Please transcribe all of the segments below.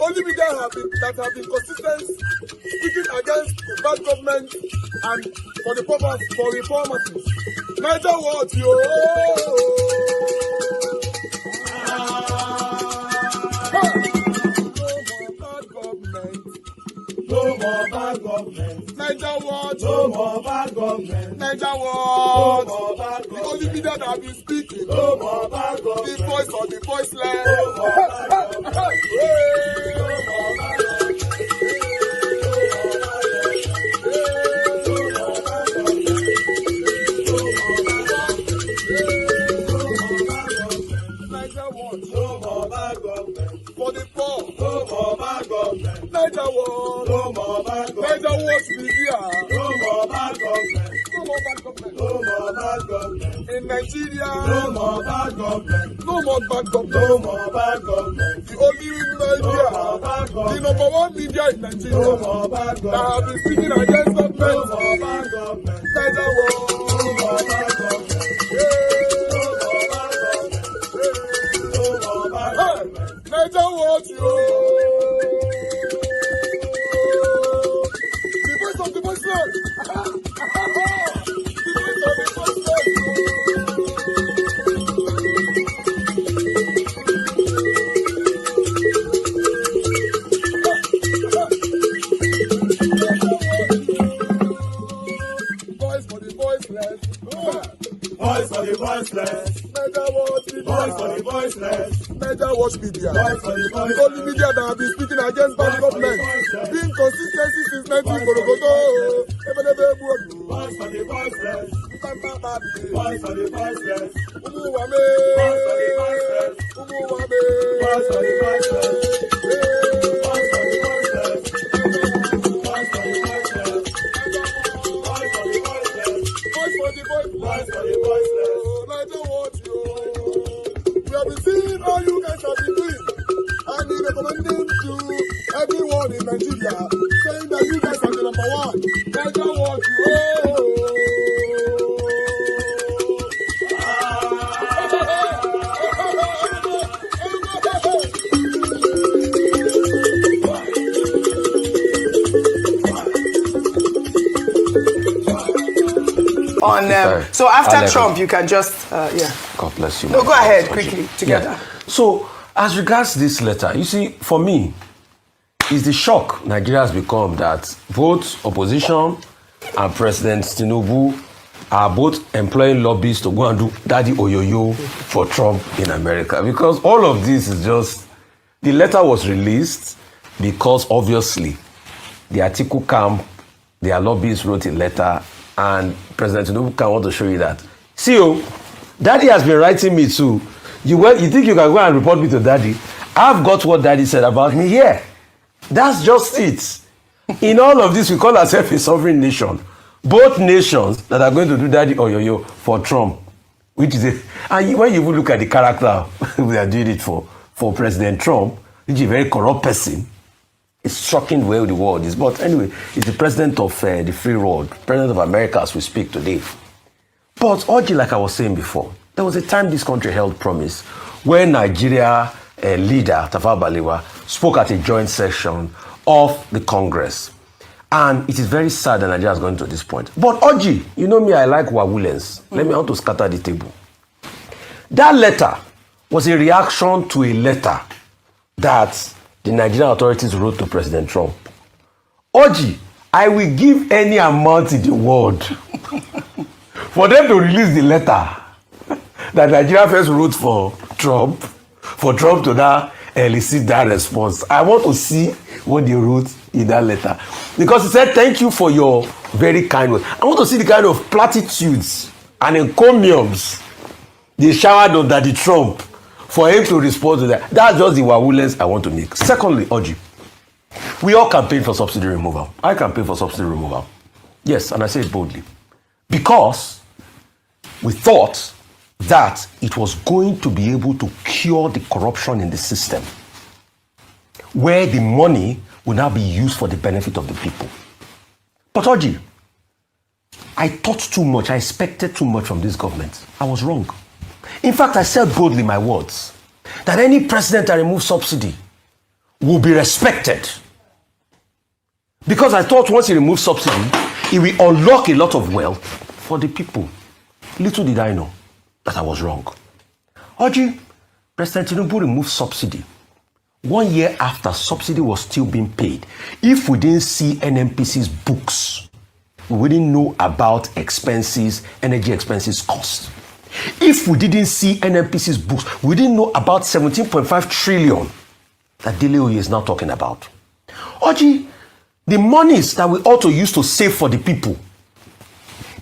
only media that have been consistent speaking against the bad government and for the purpose for reformers. Niger what yo. No more bad government. Niger what? No more bad government. Niger what? No more bad government. The only media that have been speaking. No more bad government. The voice of the voiceless. No more bad government. No more bad for the poor. No more bad government. Niger what? No more bad government. Niger what be here? No more bad government. No more bad government. No more bad government. In Nigeria. No more bad government. No more bad government. No more bad government. The only media. No more bad government. The number one media in Nigeria. No more bad government. That have been speaking against government. No more bad government. Niger what? No more bad government. Niger what you? The voice of the voiceless. The voice of the voiceless. Voice for the voiceless. Voice for the voiceless. Niger what? Voice for the voiceless. Niger watch media. The only media that have been speaking against bad government. Being consistency since 1944. Voice for the voiceless. Voice for the voiceless. Umuwame. Voice for the voiceless. Umuwame. Voice for the voiceless. Voice for the voiceless. Voice for the voiceless. Voice for the voiceless. Voice for the voiceless. Voice for the voiceless. Niger watch you. We have been seeing all you guys have been doing, and we recommending to everyone in Nigeria, saying that you guys are the number one. Niger watch you. So after Trump, you can just, yeah. God bless you. No, go ahead quickly, together. Yeah. So, as regards this letter, you see, for me, it's the shock Nigeria has become that both opposition and President Tinubu are both employing lobbyists to go and do daddy oyoyo for Trump in America. Because all of this is just, the letter was released because obviously the Atiku camp, their lobbyists wrote a letter, and President Tinubu can want to show you that. See, daddy has been writing me too. You think you can go and report me to daddy? I've got what daddy said about me here. That's just it. In all of this, we call ourselves a sovereign nation. Both nations that are going to do daddy oyoyo for Trump, which is and when you look at the character we are doing it for President Trump, which is a very corrupt person, it's shocking where the world is. But anyway, he's the president of the free world, president of America as we speak today. But Oji, like I was saying before, there was a time this country held promise when Nigeria leader Tafawa Balewa spoke at a joint session of the Congress. And it is very sad that Nigeria has gone to this point. But Oji, you know me, I like wawulens. Let me want to scatter the table. That letter was a reaction to a letter that the Nigerian authorities wrote to President Trump. Oji, I will give any amount in the world for them to release the letter that Nigeria first wrote for Trump to now elicit that response. I want to see what they wrote in that letter. Because he said, thank you for your very kind words. I want to see the kind of platitudes and encomiums they showered on Daddy Trump for him to respond to that. That's just the wawulens I want to make. Secondly, Oji, we all campaign for subsidy removal. I campaign for subsidy removal. Yes, and I say it boldly. Because we thought that it was going to be able to cure the corruption in the system, where the money will now be used for the benefit of the people. But Oji, I thought too much. I expected too much from this government. I was wrong. In fact, I said boldly my words that any president that removes subsidy will be respected. Because I thought once he removes subsidy, it will unlock a lot of wealth for the people. Little did I know that I was wrong. Oji, President Tinubu removed subsidy 1 year after subsidy was still being paid. If we didn't see NNPC's books, we wouldn't know about expenses, energy expenses cost. If we didn't see NNPC's books, we didn't know about 17.5 trillion that Dele Oye is now talking about. Oji, the monies that we ought to use to save for the people,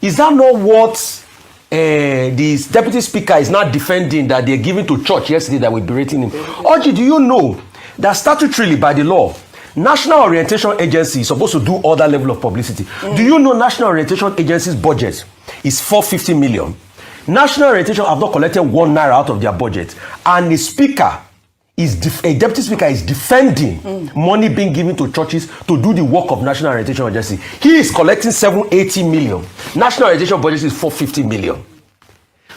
is that not what the deputy speaker is not defending that they're giving to church yesterday that we're berating him? Oji, do you know that statutorily by the law, National Orientation Agency is supposed to do all that level of publicity? Do you know National Orientation Agency's budget is 450 million? National Orientation have not collected 1 naira out of their budget, and the speaker a deputy speaker is defending money being given to churches to do the work of National Orientation Agency. He is collecting 780 million. National Orientation budget is 450 million.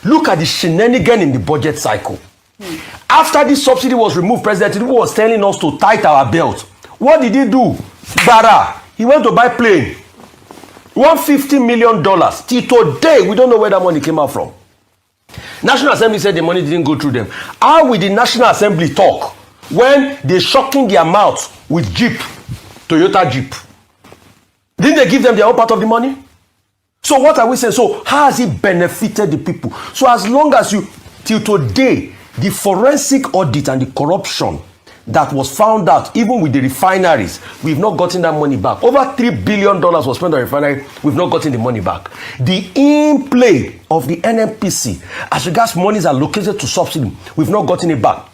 Look at the shenanigan in the budget cycle. After this subsidy was removed, President Tinubu was telling us to tighten our belt. What did he do? Bara, he went to buy plane. $150 million. Till today, we don't know where that money came out from. National Assembly said the money didn't go through them. How will the National Assembly talk when they're shocking their mouth with Jeep, Toyota Jeep? Didn't they give them their own part of the money? So what are we saying? So how has it benefited the people? So as long as you, till today, the forensic audit and the corruption that was found out, even with the refineries, we've not gotten that money back. Over $3 billion was spent on refinery, we've not gotten the money back. The in-play of the NNPC, as regards monies allocated to subsidy, we've not gotten it back.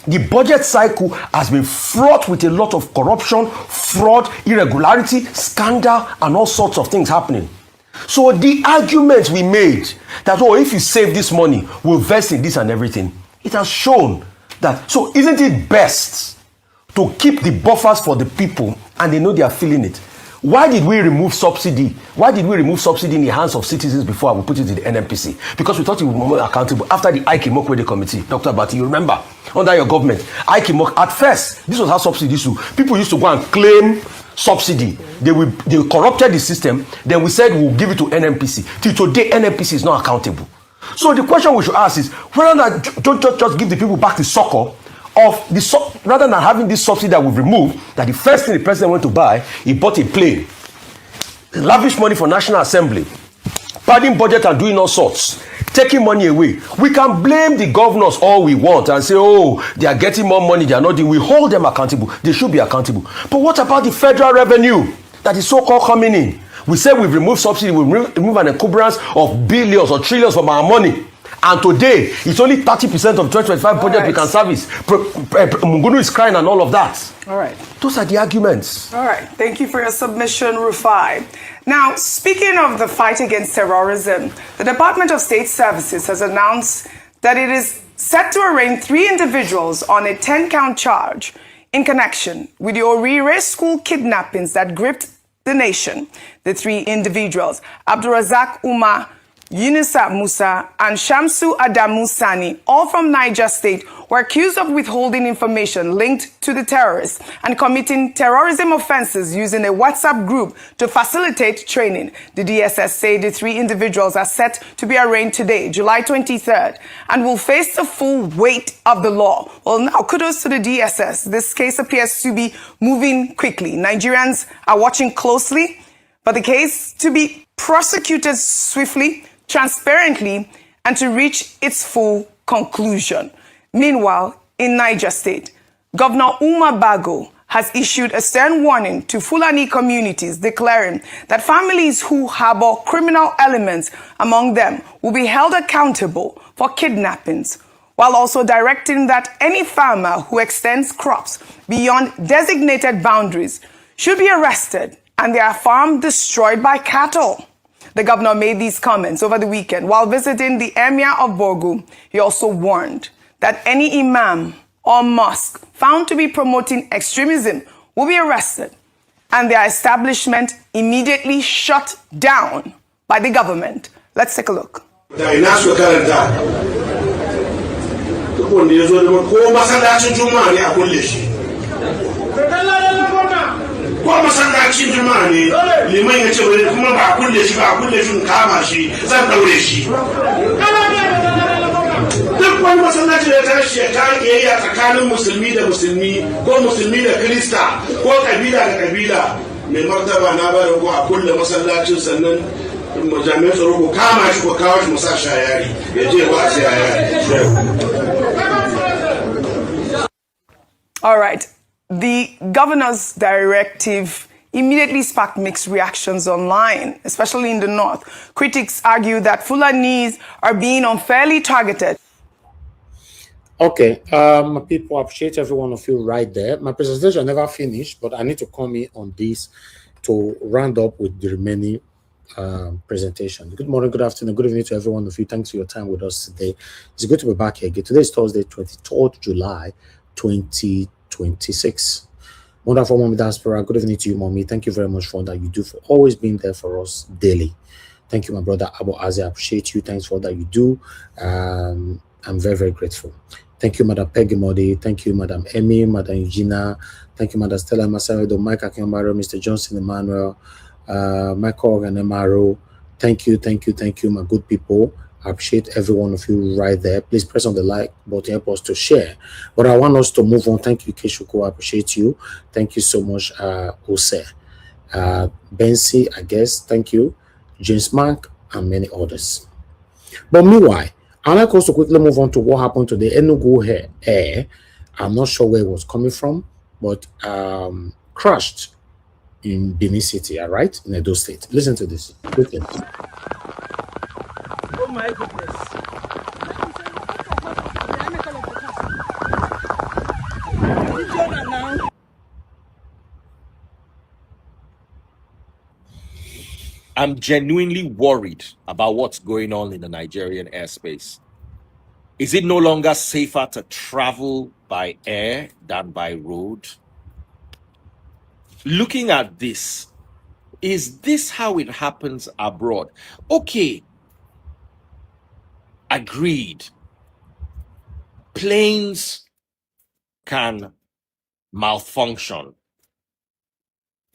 The budget cycle has been fraught with a lot of corruption, fraud, irregularity, scandal, and all sorts of things happening. So the arguments we made that, oh, if you save this money, we'll invest in this and everything, it has shown that. So isn't it best to keep the buffers for the people and they know they are feeling it? Why did we remove subsidy? Why did we remove subsidy in the hands of citizens before we put it in the NNPC? Because we thought it would be more accountable. After the Ike Imokwede committee, Dr. Abati, you remember, under your government, Ike Imokwede, at first, this was how subsidy used to. People used to go and claim subsidy. They corrupted the system. Then we said we'll give it to NNPC. Till today, NNPC is not accountable. So the question we should ask is whether not just give the people back the succor of the rather than having this subsidy that we've removed, that the first thing the president went to buy, he bought a plane, lavish money for National Assembly, padding budget and doing all sorts, taking money away. We can blame the governors all we want and say, oh, they are getting more money, they are not doing. We hold them accountable. They should be accountable. But what about the federal revenue that is so-called coming in? We say we've removed subsidy, we've removed an encumbrance of billions or trillions from our money. And today, it's only 30% of 2025 budget we can service. Mungunu is crying and all of that. All right. Those are the arguments. All right. Thank you for your submission, Rufai. Now, speaking of the fight against terrorism, the Department of State Services has announced that it is set to arraign 3 individuals on a 10-count charge in connection with the Orire school kidnappings that gripped the nation. The 3 individuals, Abdulrazak Umar, Yunusa Musa, and Shamsu Adamu Sani, all from Niger State, were accused of withholding information linked to the terrorists and committing terrorism offenses using a WhatsApp group to facilitate training. The DSS say the 3 individuals are set to be arraigned today, July 23rd, and will face the full weight of the law. Well, now, kudos to the DSS. This case appears to be moving quickly. Nigerians are watching closely for the case to be prosecuted swiftly, transparently, and to reach its full conclusion. Meanwhile, in Niger State, Governor Umar Bago has issued a stern warning to Fulani communities, declaring that families who harbor criminal elements among them will be held accountable for kidnappings, while also directing that any farmer who extends crops beyond designated boundaries should be arrested and their farm destroyed by cattle. The governor made these comments over the weekend while visiting the Emir of Borgu. He also warned that any imam or mosque found to be promoting extremism will be arrested and their establishment immediately shut down by the government. Let's take a look. juma'a ne liman ya ce wani kuma ba a kulle shi ba a kulle shi kama shi zan daure shi duk wani masallaci da tashi ya kawo kiyayya tsakanin musulmi da musulmi ko musulmi da krista ko kabila da kabila mai martaba na bada ko a kulle masallacin sannan jami'an tsaro ko kama shi ko kawo shi musa shayari ya je ba a shayari. All right. The governor's directive immediately sparked mixed reactions online, especially in the north. Critics argue that Fulanis are being unfairly targeted. Okay, people, appreciate every one of you right there. My presentation never finished, but I need to come in on this to round up with the remaining presentation. Good morning, good afternoon, good evening to every one of you. Thanks for your time with us today. It's good to be back here again. Today is Thursday, 23rd July, 2026. Wonderful Mommy Diaspora. Good evening to you, Mommy. Thank you very much for all that you do, for always being there for us daily. Thank you, my brother Abu Azi. I appreciate you. Thanks for all that you do. I'm very, very grateful. Thank you, Madam Peggy Modi. Thank you, Madam Emmy, Madam Eugenia. Thank you, Madam Stella Masaredo, Mike Akimaro, Mr. Johnson Emmanuel, Michael and Emaro. Thank you, my good people. I appreciate every one of you right there. Please press on the like button, help us to share. But I want us to move on. Thank you, Keshuko. I appreciate you. Thank you so much, Ose. Bensi, I guess. Thank you. James Mark, and many others. But meanwhile, I'd like us to quickly move on to what happened to the Enugu air. I'm not sure where it was coming from, but crashed in Benin City, all right, in Edo State. Listen to this quickly. Oh my goodness. I'm genuinely worried about what's going on in the Nigerian airspace. Is it no longer safer to travel by air than by road? Looking at this, is this how it happens abroad? Okay, agreed. Planes can malfunction.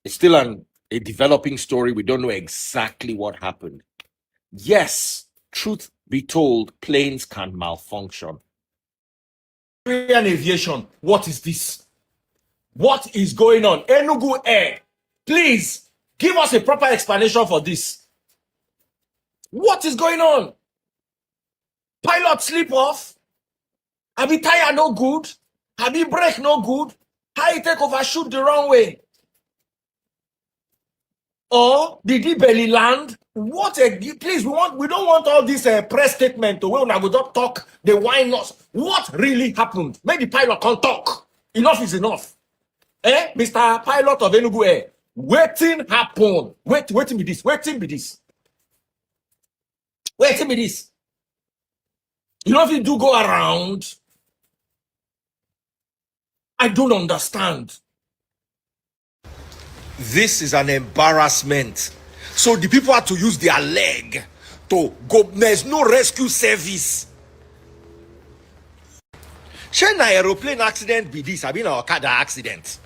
It's still a developing story. We don't know exactly what happened. Yes, truth be told, planes can malfunction. Nigerian aviation, what is this? What is going on? Enugu Air, please give us a proper explanation for this. What is going on? Pilot slip off? Have he tire no good? Have he brake no good? How he take overshoot the wrong way? Or did he belly land? What a please, we don't want all this press statement to where we don't talk, they whine us. What really happened? Maybe pilot can't talk. Enough is enough. Mr. Pilot of Enugu Air, waiting happen. Waiting be this. Waiting be this. Waiting be this. You know if you do go around, I don't understand. This is an embarrassment. So the people had to use their leg to go. There's no rescue service. Shall an aeroplane accident be this? I mean, an Okada accident.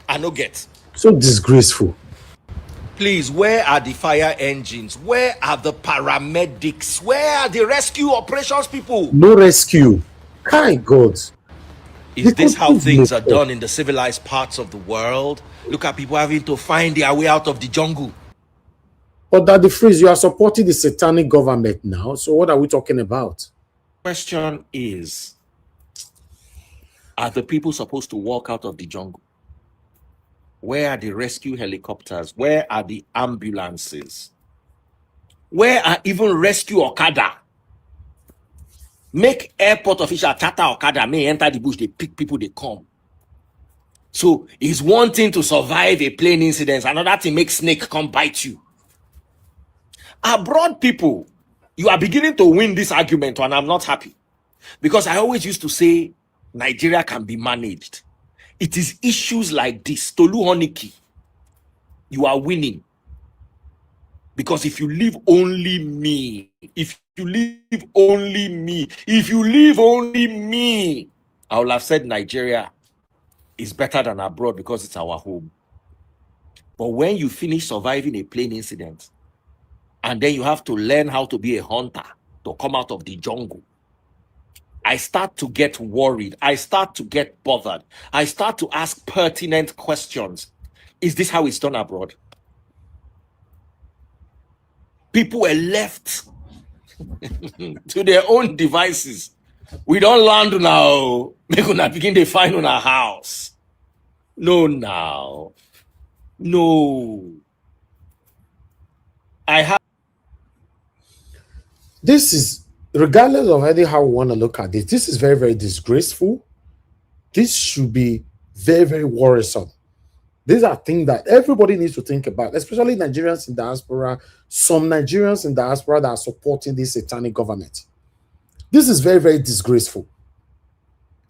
I no get. So disgraceful. Please, where are the fire engines? Where are the paramedics? Where are the rescue operations people? No rescue. Kind God. Is this how things are done in the civilized parts of the world? Look at people having to find their way out of the jungle. But that the phrase, you are supporting the satanic government now. So what are we talking about? Question is, are the people supposed to walk out of the jungle? Where are the rescue helicopters? Where are the ambulances? Where are even rescue Okada? Make airport official Tata Okada may enter the bush, they pick people, they come. So it's one thing to survive a plane incident, another thing make snake come bite you. Abroad people, you are beginning to win this argument, and I'm not happy. Because I always used to say Nigeria can be managed. It is issues like this, Tolu Honiki, you are winning. Because if you leave only me, if you leave only me, I would have said Nigeria is better than abroad because it's our home. But when you finish surviving a plane incident, and then you have to learn how to be a hunter to come out of the jungle, I start to get worried. I start to get bothered. I start to ask pertinent questions. Is this how it's done abroad? People were left to their own devices. We don't land now. They're gonna begin to find on our house. No, now. No. I have. This is, regardless of how we want to look at this is very, very disgraceful. This should be very, very worrisome. These are things that everybody needs to think about, especially Nigerians in diaspora, some Nigerians in diaspora that are supporting this satanic government. This is very, very disgraceful.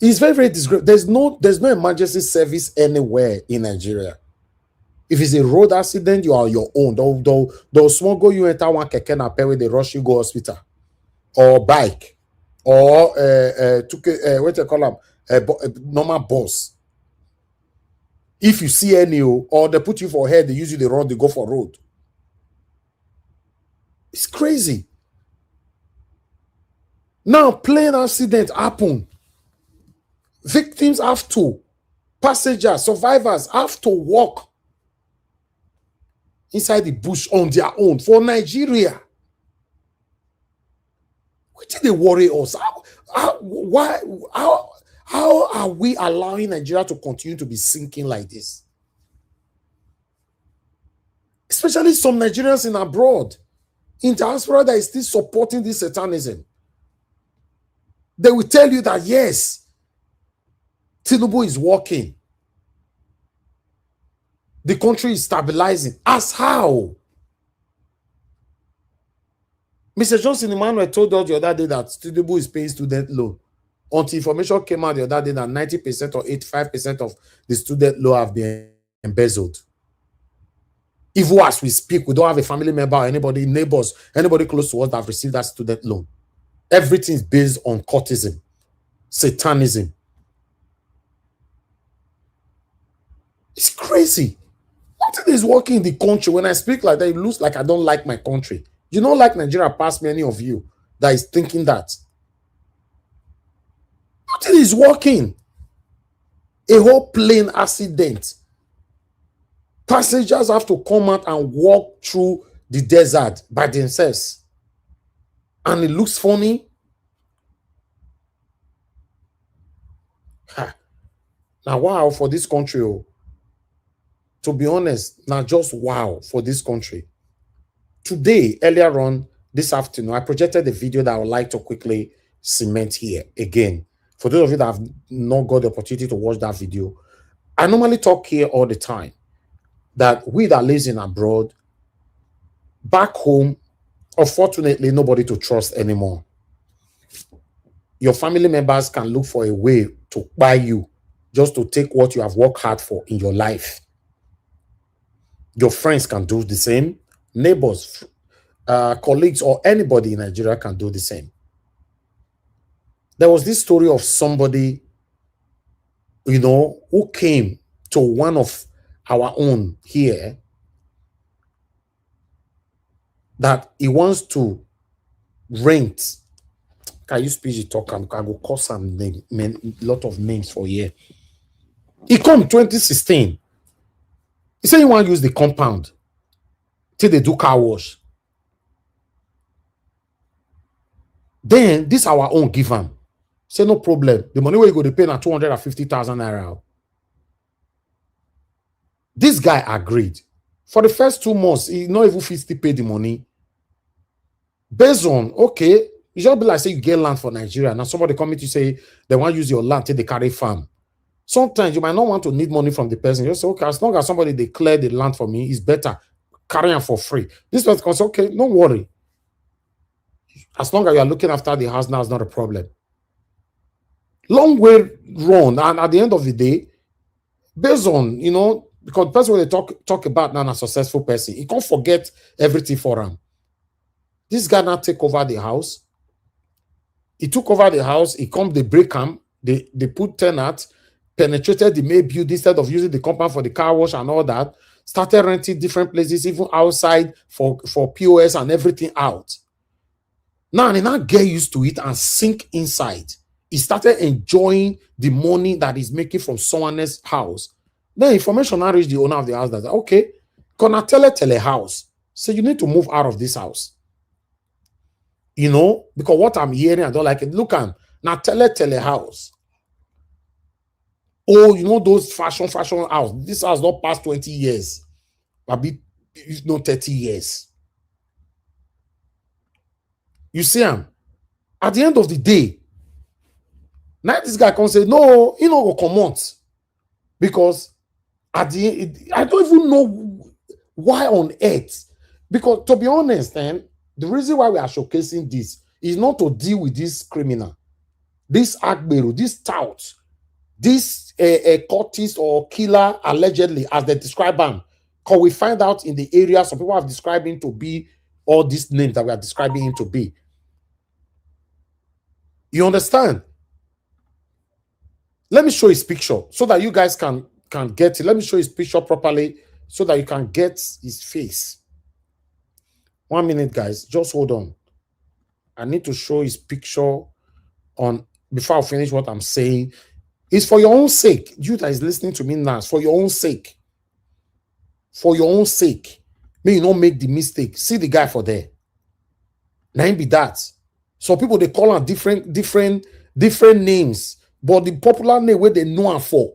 It's very, very disgraceful. There's no emergency service anywhere in Nigeria. If it's a road accident, you are your own. They'll smuggle you enter one keke na pay, they rush you go hospital, or bike, or what they call them, normal bus. If you see any, or they put you for head, they use you the road, they go for road. It's crazy. Now, plane accident happen. Victims have to, passengers, survivors have to walk inside the bush on their own for Nigeria. What did they worry us? How are we allowing Nigeria to continue to be sinking like this? Especially some Nigerians in abroad, in diaspora, that is still supporting this satanism. They will tell you that, yes, Tinubu is working. The country is stabilizing. As how? Mr. Johnson Emmanuel told us the other day that Tinubu is paying student loan. Until information came out the other day that 90% or 85% of the student loan have been embezzled. Even as we speak, we don't have a family member or anybody, neighbors, anybody close to us that have received that student loan. Everything is based on cultism, satanism. It's crazy. Nothing is working in the country. When I speak like that, it looks like I don't like my country. You don't like Nigeria past many of you that is thinking that. Nothing is working. A whole plane accident. Passengers have to come out and walk through the desert by themselves. And it looks funny. Now, wow, for this country. To be honest, now just wow for this country. Today, earlier on this afternoon, I projected a video that I would like to quickly cement here again. For those of you that have not got the opportunity to watch that video, I normally talk here all the time that we that lives in abroad, back home, unfortunately, nobody to trust anymore. Your family members can look for a way to buy you just to take what you have worked hard for in your life. Your friends can do the same. Neighbors, colleagues, or anybody in Nigeria can do the same. There was this story of somebody, who came to one of our own here that he wants to rent. Can you speak it talk? I go call some name, lot of names for here. He come 2016. He said he want to use the compound till they do car wash. Then this our own give him. Say no problem. The money where you go to pay now 250,000 naira. This guy agreed. For the first 2 months, he not even 50 pay the money. Based on, okay, you just be like say you get land for Nigeria. Now somebody come to say they want to use your land till they carry farm. Sometimes you might not want to need money from the person. You say, okay, as long as somebody declare the land for me, it's better. Carry on for free. This person can say, okay, don't worry. As long as you are looking after the house now, it's not a problem. Long way run, and at the end of the day, based on, because the person when they talk about now a successful person, he can't forget everything for him. This guy now take over the house. He took over the house. He come, they break him. They put tenant, penetrated the main build instead of using the compound for the car wash and all that. started renting different places, even outside for POS and everything out. Now, he now get used to it and sink inside. He started enjoying the money that he's making from someone else's house. Then information now reached the owner of the house that, okay, gonna tele house. So you need to move out of this house. You know, because what I'm hearing, I don't like it. Look at now tele house. Oh, you know those fashion house. This house not past 20 years. Maybe 30 years. You see him. At the end of the day, now this guy can say, no, he no go comment. Because at the end, I don't even know why on earth. Because to be honest, then the reason why we are showcasing this is not to deal with this criminal, this Agbero, this tout, this cultist or killer, allegedly, as they describe him. Because we find out in the area, some people have described him to be all these names that we are describing him to be. You understand? Let me show his picture so that you guys can get it. Let me show his picture properly so that you can get his face. 1 minute, guys. Just hold on. I need to show his picture on before I finish what I'm saying. It's for your own sake. You that is listening to me now, it's for your own sake. For your own sake. May you not make the mistake. See the guy for there. Now be that. So people, they call him different names. But the popular name where they know him for.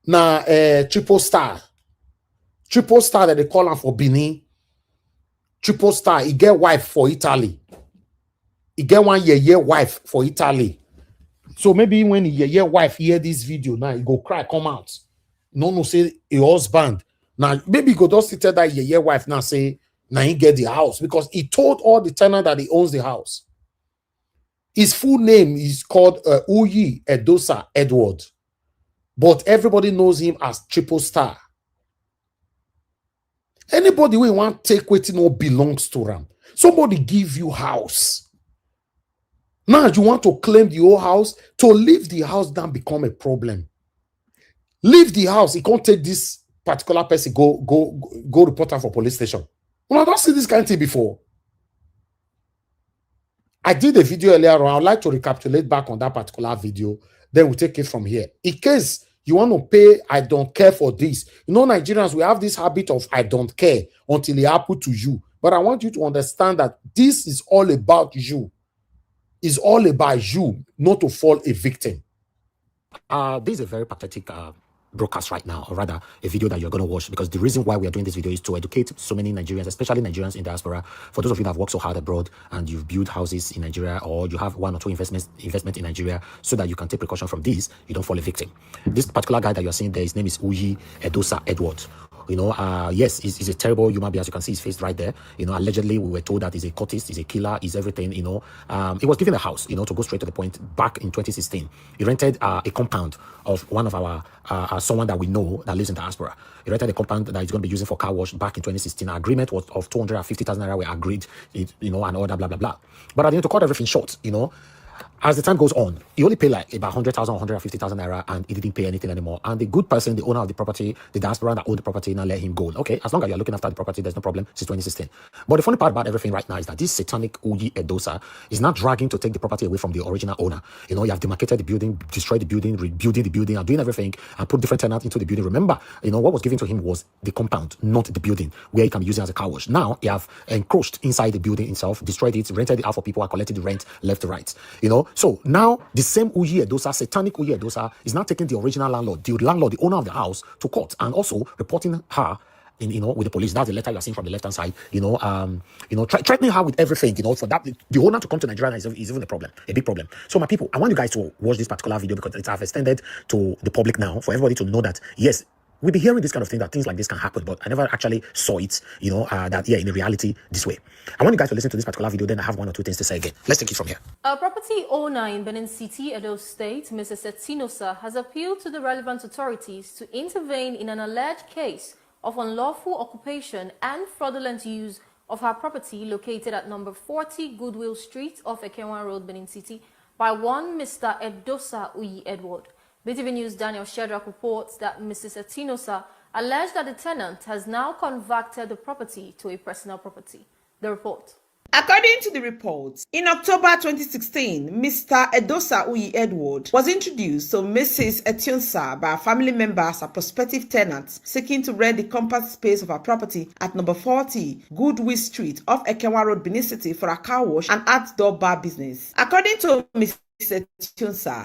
Now, Triple Star. Triple Star that they call him for Benin. Triple Star, he get wife for Italy. He get 1 year wife for Italy. So maybe when your wife hear this video now, he go cry, come out. No, say a husband. Now, maybe he go just tell that your wife now say, now he get the house. Because he told all the tenant that he owns the house. His full name is called Uyi Edosa Edward. But everybody knows him as Triple Star. Anybody who want take wetin no belongs to them. Somebody give you house. Now you want to claim the whole house. To leave the house down become a problem. Leave the house. He can't take this particular person. Go report her for police station. Well, I don't see this kind of thing before. I did a video earlier on. I would like to recapitulate back on that particular video. Then we'll take it from here. In case you want to pay, I don't care for this. You know, Nigerians, we have this habit of I don't care until it happens to you. But I want you to understand that this is all about you. It's all about you, not to fall a victim. This is a very pathetic broadcast right now, or rather a video that you're going to watch, because the reason why we are doing this video is to educate so many Nigerians, especially Nigerians in diaspora. For those of you that have worked so hard abroad and you've built houses in Nigeria, or you have 1 or 2 investment in Nigeria, so that you can take precaution from this, you don't fall a victim. This particular guy that you're seeing there, his name is Uyi Edosa Edward. You know, yes, he's a terrible human being, as you can see his face right there. You know, allegedly we were told that he's a cultist, he's a killer, he's everything. You know, he was given a house, you know, to go straight to the point, back in 2016. He rented a compound of one of our someone that we know that lives in diaspora. He rented a compound that he's going to be using for car wash back in 2016. Our agreement was of 250,000 naira. We agreed, you know, and all that, blah blah blah. But I need to cut everything short, you know. As the time goes on, he only paid like about 100,000, 150,000 naira, and he didn't pay anything anymore. And the good person, the owner of the property, the diaspora that owned the property, now let him go. Okay, as long as you're looking after the property, there's no problem since 2016. But the funny part about everything right now is that this satanic Uyi Edosa is not dragging to take the property away from the original owner. You know, you have demarcated the building, destroyed the building, rebuilding the building, and doing everything, and put different tenants into the building. Remember, you know, what was given to him was the compound, not the building, where he can be using as a car wash. Now, he have encroached inside the building itself, destroyed it, rented it out for people, and collected the rent left to right. You know, so now the same Uyi Edosa, satanic Uyi Edosa, is now taking the original landlord, the owner of the house, to court, and also reporting her in, you know, with the police. That's the letter you're seeing from the left hand side. You know, threatening her with everything. You know, for that the owner to come to Nigeria is even a problem, a big problem. So my people, I want you guys to watch this particular video because it's extended to the public now, for everybody to know that yes, we'll be hearing this kind of thing, that things like this can happen, but I never actually saw it, you know, that, yeah, in reality, this way. I want you guys to listen to this particular video, then I have 1 or 2 things to say again. Let's take it from here. A property owner in Benin City, Edo State, Mrs. Etinosa, has appealed to the relevant authorities to intervene in an alleged case of unlawful occupation and fraudulent use of her property located at number 40 Goodwill Street off Ekenwan Road, Benin City, by one Mr. Edosa Uyi Edward. BTV News' Daniel Shedrack reports that Mrs. Etinosa alleged that the tenant has now converted the property to a personal property. The report. According to the report, in October 2016, Mr. Edosa Uyi Edward was introduced to Mrs. Etionsa by a family member as a prospective tenant seeking to rent the compact space of her property at number 40 Goodwill Street off Ekenwa Road, Benin City for a car wash and outdoor bar business. According to Mrs.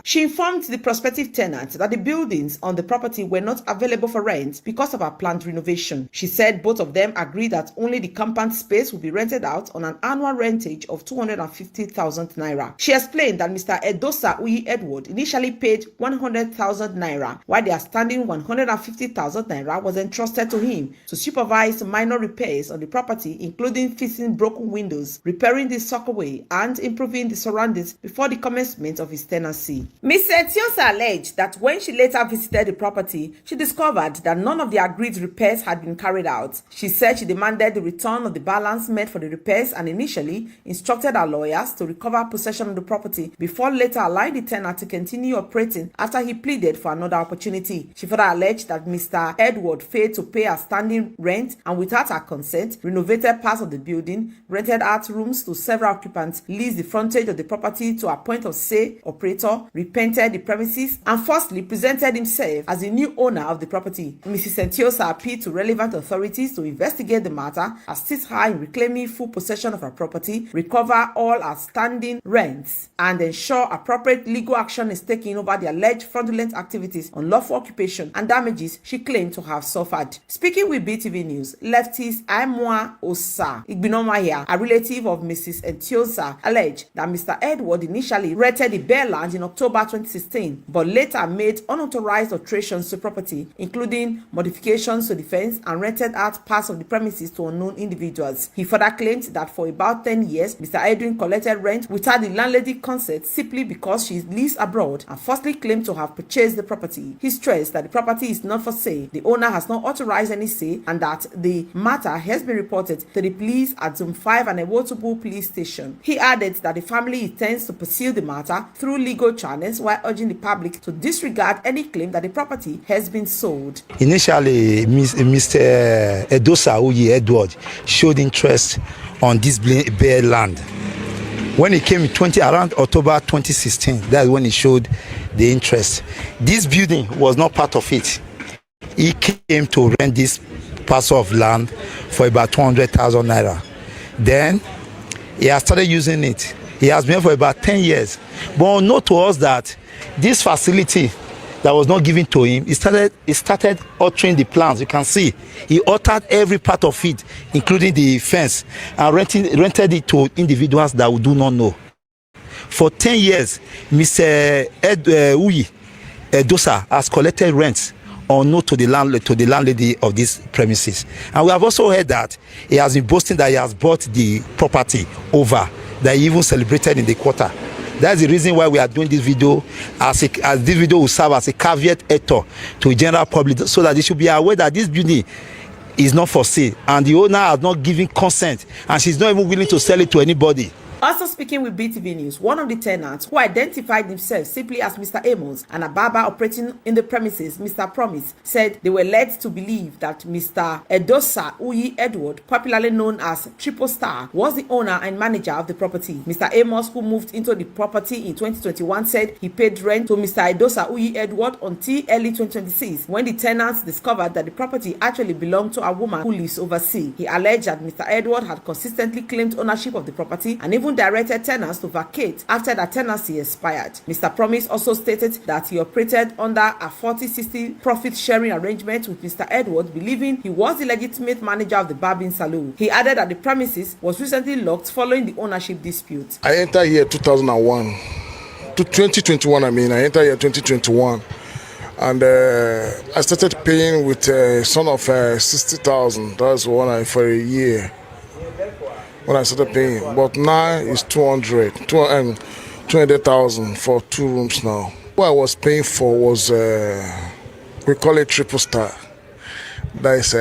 She informed the prospective tenant that the buildings on the property were not available for rent because of a planned renovation. She said both of them agreed that only the compound space would be rented out on an annual rentage of 250,000 naira. She explained that Mr. Edosa Uyi Edward initially paid 100,000 naira, while the outstanding 150,000 naira was entrusted to him to supervise minor repairs on the property, including fixing broken windows, repairing the sockaway, and improving the surroundings before the commencement of his tenancy. Ms. Etionsa alleged that when she later visited the property, she discovered that none of the agreed repairs had been carried out. She said she demanded the return of the balance made for the repairs and initially instructed her lawyers to recover possession of the property before later allowing the tenant to continue operating after he pleaded for another opportunity. She further alleged that Mr. Edward failed to pay her standing rent and without her consent renovated parts of the building, rented out rooms to several occupants, leased the frontage of the property to a point of sale operator, repainted the premises, and firstly presented himself as the new owner of the property. Mrs. Entiosa appealed to relevant authorities to investigate the matter, assist her in reclaiming full possession of her property, recover all outstanding rents, and ensure appropriate legal action is taken over the alleged fraudulent activities, unlawful occupation, and damages she claimed to have suffered. Speaking with BTV News, leftist Aimwa Osa Igbinomahia, a relative of Mrs. Entiosa, alleged that Mr. Edward initially rented the bare land in October 2016, but later made unauthorized alterations to property, including modifications to the fence and rented out parts of the premises to unknown individuals. He further claimed that for about 10 years, Mr. Edwin collected rent without the landlady's consent simply because she lives abroad and falsely claimed to have purchased the property. He stressed that the property is not for sale, the owner has not authorized any sale, and that the matter has been reported to the police at Zone 5 and Ewotubu police station. He added that the family intends to pursue the matter through legal channels while urging the public to disregard any claim that the property has been sold. Initially, Mr. Edosa Uyi Edward showed interest on this bare land. When he came around October 2016, that's when he showed the interest. This building was not part of it. He came to rent this parcel of land for about 200,000 naira. Then he has started using it. He has been for about 10 years. But note to us that this facility that was not given to him, he started altering the plans. You can see he altered every part of it, including the fence, and rented it to individuals that we do not know. For 10 years, Mr. Uyi Edosa has collected rents unknown to the landlady of these premises. And we have also heard that he has been boasting that he has bought the property over, that he even celebrated in the quarter. That's the reason why we are doing this video, as this video will serve as a caveat emptor to the general public, so that they should be aware that this building is not for sale and the owner has not given consent and she's not even willing to sell it to anybody. Also speaking with BTV News, one of the tenants who identified himself simply as Mr. Amos and a barber operating in the premises, Mr. Promise, said they were led to believe that Mr. Edosa Uyi Edward, popularly known as Triple Star, was the owner and manager of the property. Mr. Amos, who moved into the property in 2021, said he paid rent to Mr. Edosa Uyi Edward until early 2026, when the tenants discovered that the property actually belonged to a woman who lives overseas. He alleged that Mr. Edward had consistently claimed ownership of the property and even directed tenants to vacate after the tenancy expired. Mr. Promise also stated that he operated under a 40-60 profit-sharing arrangement with Mr. Edward, believing he was the legitimate manager of the barbing saloon. He added that the premises was recently locked following the ownership dispute. I entered here 2001 to 2021. I entered here 2021. And I started paying with a sum of 60,000. That's one for a year. When I started paying, but now it's 200,000 for 2 rooms now. What I was paying for was we call it Triple Star. That is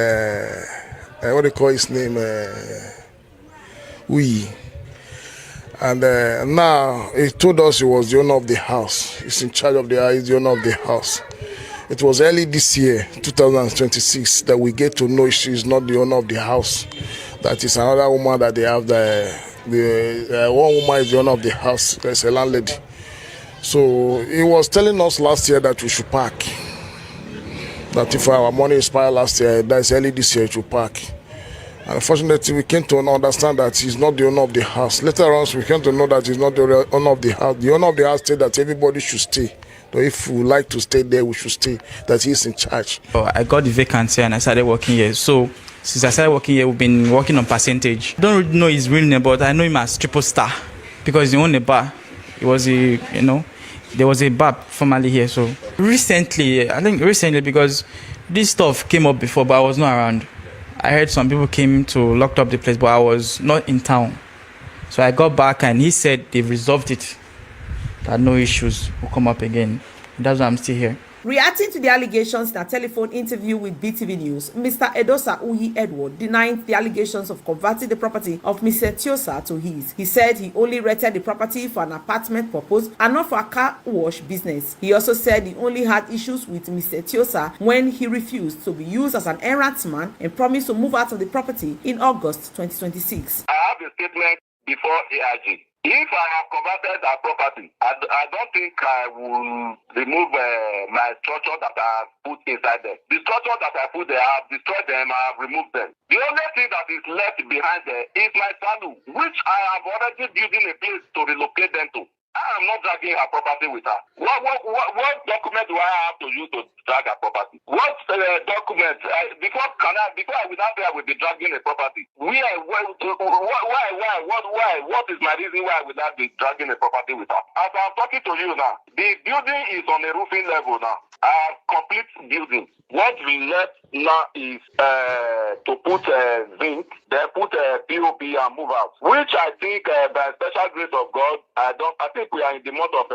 what they call his name, Uyi. And now he told us he was the owner of the house. He's in charge of the house. He's the owner of the house. It was early this year, 2026, that we get to know she is not the owner of the house. That is another woman that they have. One woman is the owner of the house. There's a landlady. So he was telling us last year that we should park. That if our money expired last year, that's early this year, to park. And unfortunately, we came to understand that he's not the owner of the house. Later on, we came to know that he's not the owner of the house. The owner of the house said that everybody should stay. So if we like to stay there, we should stay, that he's in charge. I got the vacancy and I started working here. So since I started working here, we've been working on percentage. I don't really know his real name, but I know him as Triple Star because he owned a bar. It was there was a bar formerly here. So recently, because this stuff came up before, but I was not around. I heard some people came to lock up the place, but I was not in town. So I got back and he said they've resolved it, that no issues will come up again. That's why I'm still here. Reacting to the allegations in a telephone interview with BTV News, Mr. Edosa Uyi Edward denied the allegations of converting the property of Mr. Etiosa to his. He said he only rented the property for an apartment purpose and not for a car wash business. He also said he only had issues with Mr. Etiosa when he refused to be used as an errand man and promised to move out of the property in August 2026. I have a statement before AIG. If I have converted that property, I don't think I will remove my structure that I have put inside there. The structure that I put there, I have destroyed them, I have removed them. The only thing that is left behind there is my saloon, which I have already built a place to relocate them to. I am not dragging her property with her. What document do I have to use to drag her property? What document? Before I will not say I will be dragging a property. Why? What is my reason why I will not be dragging a property with her? As I'm talking to you now, the building is on a roofing level now. I have complete building. What we left now is to put zinc, then put POP and move out. Which I think by special grace of God, I think we are in the month of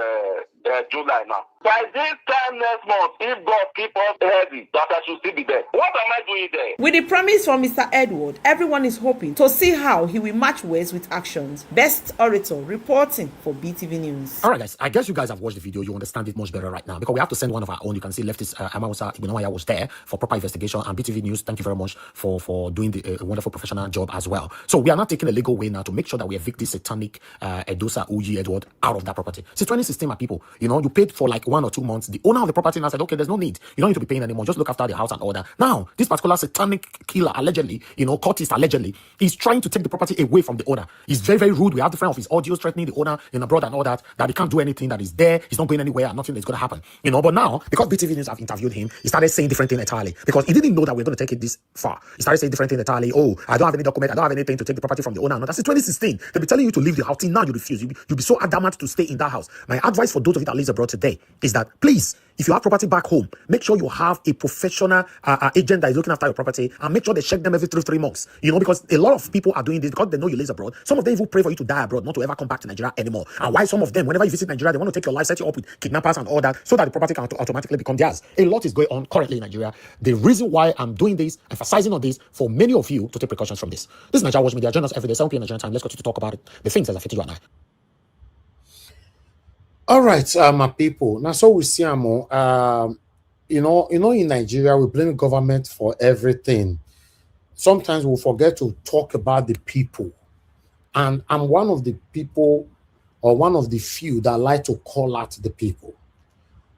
July now. By this time next month, if God keep us healthy, that I should still be there. What am I doing there? With the promise from Mr. Edward, everyone is hoping to see how he will match words with actions. Best Orator reporting for BTV News. All right, guys. I guess you guys have watched the video. You understand it much better right now because we have to send one of our own. You can see leftist Amawasa Ibunawaya was there for proper investigation, and BTV News, thank you very much for doing the wonderful professional job as well. So we are not taking a legal way now to make sure that we evict this satanic Edosa Uyi Edward out of that property. Since 2016, my people, you paid for like 1 or 2 months. The owner of the property now said, okay, there's no need. You don't need to be paying anymore. Just look after the house and order. Now, this particular satanic killer, allegedly, cultist, allegedly, is trying to take the property away from the owner. He's very, very rude. We have different of his audios threatening the owner in abroad and all that he can't do anything, that is there. He's not going anywhere and nothing is going to happen. But now, because BTV News have interviewed him, he started saying different things entirely because he didn't know that we're going to take it this far. He started saying different things entirely. Oh, I don't have any document. I don't have anything to take the property from the owner. No, that's in 2016. They'll be telling you to leave the house. Till now, you refuse. You'll be so adamant to stay in that house. My advice for those of you that live abroad today is that, please, if you have property back home, make sure you have a professional agent that is looking after your property and make sure they check them every 3 months. Because a lot of people are doing this because they know you live abroad. Some of them even pray for you to die abroad, not to ever come back to Nigeria anymore. And why some of them, whenever you visit Nigeria, they want to take your life, set you up with kidnappers and all that so that the property can automatically become theirs. A lot is going on currently in Nigeria. The reason why I'm doing this, emphasizing on this, for many of you to take precautions from this. This is Nigeria Watch Media. Join us every day, 7 p.m. Nigerian time. Let's continue to talk about it. The things that affect you and I. All right, my people. Now, so we see in Nigeria, we blame government for everything. Sometimes we forget to talk about the people. And I'm one of the people, or one of the few, that like to call out the people.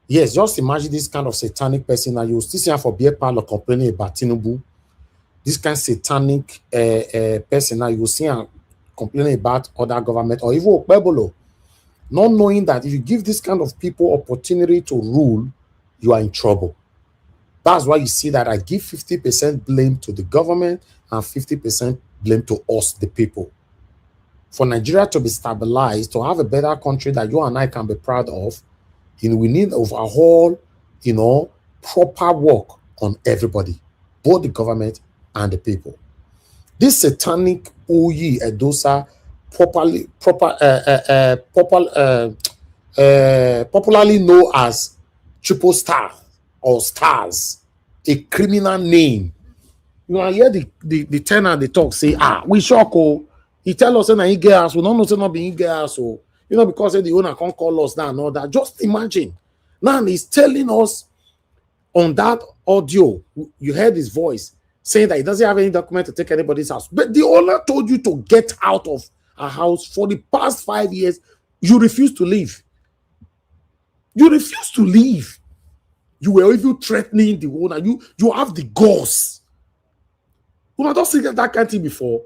Yes, just imagine this kind of satanic person that you still see for beer parlor complaining about Tinubu. This kind of satanic person that you see complaining about other government or even Okpebolo. Not knowing that if you give this kind of people opportunity to rule, you are in trouble. That's why you see that I give 50% blame to the government and 50% blame to us, the people. For Nigeria to be stabilized, to have a better country that you and I can be proud of, we need overhaul, proper work on everybody, both the government and the people. This satanic Uyi Edosa, popularly known as Triple Star or Stars, a criminal name. I hear the tenant they talk say, we shock. He tell us that he get us. We don't know not being get us. Because the owner can't call us that and all that. Just imagine. Now he's telling us on that audio, you heard his voice saying that he doesn't have any document to take anybody's house. But the owner told you to get out of a house for the past 5 years. You refuse to leave. You refuse to leave. You were even threatening the owner. You have the guts. You have not seen that kind of thing before.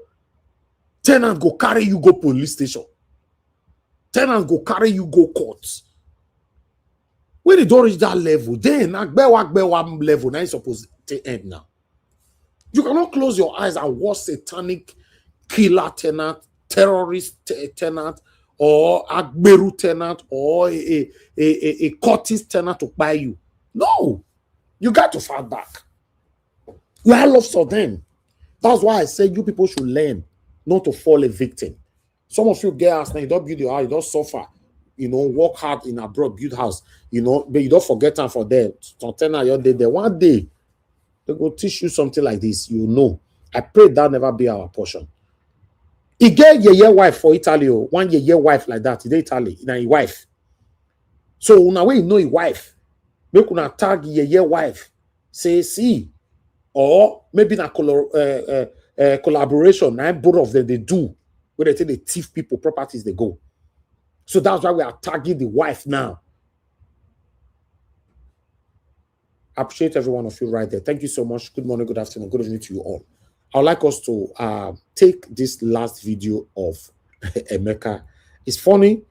Tenant go carry you go police station. Tenant go carry you go court. When you don't reach that level, then level, now it's supposed to end now. You cannot close your eyes and watch satanic killer tenant, terrorist tenant, or Agberu tenant, or a cultist tenant to buy you. No, you got to fight back. We have lots of them. That's why I said you people should learn not to fall a victim. Some of you girls, now you don't build your house, you don't suffer. Work hard in abroad, build house, but you don't forget time for them. One day, they go teach you something like this, I pray that never be our portion. He get your wife for Italy, one year wife like that, in Italy, now your wife. So now when you know your wife, make una tag your wife, say, see, or maybe na collaboration, now both of them they do, where they take the thief people properties they go. So that's why we are tagging the wife now. I appreciate every one of you right there. Thank you so much. Good morning, good afternoon, good evening to you all. I would like us to take this last video of Emeka. It's funny,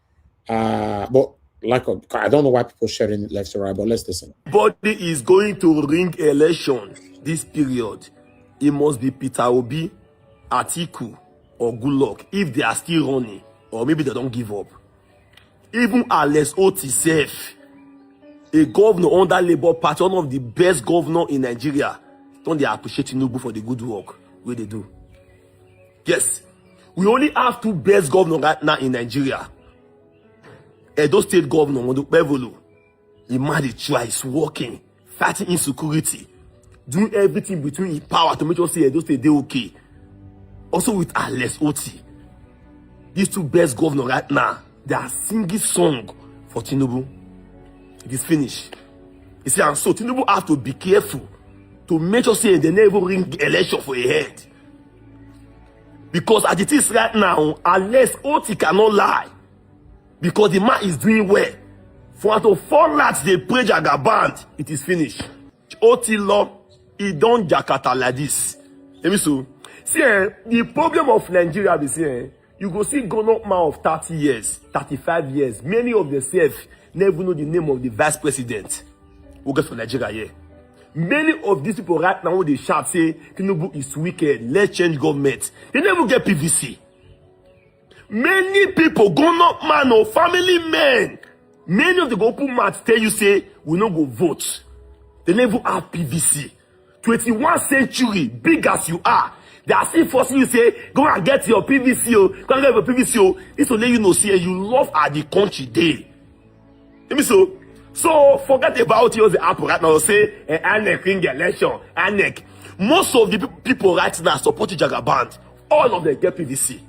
but I don't know why people sharing it left and right, but let's listen. Everybody is going to ring election this period. It must be Peter Obi, Atiku, or Goodluck if they are still running, or maybe they don't give up. Even Alex Oti self, a governor under Labour Party, one of the best governors in Nigeria, don't they appreciate Tinubu for the good work where they do? Yes, we only have 2 best governors right now in Nigeria. Edo State Governor Mondokpevolo, the man is try, is working, fighting insecurity, doing everything between his power to make sure say Edo State they okay. Also with Alex Oti, these 2 best governors right now, they are singing song for Tinubu. It is finished. You see, and so Tinubu have to be careful to make sure say they never ring election for a head. Because as it is right now, unless Oti cannot lie, because the man is doing well, for to fall that they pray Jagaband, it is finished. Oti law, he don't Jakarta like this. Let me see. See, the problem of Nigeria is here. You go see grown up man of 30 years, 35 years. Many of themselves never know the name of the vice president who gets for Nigeria here. Many of these people right now, when they shout, say, Tinubu is wicked, let's change government. They never get PVC. Many people, grown up man or family men, many of the open mouths tell you, say, we not go vote. They never have PVC. 21st century, big as you are, they are still forcing you say, go and get your PVC, go and get your PVC. This will let you know, see, you love at the country day. Let me so forget about the app right now. Say, ANEC in the election, ANEC. Most of the people right now supporting Jagaband. All of them get PVC.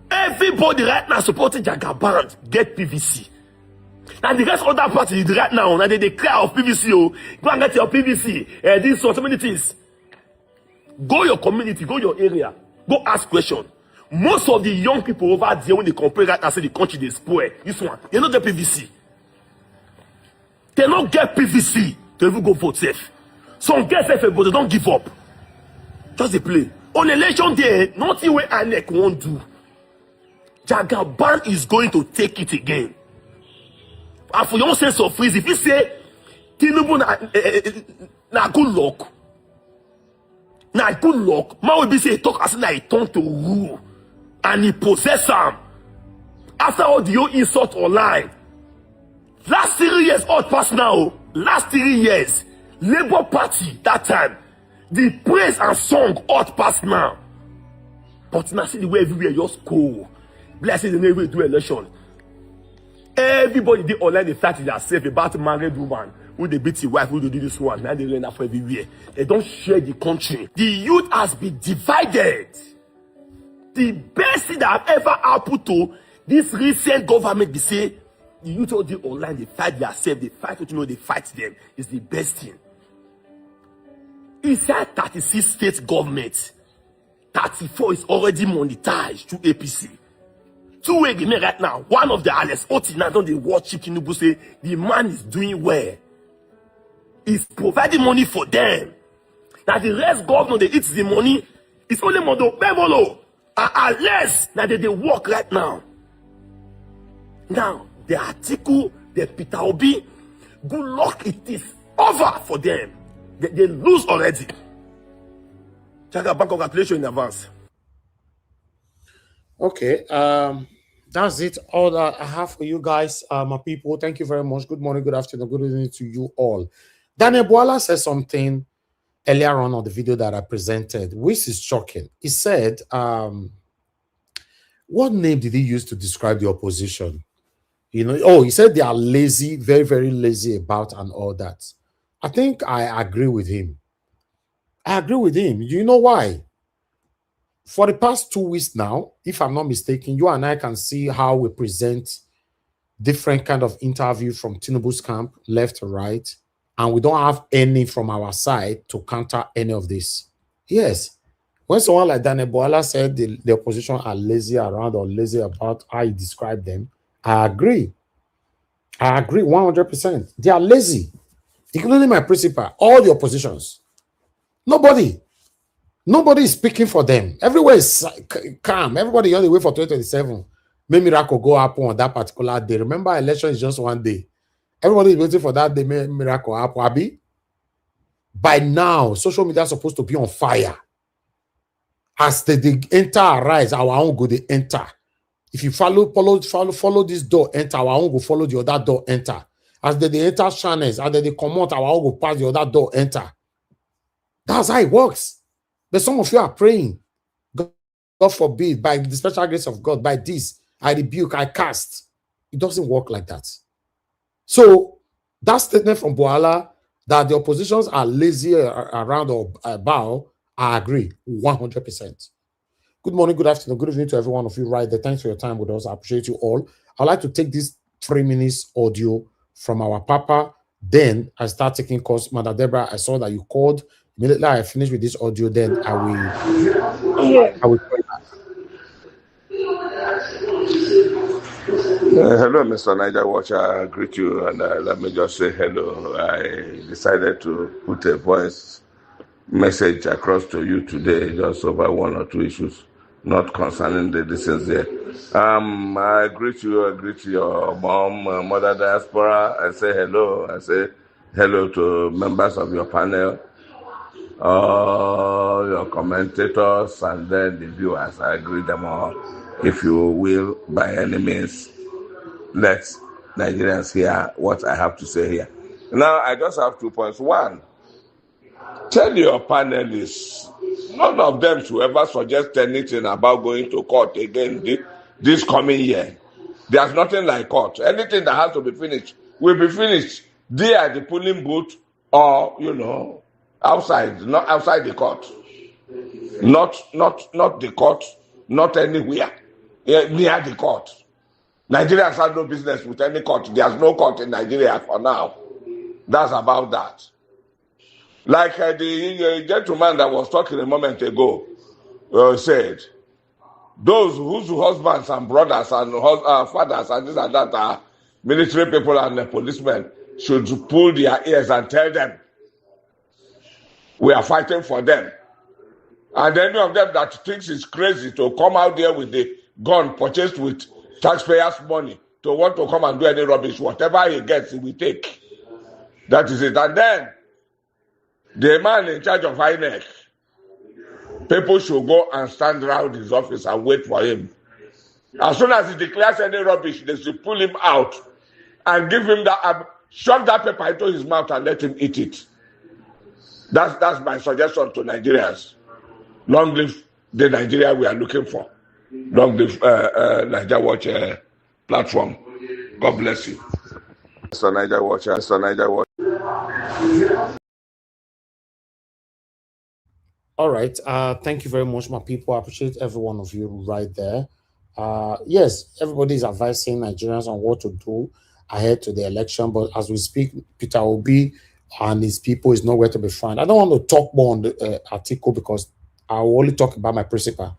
Everybody right now supporting Jagaband get PVC. Now the rest of that party right now, now they declare of PVC. Go and get your PVC. This so many things. Go your community, go your area, go ask questions. Most of the young people over there, when they compare right now, say the country they spoil. This one, they don't get PVC. They don't get PVC to even go vote safe. Some get safe, but they don't give up. Just they play. On election day, nothing where ANEC won't do. Jagaband is going to take it again. And for your own sense of freeze, if you say Tinubu na good luck. Now good luck. Man will be say talk as now he turn to rule and he possess him. After all the old insult online. Last 3 years, odd pass now. Last 3 years, Labour Party that time, the praise and song odd pass now. But now see the way everywhere just go. Blessing the way we do election. Everybody they online they fight themselves about married woman. Who they beat the wife, who they do this one. Now they learn that for everywhere. They don't share the country. The youth has been divided. The best thing that I've ever happened to this recent government be say, The youth all day online, they fight themselves, they fight what you know, they fight them. It's the best thing. Inside 36 state governments, 34 is already monetized through APC. Two way again right now, one of the Alex Otina don't they watch Tinubu say the man is doing well. He's providing money for them. Now the rest governor they eat the money, it's only model Bemolo. Unless now they work right now. Now the article, the Peter Obi, good luck it is over for them. They lose already. Chaka bank congratulations in advance. Okay, that's it. All that I have for you guys, my people. Thank you very much. Good morning, good afternoon, good evening to you all. Daniel Bwala said something earlier on the video that I presented, which is shocking. He said, what name did he use to describe the opposition? You know, oh, he said they are lazy, very, very lazy about and all that. I think I agree with him. I agree with him. You know why? For the past 2 weeks now, if I'm not mistaken, you and I can see how we present different kind of interview from Tinubu's camp, left to right, and we don't have any from our side to counter any of this. Yes. When someone like Daniel Bwala said the opposition are lazy around or lazy about how he described them, I agree. I agree 100%. They are lazy, including my principal, all the oppositions. Nobody is speaking for them. Everywhere is calm. Everybody on the way for 2027. May miracle go happen on that particular day. Remember, election is just one day. Everybody is waiting for that day. May miracle happen. Abi? By now, social media is supposed to be on fire. As they enter, arise, our own go they enter. If you follow this door, enter, our own go follow the other door, enter. As they enter channels, as they come out, our own go pass the other door, enter. That's how it works. But some of you are praying, God forbid, by the special grace of God, by this, I rebuke, I cast. It doesn't work like that. So that statement from Bwala that the oppositions are lazy around or about, I agree 100%. Good morning, good afternoon, good evening to every one of you right there. Thanks for your time with us. I appreciate you all. I'd like to take this 3 minutes audio from our Papa. Then I start taking calls. Mother Deborah, I saw that you called. Immediately I finish with this audio, then I will pray back. Hello, Mr. Niger Watcher. I greet you, and let me just say hello. I decided to put a voice message across to you today, just over 1 or 2 issues, not concerning the distance there. I greet you. I greet your mom, mother diaspora. I say hello. I say hello to members of your panel, all your commentators, and then the viewers. I greet them all. If you will, by any means, let Nigerians hear what I have to say here. Now, I just have 2 points. One, tell your panelists, none of them should ever suggest anything about going to court again this coming year. There's nothing like court. Anything that has to be finished will be finished there at the polling booth or, outside, not outside the court. Not the court, not anywhere near the court. Nigerians have no business with any court. There's no court in Nigeria for now. That's about that. Like the gentleman that was talking a moment ago said, those whose husbands and brothers and fathers and this and that are military people and policemen should pull their ears and tell them, we are fighting for them. And any of them that thinks it's crazy to come out there with the gun purchased with taxpayers' money to want to come and do any rubbish, whatever he gets, he will take. That is it. And then, the man in charge of INEC, people should go and stand around his office and wait for him. As soon as he declares any rubbish, they should pull him out and give him that, shove that paper into his mouth and let him eat it. That's my suggestion to Nigerians. Long live the Nigeria we are looking for. Long live Niger Watch platform. God bless you. Mr. Niger Watch. All right. Thank you very much, my people. I appreciate every one of you right there. Yes, everybody is advising Nigerians on what to do. ahead to the election. But as we speak, Peter Obi and his people is nowhere to be found. I don't want to talk more on the article because I will only talk about my principal.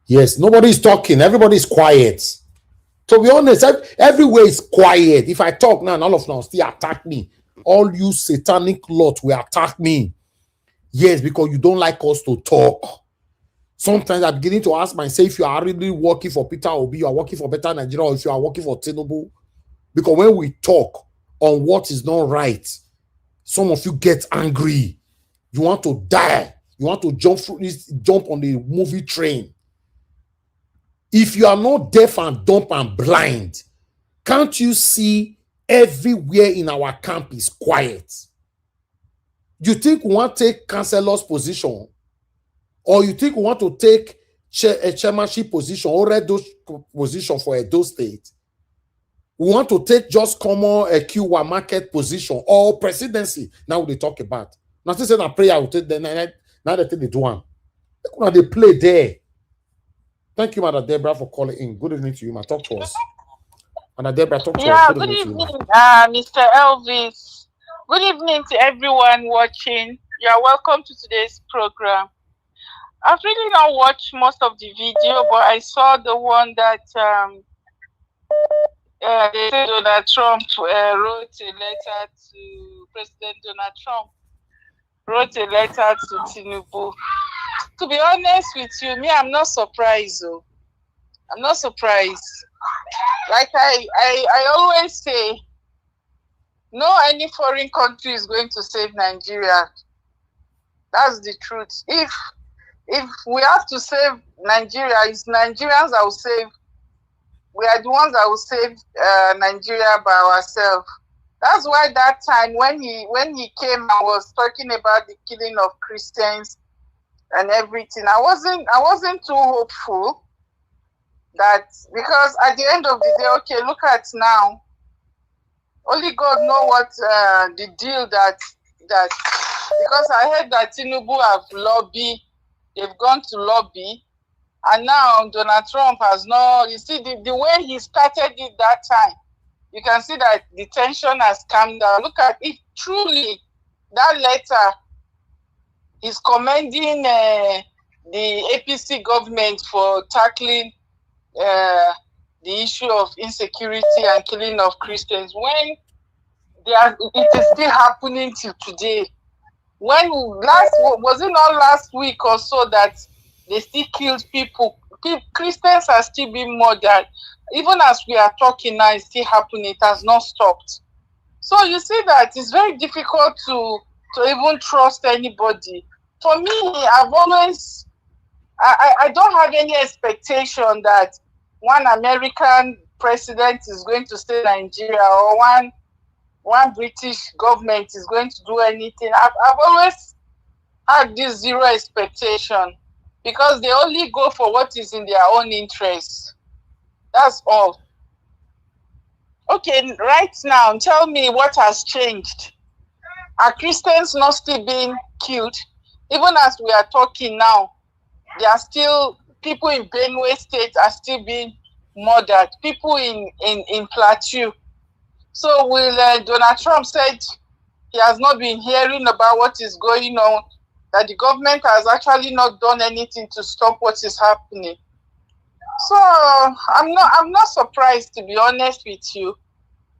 Yes, nobody is talking. Everybody is quiet. To be honest, everywhere is quiet. If I talk now, all of them still attack me. All you satanic lot will attack me. Yes, because you don't like us to talk. Sometimes I'm beginning to ask myself if you are really working for Peter Obi, you are working for Better Nigeria, or if you are working for Tinubu. Because when we talk on what is not right, some of you get angry. You want to die. You want to jump on the movie train. If you are not deaf and dumb and blind, can't you see everywhere in our camp is quiet? You think we want to take councillor's position? Or you think we want to take a chairmanship position or Edo position for Edo State? We want to take just common a Q1 market position or presidency. Now they talk about. Now they say that prayer will take the now they take the one. They play there. Thank you, Madam Deborah, for calling in. Good evening to you, ma. Talk to us. Madam Deborah, talk to us. Good evening, Mr. Elvis. Good evening to everyone watching. You are welcome to today's program. I've really not watched most of the video, but I saw the one that they said Donald Trump wrote a letter to President Donald Trump. Wrote a letter to Tinubu. To be honest with you, me, I'm not surprised. Though. I'm not surprised. Like I always say, no any foreign country is going to save Nigeria. That's the truth. If we have to save Nigeria, it's Nigerians that will save. We are the ones that will save Nigeria by ourselves. That's why that time when he came and was talking about the killing of Christians and everything, I wasn't too hopeful that, because at the end of the day, okay, look at now. Only God know what the deal that because I heard that Tinubu have lobby. They've gone to lobby, and now Donald Trump has no. You see the way he started it that time, you can see that the tension has calmed down. Look at it. Truly, that letter is commending the APC government for tackling the issue of insecurity and killing of Christians when it is still happening till today. When was it not last week or so that they still killed people? Christians are still being murdered. Even as we are talking now, it's still happening. It has not stopped. So you see that it's very difficult to even trust anybody. For me, I've always, I don't have any expectation that one American president is going to stay in Nigeria or one British government is going to do anything. I've always had this zero expectation because they only go for what is in their own interest. That's all. Okay, right now, tell me what has changed. Are Christians not still being killed? Even as we are talking now, there are still people in Benue State are still being murdered. People in Plateau. So will Donald Trump said he has not been hearing about what is going on, that the government has actually not done anything to stop what is happening. So I'm not surprised, to be honest with you.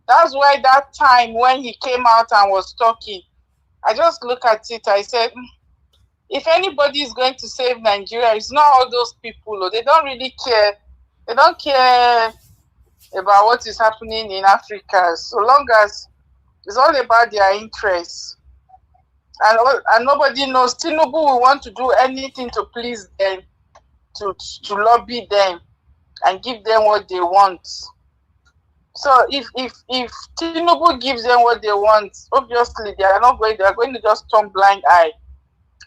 That's why that time when he came out and was talking, I just look at it, I said, if anybody is going to save Nigeria, it's not all those people. They don't really care. They don't care about what is happening in Africa, so long as it's all about their interests. And nobody knows. Tinubu will want to do anything to please them, to lobby them and give them what they want. So if Tinubu gives them what they want, obviously they are going to just turn blind eye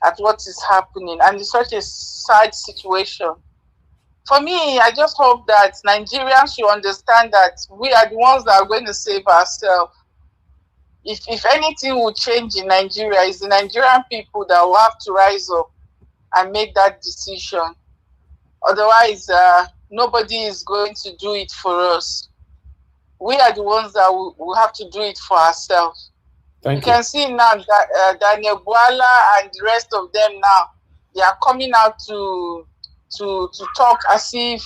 at what is happening, and it's such a sad situation. For me, I just hope that Nigerians should understand that we are the ones that are going to save ourselves. If anything will change in Nigeria, it's the Nigerian people that will have to rise up and make that decision. Otherwise, nobody is going to do it for us. we are the ones that will have to do it for ourselves. Thank you. Can see now that Daniel Bwala and the rest of them now, they are coming out to talk as if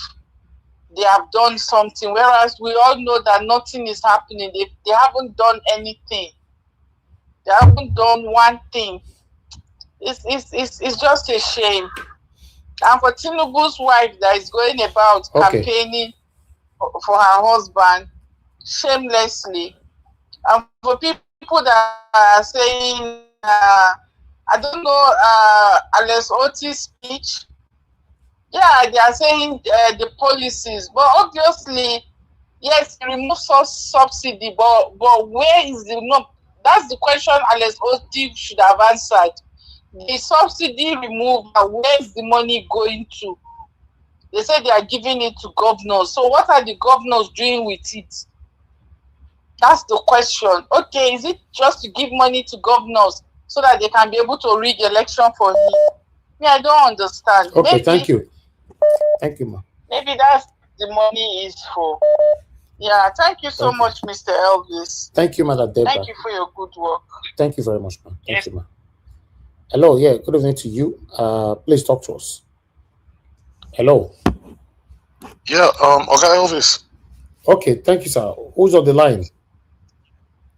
they have done something, whereas we all know that nothing is happening. They haven't done anything. They haven't done one thing. It's just a shame. And for Tinubu's wife that is going about campaigning for her husband shamelessly, and for people that are saying, I don't know, Alex Oti's speech, yeah, they are saying the policies, but obviously, yes, remove subsidy, but where is the no? That's the question Alex Oti should have answered. The subsidy removed, where is the money going to? They say they are giving it to governors. So what are the governors doing with it? That's the question. Okay, is it just to give money to governors so that they can be able to rig election for him? Yeah, I don't understand. Okay, maybe, thank you. Thank you, ma. Maybe that's the money is for. Yeah, thank you so much, Mr. Elvis. Thank you, Madam Deborah. Thank you for your good work. Thank you very much, ma. Thank you, ma. Hello, yeah, good evening to you. Please talk to us. Hello. Yeah, okay, Elvis. Okay, thank you, sir. Who's on the line?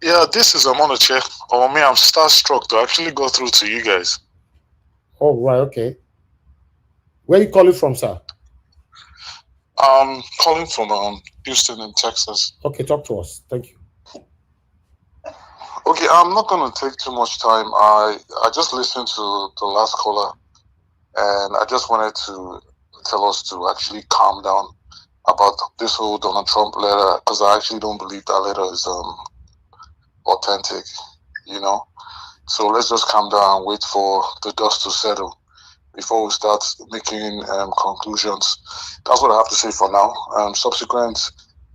Yeah, this is Amonache. Me, I'm starstruck to actually go through to you guys. Oh, right, okay. Where are you calling from, sir? I'm calling from Houston in Texas. Okay, talk to us. Thank you. Okay, I'm not going to take too much time. I just listened to the last caller, and I just wanted to tell us to actually calm down about this whole Donald Trump letter, because I actually don't believe that letter is authentic, you know. So let's just calm down and wait for the dust to settle before we start making conclusions. That's what I have to say for now. Subsequent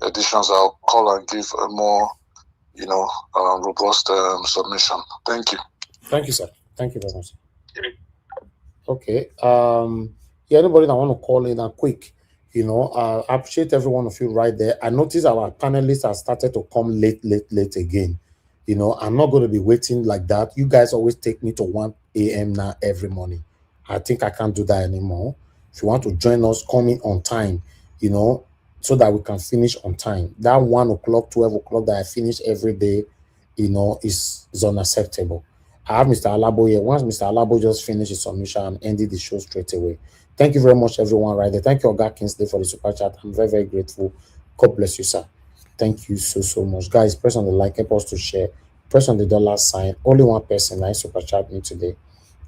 editions, I'll call and give a more, you know, robust submission. Thank you. Thank you, sir. Thank you very much. Okay. Yeah, anybody that want to call in and quick, you know, I appreciate every one of you right there. I notice our panelists have started to come late again. You know, I'm not going to be waiting like that. You guys always take me to 1 a.m. now every morning. I think I can't do that anymore. If you want to join us, come in on time, you know, so that we can finish on time. That 1 o'clock, 12 o'clock that I finish every day, you know, is unacceptable. I have Mr. Alabo here. Once Mr. Alabo just finished his submission, I'm ending the show straight away. Thank you very much, everyone, right there. Thank you, Oga Kingsley, for the super chat. I'm very, very grateful. God bless you, sir. Thank you so much. Guys, press on the like, help us to share. Press on the $sign. Only one person I super chat me today.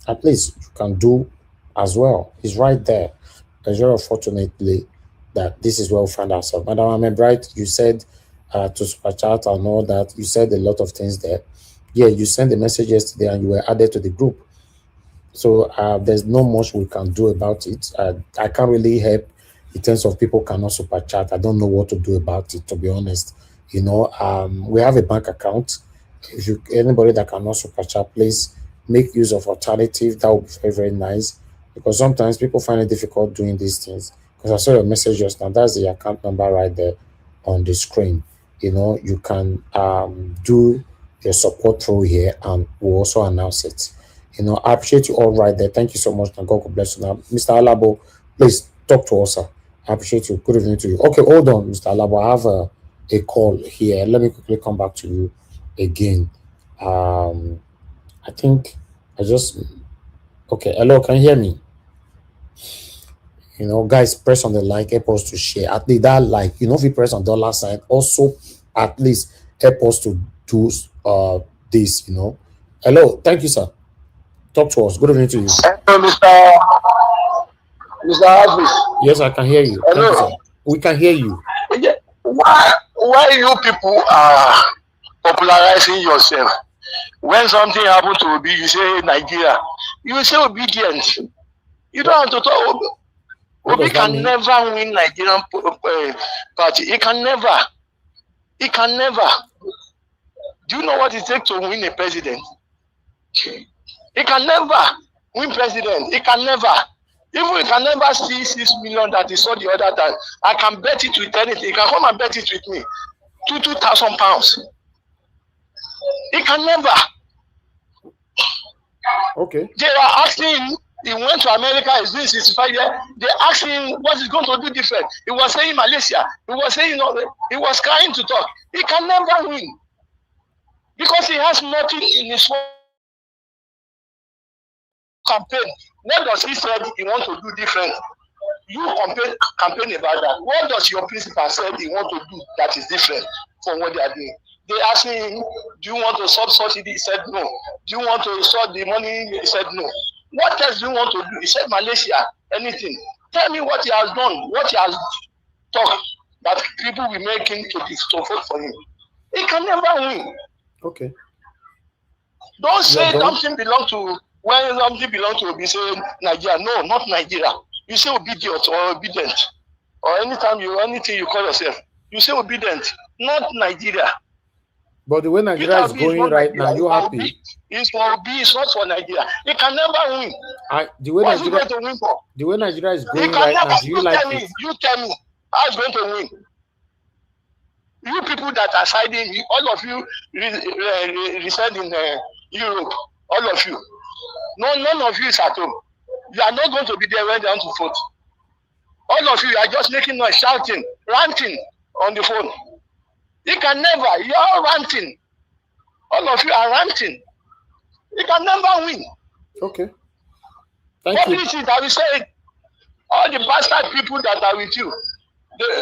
At least you can do as well. It's right there. As very fortunately that this is where we find ourselves. Madam Ahmed, right? You said to super chat and all that. You said a lot of things there. Yeah, you sent the message yesterday and you were added to the group. So there's not much we can do about it. I can't really help in terms of people cannot super chat. I don't know what to do about it, to be honest. You know, we have a bank account. If anybody that cannot super chat, please make use of alternative. That would be very, very nice, because sometimes people find it difficult doing these things. Because I saw your message just now. That's the account number right there on the screen. You know, you can do your support through here, and we'll also announce it. You know, I appreciate you all right there. Thank you so much, and God bless you. Now, Mr. Alabo, please talk to us, sir. I appreciate you. Good evening to you. Okay, hold on, Mr. Alabo. I have a call here. Let me quickly come back to you again. I think I just... Okay, hello, can you hear me? You know, guys, press on the like, help us to share. At least that like, you know, if you press on $sign, also at least help us to do this, you know. Hello, thank you, sir. Talk to us. Good evening to you. Hello, Mr. Harvey. Yes, I can hear you. Hello. Thank you, sir. We can hear you. Why you people are popularizing yourself? When something happens to Obi, you say Nigeria. You say obedient. You don't have to talk. Obi can never win Nigerian party. He can never. He can never. Do you know what it takes to win a president? He can never win president. He can never. Even he can never see 6 million that he saw the other time. I can bet it with anything. He can come and bet it with me. to £2,000. He can never. Okay. They are asking him, he went to America, he's doing 65 years. They asked him what he's going to do different. He was saying Malaysia. He was saying, he was trying to talk. He can never win. Because he has nothing in his campaign. What does he say he wants to do different? You campaign about that. What does your principal say he wants to do that is different from what they are doing? They asked him, do you want to stop subsidy? He said no. Do you want to stop the money? He said no. What else do you want to do? He said Malaysia, anything. Tell me what he has done, what he has talked that people will make him to vote for him. He can never win. Okay. Don't say something belongs to, when something belongs to be saying Nigeria. No, not Nigeria. You say obedient or obedient. Or anytime anything you call yourself, you say obedient, not Nigeria. But the way Nigeria is going right now, you happy? It's for Obi, it's not for Nigeria. He can never win. The way What's he going to win for? The way Nigeria is going right now, do you like it? You tell me, how is going to win? You people that are siding, all of you reside in Europe, all of you. No, none of you is at home. You are not going to be there when they want to vote. All of you are just making noise, shouting, ranting on the phone. He can never. You are ranting. All of you are ranting. He can never win. Okay. Thank you. What is it that we say? All the bastard people that are with you,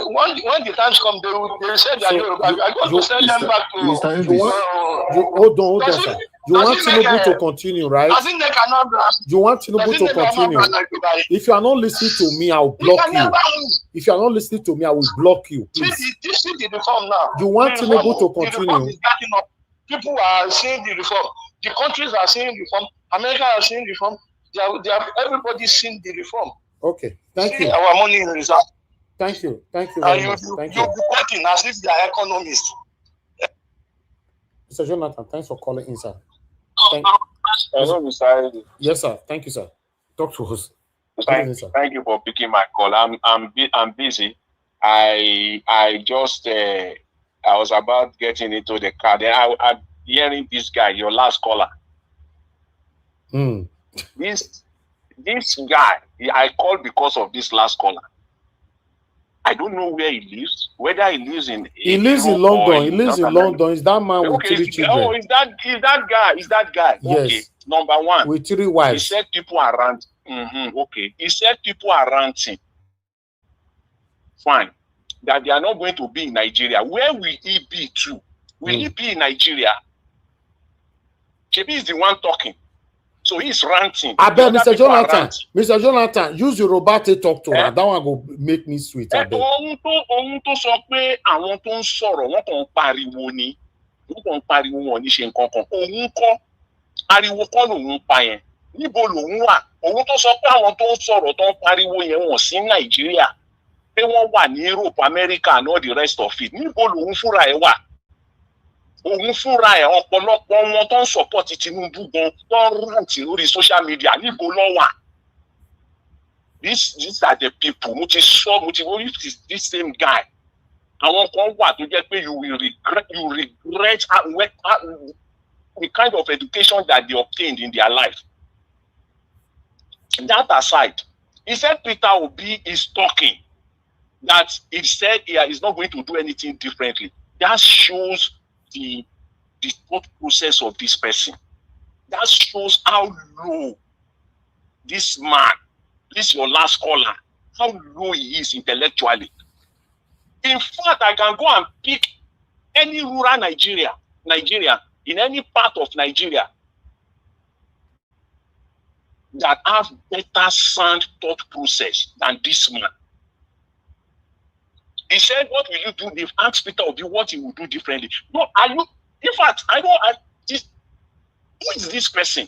when the times come, they will say that I'm going to send them back to. Hold on, sir. You want Tinubu to continue, right? You want Tinubu to continue. If you are not listening to me, I will block you. If you are not listening to me, I will block you. Please. See the reform now. You want Tinubu to continue. People are seeing the reform. The countries are seeing reform. America are seeing reform. Everybody seeing the reform. Okay, thank you. Our money in reserve. Thank you. Thank you very much. Thank you. You're working as if they are economists. Mr. Jonathan, thanks for calling in, sir. Yes, sir. Thank you, sir. Talk to us. Thank you for picking my call. I'm busy. I just I was about getting into the car. Then I'm hearing this guy, your last caller. This guy, I called because of this last caller. I don't know where he lives. Whether he lives in London. He lives in London. Is that man with 3 children? Oh, is that guy? Yes. Okay. Number one. With 3 wives. He said people are ranting. Okay. He said people are ranting. Fine. That they are not going to be in Nigeria. Where will he be to? Will he be in Nigeria? Chebi is the one talking. So he's ranting. I bet Mr. Jonathan, use your robot to talk to her. That one go make me sweet. I bet. Ohun tó sọ pé àwọn tó ń sọ̀rọ̀ wọ́n kàn ń pariwo ni. Wọ́n kàn ń pariwo wọn ní ṣe nǹkan kan. Òun kọ́ ariwo kọ́ lòun pa yẹn. Níbo lòun wà? Òun tó sọ pé àwọn tó ń sọ̀rọ̀ tó ń pariwo yẹn wọ́n sí Nàìjíríà. Pé wọ́n wà ní Europe, America and all the rest of it. Níbo lòun fúnra ẹ̀ wà? Òun fúnra ẹ̀ ọ̀pọ̀lọpọ̀ wọn tó ń support Tinubu gan tó ń rántí lórí social media níbo ló wà. These are the people mo ti this same guy. Àwọn kan wà tó jẹ́ pé you regret the kind of education that they obtained in their life. That aside, he said Peter Obi is talking that he said he is not going to do anything differently. That shows the thought process of this person. That shows how low this man, this your last caller, how low he is intellectually. In fact, I can go and pick any rural Nigeria, in any part of Nigeria that have better sound thought process than this man. He said, what will you do? They've asked Peter Obi what he will do differently. No, in fact, who is this person?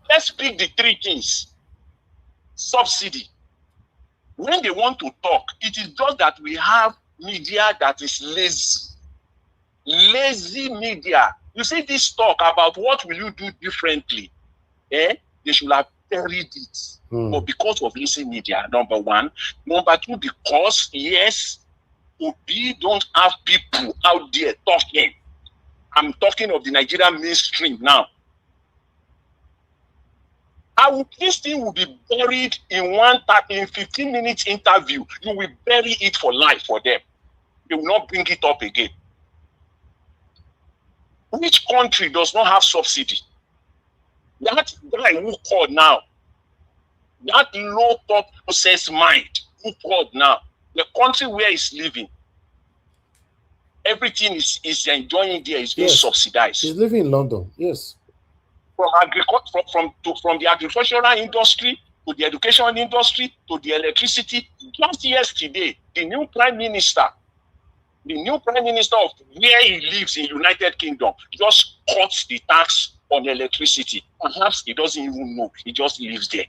Let's pick the 3 things. Subsidy. When they want to talk, it is just that we have media that is lazy. Lazy media. You see this talk about what will you do differently? They should have buried it. But because of lazy media, number one. Number two, because, yes, Obi don't have people out there talking. I'm talking of the Nigerian mainstream now. This thing will be buried in 15 minutes interview. You will bury it for life for them. They will not bring it up again. Which country does not have subsidy? That guy who called now, that low thought process mind who called now, the country where he's living, everything is enjoying there is being subsidized. He's living in London, yes. From the agricultural industry to the education industry to the electricity. Just yesterday, the new prime minister of where he lives in United Kingdom just cuts the tax on electricity. Perhaps he doesn't even know. He just lives there.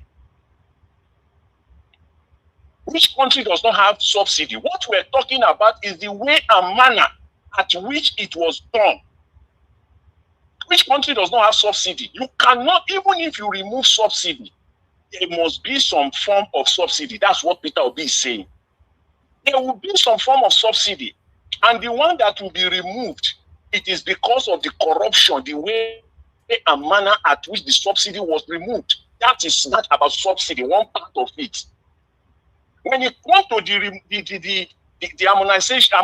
Which country does not have subsidy? What we're talking about is the way and manner at which it was done. Which country does not have subsidy? You cannot, even if you remove subsidy, there must be some form of subsidy. That's what Peter Obi is saying. There will be some form of subsidy. And the one that will be removed, it is because of the corruption, the way and manner at which the subsidy was removed. That is not about subsidy, one part of it. When it comes to the harmonization,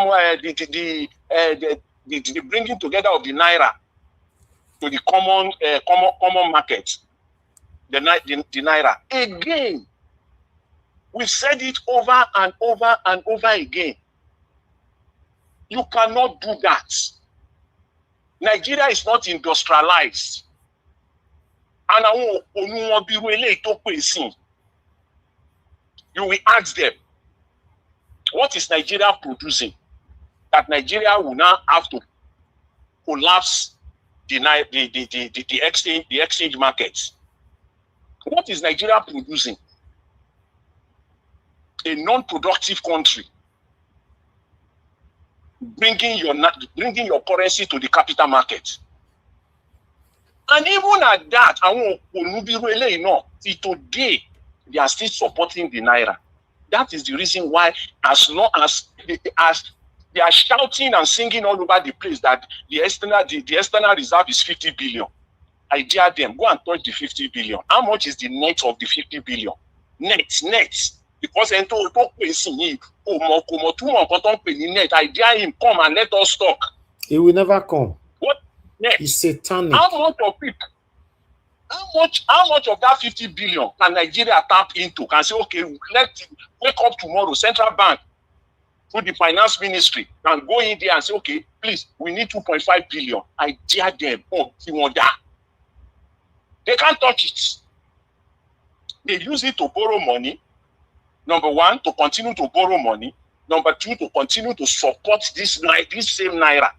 the bringing together of the naira to the common market, the naira. Again, we've said it over and over and over again. You cannot do that. Nigeria is not industrialized. And you will ask them, what is Nigeria producing? That Nigeria will now have to collapse the exchange markets. What is Nigeria producing? A non-productive country, bringing your currency to the capital market. And even at that, today, they are still supporting the naira. That is the reason why, as long as they are shouting and singing all over the place that the external reserve is 50 billion. I dare them, go and touch the 50 billion. How much is the net of the 50 billion? Net. Because I dare him come and let us talk. He will never come. What net? He's satanic. How much of it? How much of that 50 billion can Nigeria tap into? Can say, okay, let's wake up tomorrow, central bank, through the finance ministry, and go in there and say, okay, please, we need 2.5 billion. I dare them. They can't touch it. They use it to borrow money. Number one, to continue to borrow money. Number two, to continue to support this same naira.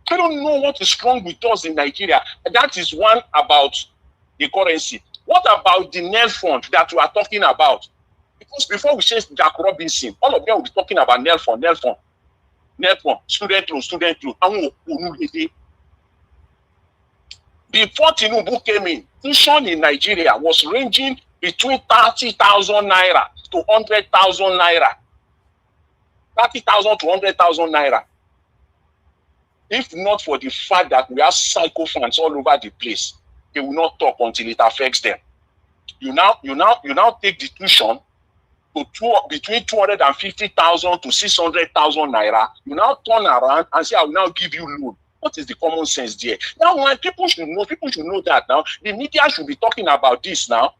I don't know what is wrong with us in Nigeria. That is one about the currency. What about the NEL fund that we are talking about? Because before we say Jack Robinson, all of them will be talking about NEL fund, student loan. Before Tinubu came in, tuition in Nigeria was ranging between 30,000 naira to 100,000 naira. 30,000 to 100,000 naira. If not for the fact that we have psychophants all over the place, they will not talk until it affects them. You now take the tuition to between 250,000 to 600,000 naira. You now turn around and say, I will now give you loan. What is the common sense there? Now, when people should know that now. The media should be talking about this now.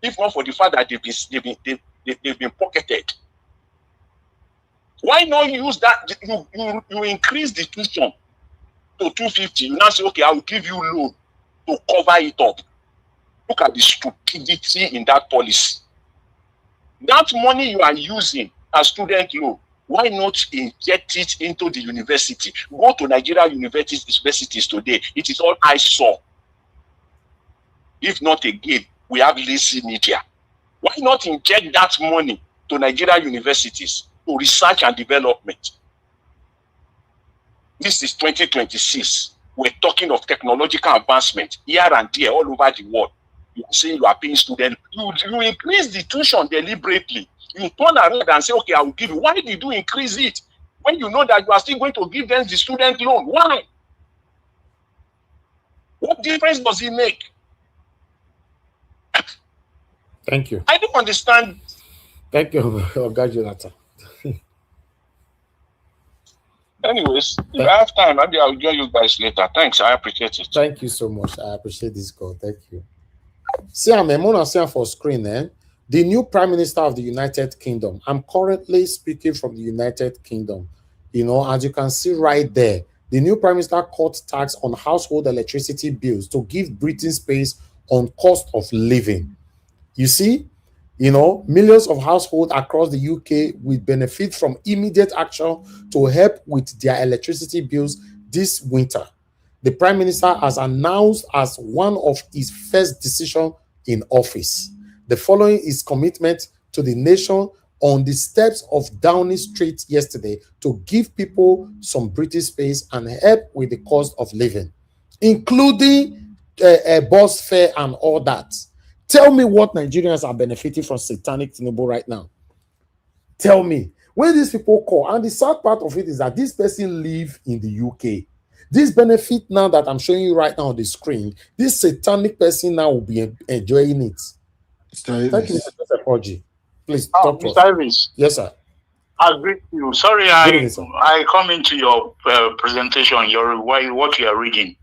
If not for the fact that they've been pocketed. Why not use that? You increase the tuition to 250. You now say, okay, I will give you loan to cover it up. Look at the stupidity in that policy. That money you are using as student loan, why not inject it into the university? Go to Nigeria universities today. It is all I saw. If not again, we have lazy media. Why not inject that money to Nigeria universities for research and development? This is 2026. we're talking of technological advancement here and there all over the world. You say you are paying students, you increase the tuition deliberately. You turn around and say, okay, I will give you. Why did you increase it when you know that you are still going to give them the student loan? Why? What difference does it make? Thank you. I don't understand. Thank you, Oga Jonathan. Anyways, if I have time, maybe I'll join you guys later. Thanks, I appreciate it. Thank you so much. I appreciate this call. Thank you. See, I'm Mona saying for screen, eh? The new Prime Minister of the United Kingdom. I'm currently speaking from the United Kingdom. You know, as you can see right there, the new Prime Minister cut tax on household electricity bills to give Britain space on cost of living. You see, you know, millions of households across the UK will benefit from immediate action to help with their electricity bills this winter. The Prime Minister has announced as one of his first decisions in office. The following is commitment to the nation on the steps of Downing Street yesterday to give people some British space and help with the cost of living, including a bus fare and all that. Tell me what Nigerians are benefiting from satanic Tinubu right now. Tell me. When these people call, and the sad part of it is that this person live in the UK. This benefit now that I'm showing you right now on the screen, this satanic person now will be enjoying it. Thank you, Mr. Joseph Oji. Please talk to us. Mr. Evans. Yes, sir. I agree with you. Sorry, I come into your presentation, what you are reading.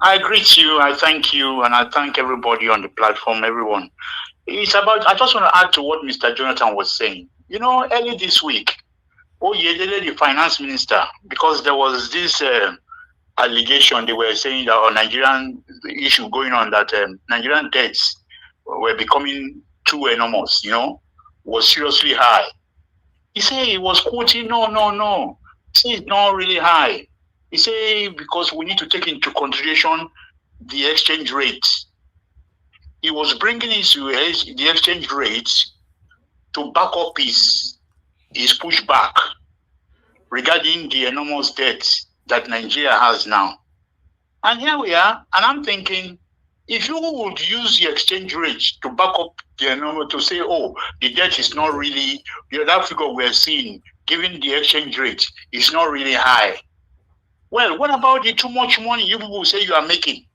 I greet you, I thank you, and I thank everybody on the platform, everyone. It's about, I just want to add to what Mr. Jonathan was saying. You know, early this week, the finance minister, because there was this allegation, they were saying that on Nigerian issue going on, that Nigerian debts were becoming too enormous, you know, was seriously high. He said he was quoting, no. It's not really high. He said because we need to take into consideration the exchange rate. He was bringing into the exchange rate to back up his pushback regarding the enormous debt that Nigeria has now. And here we are, and I'm thinking, if you would use the exchange rate to back up the enormous, to say, oh, the debt is not really, that figure we're seeing, given the exchange rate, is not really high. Well, what about the too much money you people say you are making?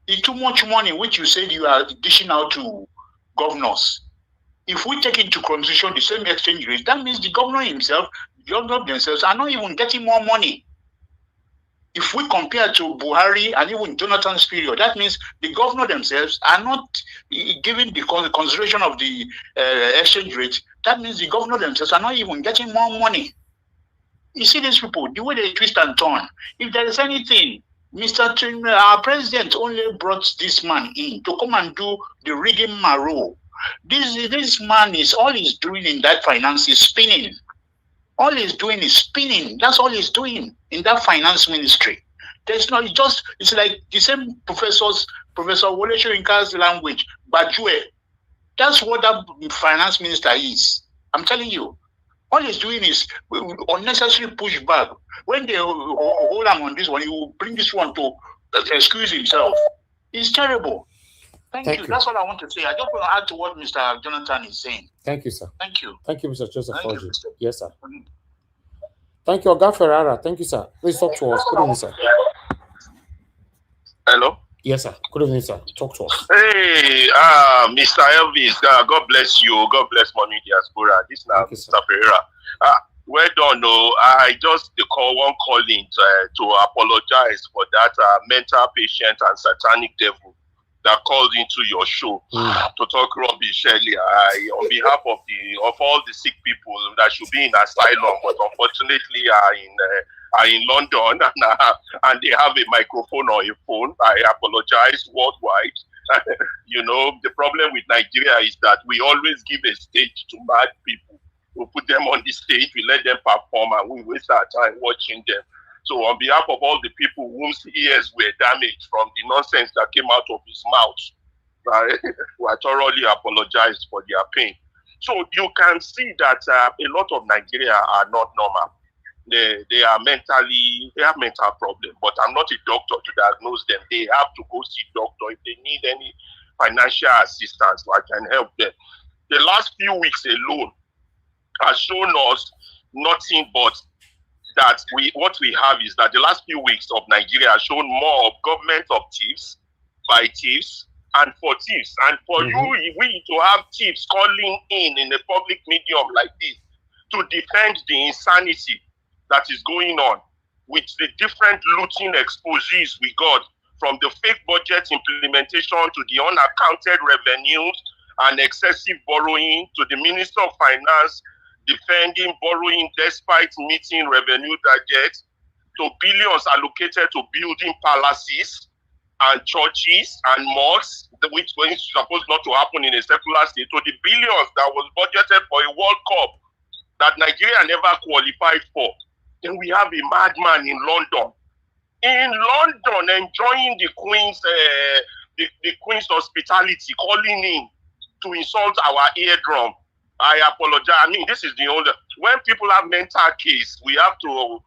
The too much money which you said you are dishing out to governors. If we take into consideration the same exchange rate, that means the governor himself, the governor themselves are not even getting more money. If we compare to Buhari and even Jonathan's period, that means the governor themselves are not giving the consideration of the exchange rate. That means the governor themselves are not even getting more money. You see these people, the way they twist and turn. If there is anything, our president only brought this man in to come and do the rigging marrow. This man is, all he's doing in that finance is spinning. All he's doing is spinning. That's all he's doing in that finance ministry. There's not, it's like the same Professor Wole Soyinka's language, Bajue. That's what that finance minister is. I'm telling you. All he's doing is unnecessary pushback. When they hold him on this one, he will bring this one to excuse himself. It's terrible. Thank you. That's all I want to say. I just want to add to what Mr. Jonathan is saying. Thank you, sir. Thank you. Thank you, Mr. Joseph Thank Oji. you, Yes, sir. Thank you, Oga Ferrara. Thank you, sir. Please talk to us. Good evening, sir. Hello? Yes, sir. Good evening, sir. Talk to us. Hey, Mr. Elvis, God bless you. God bless Mommy Diaspora. This is now Mr. Ferreira. Well done. No, I just one calling to apologize for that mental patient and satanic devil that called into your show to talk rubbish earlier. On behalf of all the sick people that should be in asylum, but unfortunately are in London and they have a microphone or a phone. I apologize worldwide. You know, the problem with Nigeria is that we always give a stage to mad people. We put them on the stage, we let them perform, and we waste our time watching them. So on behalf of all the people whose ears were damaged from the nonsense that came out of his mouth, I thoroughly apologize for their pain. So you can see that a lot of Nigeria are not normal. they have mental problem. But I'm not a doctor to diagnose them. They have to go see doctor if they need any financial assistance, so I can help them. The last few weeks alone has shown us nothing but that what we have is that the last few weeks of Nigeria has shown more of government of thieves, by thieves, and for thieves. And for we to have thieves calling in a public medium like this to defend the insanity that is going on with the different looting exposés we got, from the fake budget implementation to the unaccounted revenues and excessive borrowing, to the Minister of Finance defending borrowing despite meeting revenue targets, to billions allocated to building palaces and churches and mosques, which was supposed not to happen in a secular state, to the billions that was budgeted for a World Cup that Nigeria never qualified for. Then we have a madman in London. In London, enjoying the Queen's hospitality, calling in to insult our eardrum. I apologize. I mean, this is the only. When people have mental case, we have to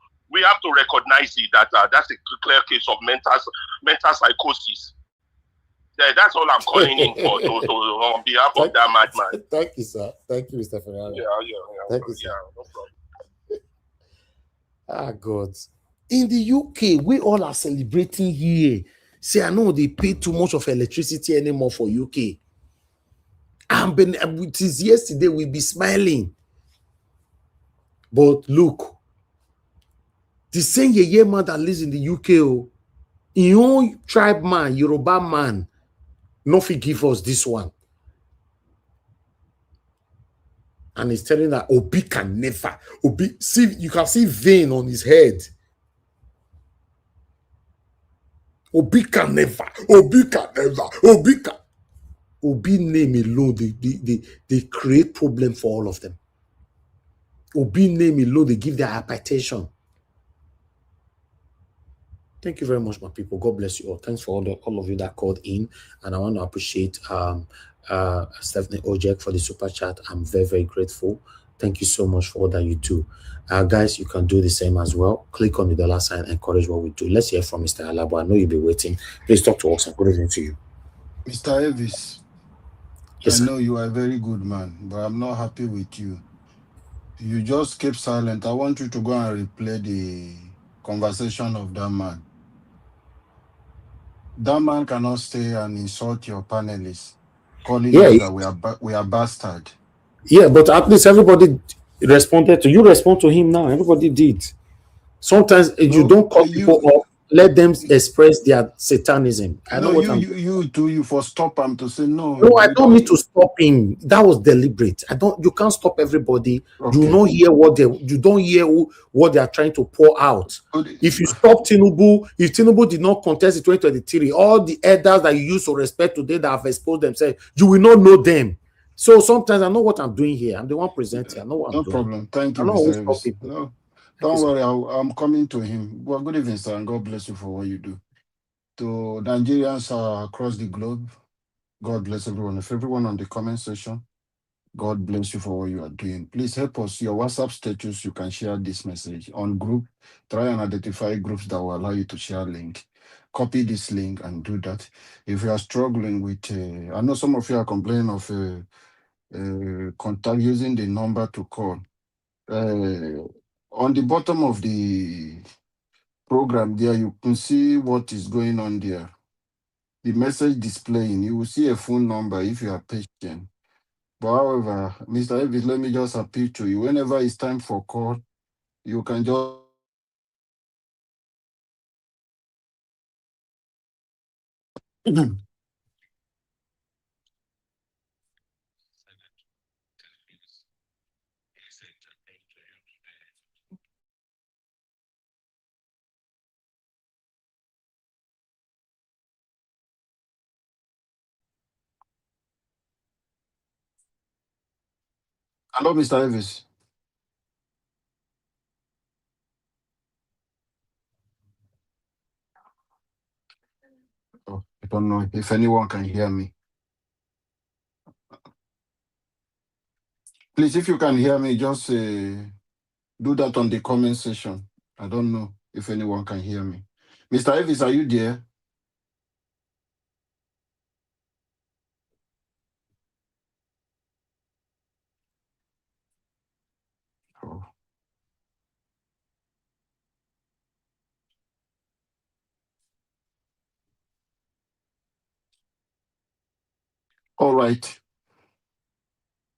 recognize it that that's a clear case of mental psychosis. That's all I'm calling in for on behalf of that madman. Thank you, sir. Thank you, Mr. Ferrari. Yeah. Thank you, sir. No problem. God. In the UK, we all are celebrating here. Say, I know they pay too much of electricity anymore for UK. It is yesterday we'll be smiling. But look, the same Yeye man that lives in the UK, his own tribe man, Yoruba man, nothing give us this one. And he's telling that Obi can never. See, you can see vein on his head. Obi can never. Obi name alone, they create problem for all of them. Obi name alone, they give their hypertension. Thank you very much, my people. God bless you all. Thanks for all of you that called in. And I want to appreciate Stephanie Ojek for the super chat. I'm very, very grateful. Thank you so much for all that you do. Guys, you can do the same as well. Click on the dollar sign, encourage what we do. Let's hear from Mr. Alabo. I know you'll be waiting. Please talk to us and good evening to you. Mr. Elvis, yes, I know you are a very good man, but I'm not happy with you. You just kept silent. I want you to go and replay the conversation of that man. That man cannot stay and insult your panelists, calling us that we are bastard. Yeah, but at least everybody responded to you. Respond to him now. Everybody did. Sometimes you don't call people up. Let them express their satanism. I know what you for stop him to say no. No, I don't need to stop him. That was deliberate. You can't stop everybody. Okay. You don't hear what they are trying to pour out. If you stop Tinubu, if Tinubu did not contest in 2023, all the elders that you used to respect today that have exposed themselves, you will not know them. So sometimes I know what I'm doing here. I'm the one presenting. I know what I'm doing. No problem. Thank you, Mr. Elvis. Don't worry, I'm coming to him. Well, good evening, sir, and God bless you for what you do. To Nigerians across the globe, God bless everyone. If everyone on the comment section, God bless you for what you are doing. Please help us. Your WhatsApp status, you can share this message. On group, try and identify groups that will allow you to share link. Copy this link and do that. If you are struggling with, I know some of you are complaining of contact using the number to call. On the bottom of the program there, you can see what is going on there. The message displaying, you will see a phone number if you are patient. But however, Mr. Elvis, let me just appeal to you. Whenever it's time for call, you can just Hello, Mr. Elvis. Oh, I don't know if anyone can hear me. Please, if you can hear me, just Do that on the comment section. I don't know if anyone can hear me. Mr. Elvis, are you there? Oh. All right.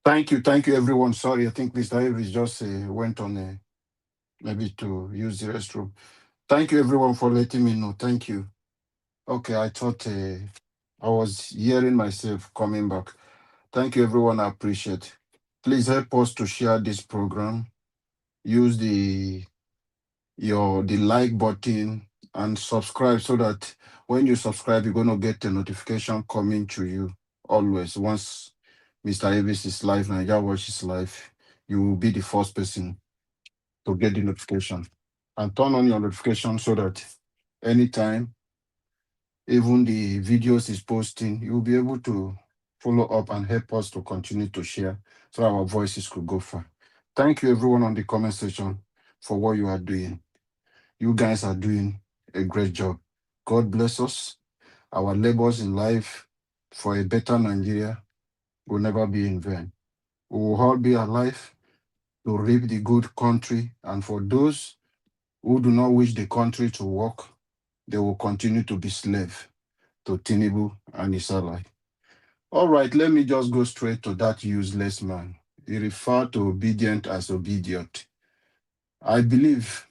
Thank you, everyone. Sorry, I think Mr. Elvis just went on maybe to use the restroom. Thank you, everyone, for letting me know. Thank you. Okay, I thought I was hearing myself coming back. Thank you, everyone. I appreciate. Please help us to share this program. Use the like button and subscribe so that when you subscribe, you're going to get a notification coming to you always. Once Mr. Elvis is live, Nigeria Watch is live, you will be the first person to get the notification. And turn on your notification so that anytime, even the videos is posting, you'll be able to follow up and help us to continue to share so our voices could go far. Thank you, everyone on the comment section, for what you are doing. You guys are doing a great job. God bless us. Our labors in life for a better Nigeria will never be in vain. We will all be alive to reap the good country, and for those who do not wish the country to work, they will continue to be slave to Tinubu and his ally. All right, let me just go straight to that useless man. He referred to obedient as obedient. I believe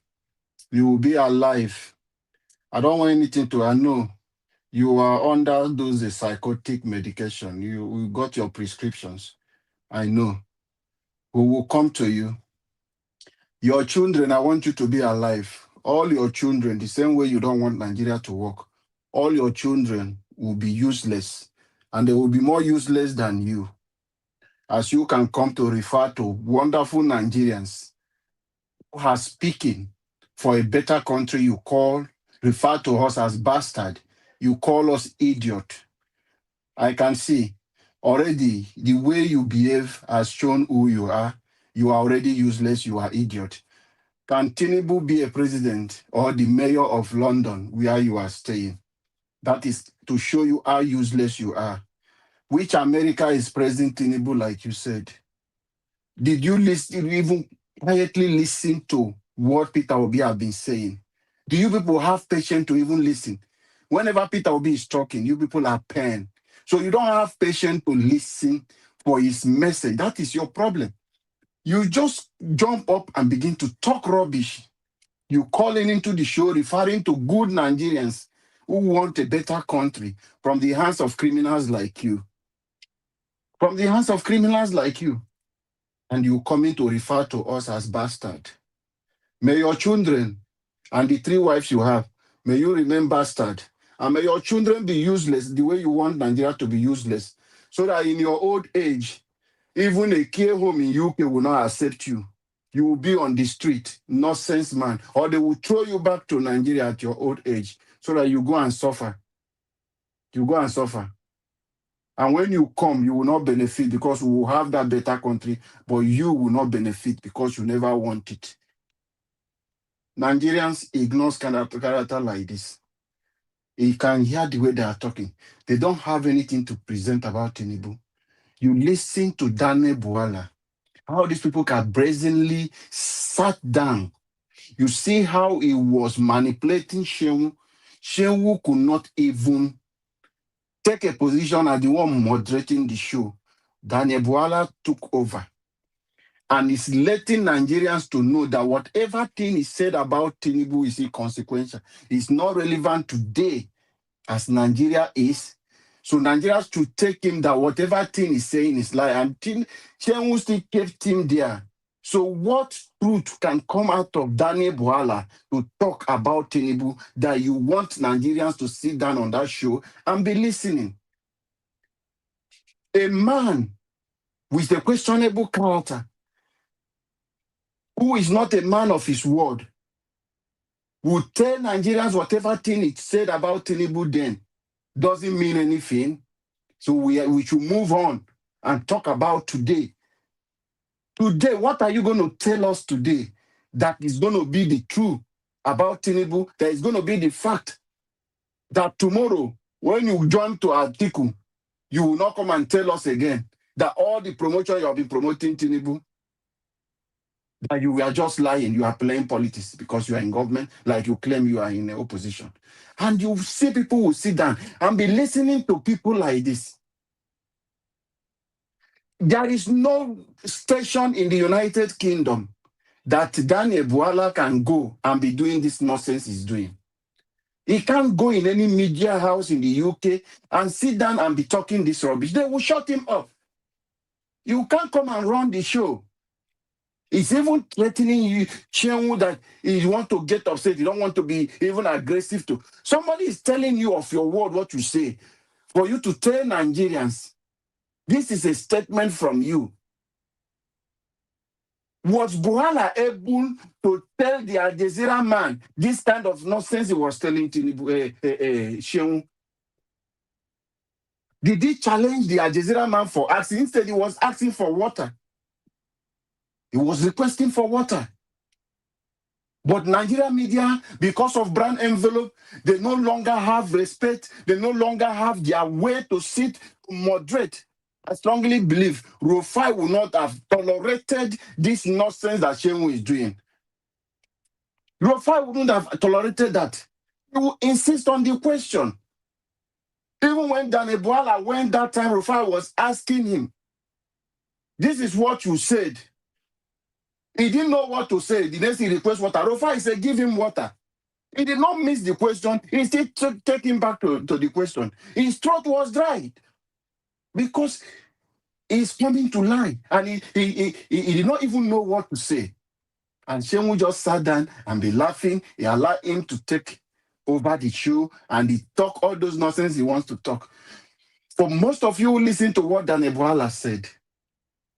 you will be alive. I don't want anything to, I know you are under those psychotic medication. You got your prescriptions. I know. We will come to you. Your children, I want you to be alive. All your children, the same way you don't want Nigeria to work, all your children will be useless, and they will be more useless than you. As you can come to refer to wonderful Nigerians who are speaking for a better country, you refer to us as bastard. You call us idiot. I can see already the way you behave has shown who you are. You are already useless. You are idiot. Can Tinubu be a president or the mayor of London where you are staying? That is to show you how useless you are. Which America is President Tinubu, like you said? Did you even quietly listen to what Peter Obi have been saying? Do you people have patience to even listen? Whenever Peter Obi is talking, you people are pen. So you don't have patience to listen for his message. That is your problem. You just jump up and begin to talk rubbish. You calling into the show referring to good Nigerians who want a better country from the hands of criminals like you. From the hands of criminals like you. And you coming to refer to us as bastard. May your children and the 3 wives you have, may you remain bastard. And may your children be useless the way you want Nigeria to be useless. So that in your old age, even a care home in UK will not accept you. You will be on the street, nonsense man. Or they will throw you back to Nigeria at your old age so that you go and suffer. You go and suffer. And when you come, you will not benefit because we will have that better country, but you will not benefit because you never want it. Nigerians ignore character like this. You can hear the way they are talking. They don't have anything to present about Tinubu. You listen to Daniel Buala, how these people can brazenly sat down. You see how he was manipulating Shehu. Shehu could not even take a position as the one moderating the show. Daniel Buala took over and is letting Nigerians to know that whatever thing is said about Tinubu is inconsequential. It's not relevant today as Nigeria is. So Nigerians should take him that whatever thing he's saying is lie. And Shehu still kept him there. So what truth can come out of Daniel Buala to talk about Tinubu that you want Nigerians to sit down on that show and be listening? A man with a questionable character who is not a man of his word would tell Nigerians whatever thing it said about Tinubu then doesn't mean anything. So we should move on and talk about today. Today, what are you going to tell us today? that is going to be the truth about Tinubu. There is going to be the fact that tomorrow, when you join to Atiku, you will not come and tell us again that all the promotion you have been promoting Tinubu, that you are just lying, you are playing politics because you are in government, like you claim you are in the opposition. And you see people will sit down and be listening to people like this. There is no station in the United Kingdom that Daniel Buala can go and be doing this nonsense he's doing. He can't go in any media house in the UK and sit down and be talking this rubbish. They will shut him up. You can't come and run the show. He's even threatening you, Chenwu, that he want to get upset. You don't want to be even aggressive to. Somebody is telling you of your word what you say for you to tell Nigerians. This is a statement from you. Was Buhala able to tell the Al Jazeera man this kind of nonsense he was telling Chenwu? Did he challenge the Al Jazeera man for asking? Instead, he was asking for water. He was requesting for water. But Nigeria media, because of brand envelope, they no longer have respect. They no longer have their way to sit, to moderate. I strongly believe Rufai will not have tolerated this nonsense that Chenwu is doing. Rufai wouldn't have tolerated that. He will insist on the question. Even when Daniel Buala went that time, Rufai was asking him, this is what you said. He didn't know what to say. The next he requests water. Rufai said, give him water. He did not miss the question. He still take him back to the question. His throat was dried because he's coming to lie. And he did not even know what to say. And Chenwu just sat down and be laughing. He allowed him to take over the show and he talk all those nonsense he wants to talk. For most of you who listen to what Daniel Buala said,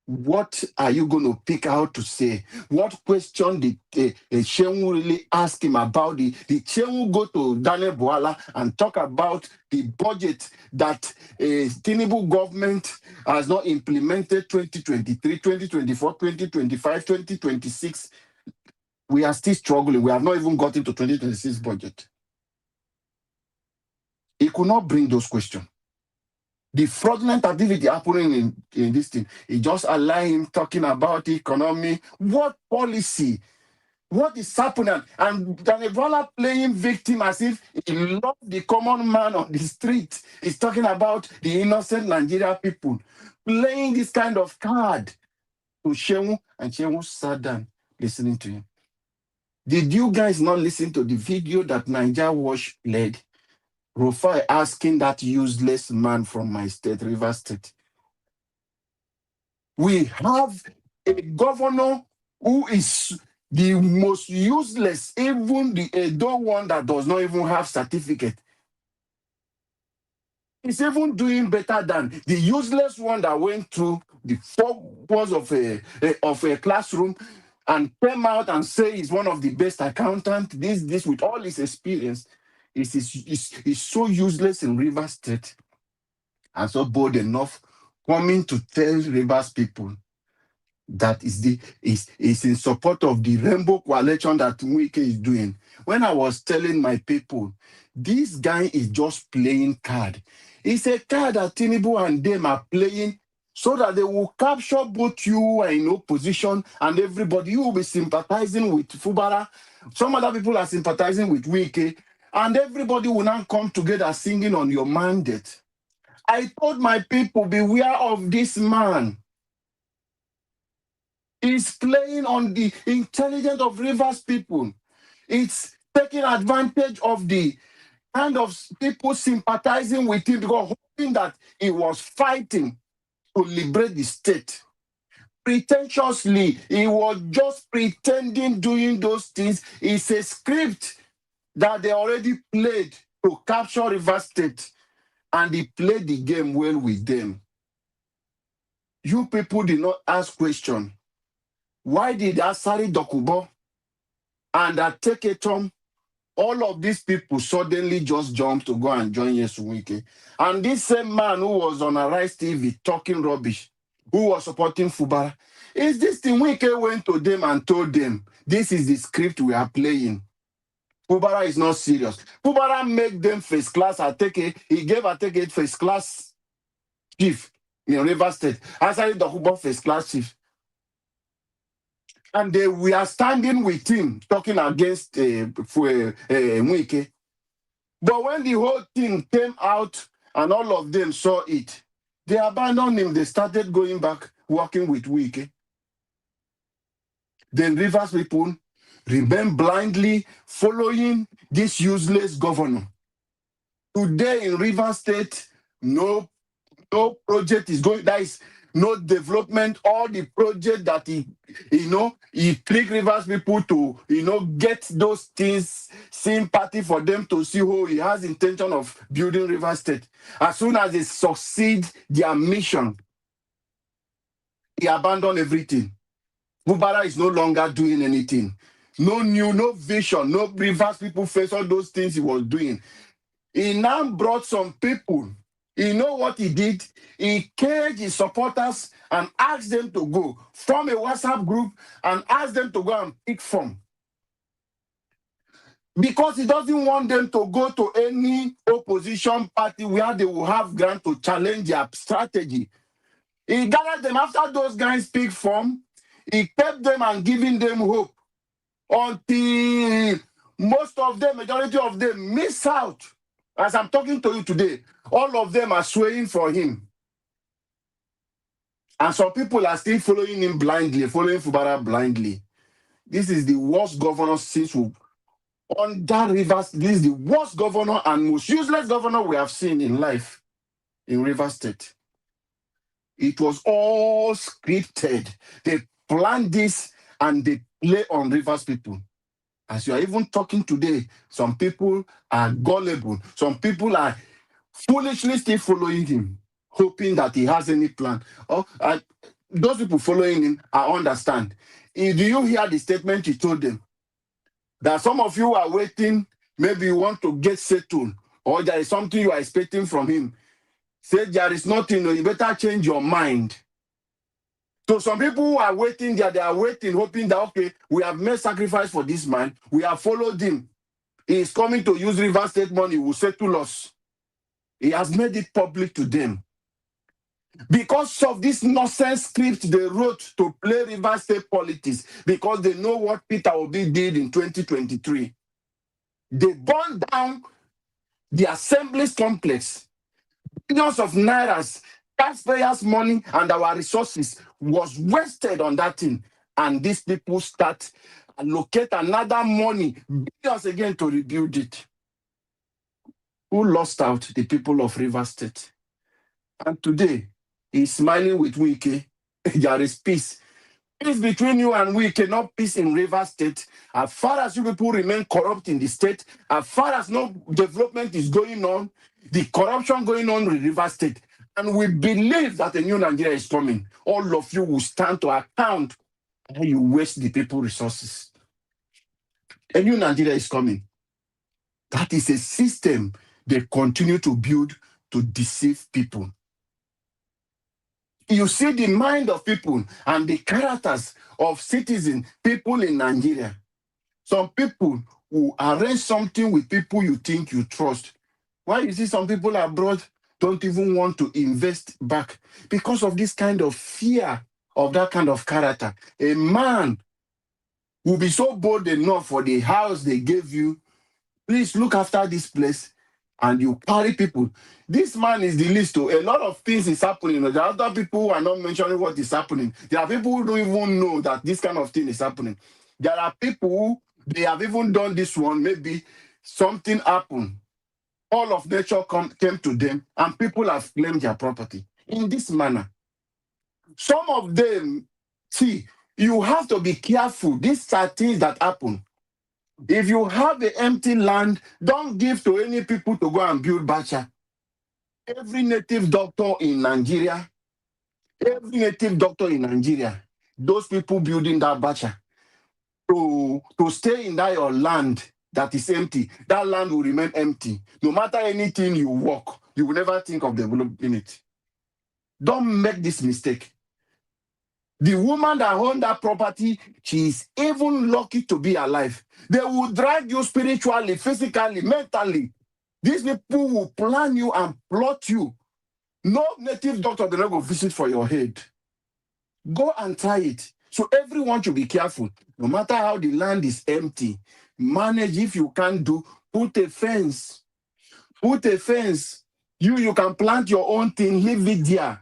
what are you going to pick out to say? What question did Chenwu really ask him about? Did Chenwu go to Daniel Buala and talk about the budget that Tinubu government has not implemented 2023, 2024, 2025, 2026? We are still struggling. We have not even gotten to 2026 budget. He could not bring those questions. The fraudulent activity happening in this thing, he just allowed him talking about the economy. What policy? What is happening? And Daniel Buala playing victim as if he loved the common man on the street. He's talking about the innocent Nigeria people. Playing this kind of card to Chenwu, and Chenwu sat down listening to him. Did you guys not listen to the video that Niger Watch played? Rufai asking that useless man from my state, Rivers State. We have a governor who is the most useless, even the Edo one that does not even have certificate. He's even doing better than the useless one that went through the 4 walls of a classroom and came out and say he's one of the best accountants. This with all his experience. Is so useless in Rivers State and so bold enough coming to tell Rivers people that is in support of the Rainbow Coalition that Wike is doing. When I was telling my people, this guy is just playing card. It's a card that Tinubu and them are playing so that they will capture both you and in opposition and everybody. You will be sympathizing with Fubara. Some other people are sympathizing with Wike. And everybody will now come together singing on your mandate. I told my people, beware of this man. He's playing on the intelligence of Rivers people. It's taking advantage of the kind of people sympathizing with him because hoping that he was fighting to liberate the state. Pretentiously, he was just pretending doing those things. It's a script that they already played to capture Rivers State, and they played the game well with them. You people did not ask question. Why did Asari Dokubo and Ateketom, all of these people suddenly just jumped to go and join Yesuwike? And this same man who was on Arise TV talking rubbish, who was supporting Fubara, Is this thing Wike went to them and told them, this is the script we are playing. Fubara is not serious. Fubara make them first class. He gave Ateke first class chief in Rivers State. Asari Dokubo first class chief. And we are standing with him, talking against Wike. But when the whole thing came out and all of them saw it, they abandoned him. They started going back, working with Wike. Then Rivers people remain blindly following this useless governor. Today in Rivers State, no project is going. There is no development. All the project that he trick Rivers people to, get those things, sympathy for them to see who he has intention of building Rivers State. As soon as they succeed their mission, he abandoned everything. Fubara is no longer doing anything. No vision, no Rivers people face all those things he was doing. He now brought some people. You know what he did? He caged his supporters and asked them to go from a WhatsApp group and asked them to go and pick from. Because he doesn't want them to go to any opposition party where they will have ground to challenge their strategy. He gathered them after those guys picked from. He kept them and giving them hope until most of them, majority of them, miss out. As I'm talking to you today, all of them are swaying for him. And some people are still following him blindly, following Fubara blindly. This is the worst governor since under Rivers. This is the worst governor and most useless governor we have seen in life in Rivers State. It was all scripted. They planned this and they play on Rivers people. As you are even talking today, some people are gullible. Some people are foolishly still following him, hoping that he has any plan. Those people following him, I understand. Do you hear the statement he told them? That some of you are waiting, maybe you want to get settled, or there is something you are expecting from him. Say there is nothing, you better change your mind. So some people who are waiting there, they are waiting, hoping that, okay, we have made sacrifice for this man. We have followed him. He is coming to use Rivers State money. He will settle us. He has made it public to them. Because of this nonsense script they wrote to play Rivers State politics, because they know what Peter Obi did in 2023. They burned down the Assembly's complex. Billions of nairas, taxpayers' money, and our resources was wasted on that thing. And these people start allocate another money, billions again, to rebuild it. Who lost out? The people of Rivers State. And today, he's smiling with Wike. There is peace. Peace between you and Wike, not peace in Rivers State. As far as you people remain corrupt in the state, as far as no development is going on, the corruption going on in Rivers State, and we believe that a new Nigeria is coming, all of you will stand to account how you waste the people resources. A new Nigeria is coming. That is a system they continue to build to deceive people. You see the mind of people and the characters of citizens, people in Nigeria. Some people who arrange something with people you think you trust. Why you see some people abroad don't even want to invest back? Because of this kind of fear of that kind of character. A man will be so bold enough for the house they gave you. Please look after this place. And you carry people. This man is the least. A lot of things is happening. There are other people who are not mentioning what is happening. There are people who don't even know that this kind of thing is happening. There are people who, they have even done this one. Maybe something happened. All of nature came to them, and people have claimed their property in this manner. Some of them, see, you have to be careful. These are things that happen. If you have an empty land, don't give to any people to go and build bacha. Every native doctor in Nigeria, those people building that bacha, to stay in that your land that is empty, that land will remain empty. No matter anything you work, you will never think of developing it. Don't make this mistake. The woman that owned that property, she is even lucky to be alive. They will drag you spiritually, physically, mentally. These people will plan you and plot you. No native doctor they will visit for your head. Go and try it. So everyone should be careful. No matter how the land is empty, manage. If you can't do, put a fence. Put a fence. You can plant your own thing, leave it there.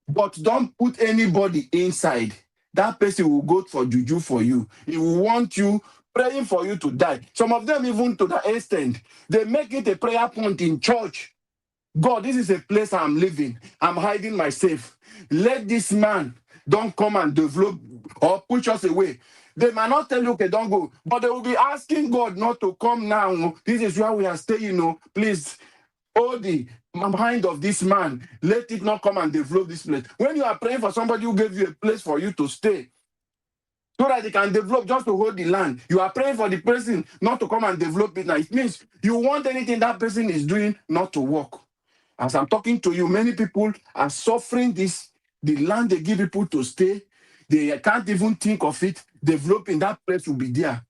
But don't put anybody inside. That person will go for juju for you. He will want you, praying for you to die. Some of them even to the extent, they make it a prayer point in church. God, this is a place I'm living. I'm hiding myself. Let this man don't come and develop or push us away. They might not tell you, okay, don't go. But they will be asking God not to come now. This is where we are staying. Please, hold the mind of this man. Let it not come and develop this place. When you are praying for somebody who gave you a place for you to stay, so that they can develop just to hold the land, you are praying for the person not to come and develop it now. It means you want anything that person is doing not to work. As I'm talking to you, many people are suffering this. The land they give people to stay, they can't even think of it. Developing that place will be there.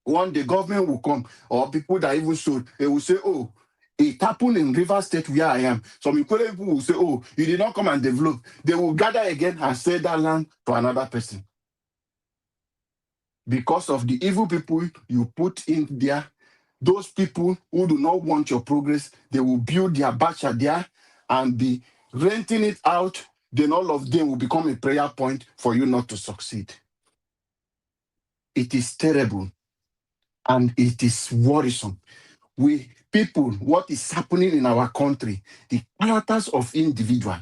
One day government will come, or people that even sold, they will say, oh, it happened in River State where I am. Some people will say, oh, you did not come and develop. They will gather again and sell that land to another person. Because of the evil people you put in there, those people who do not want your progress, they will build their bacha there and be renting it out. Then all of them will become a prayer point for you not to succeed. It is terrible and it is worrisome. What is happening in our country, the characters of individuals,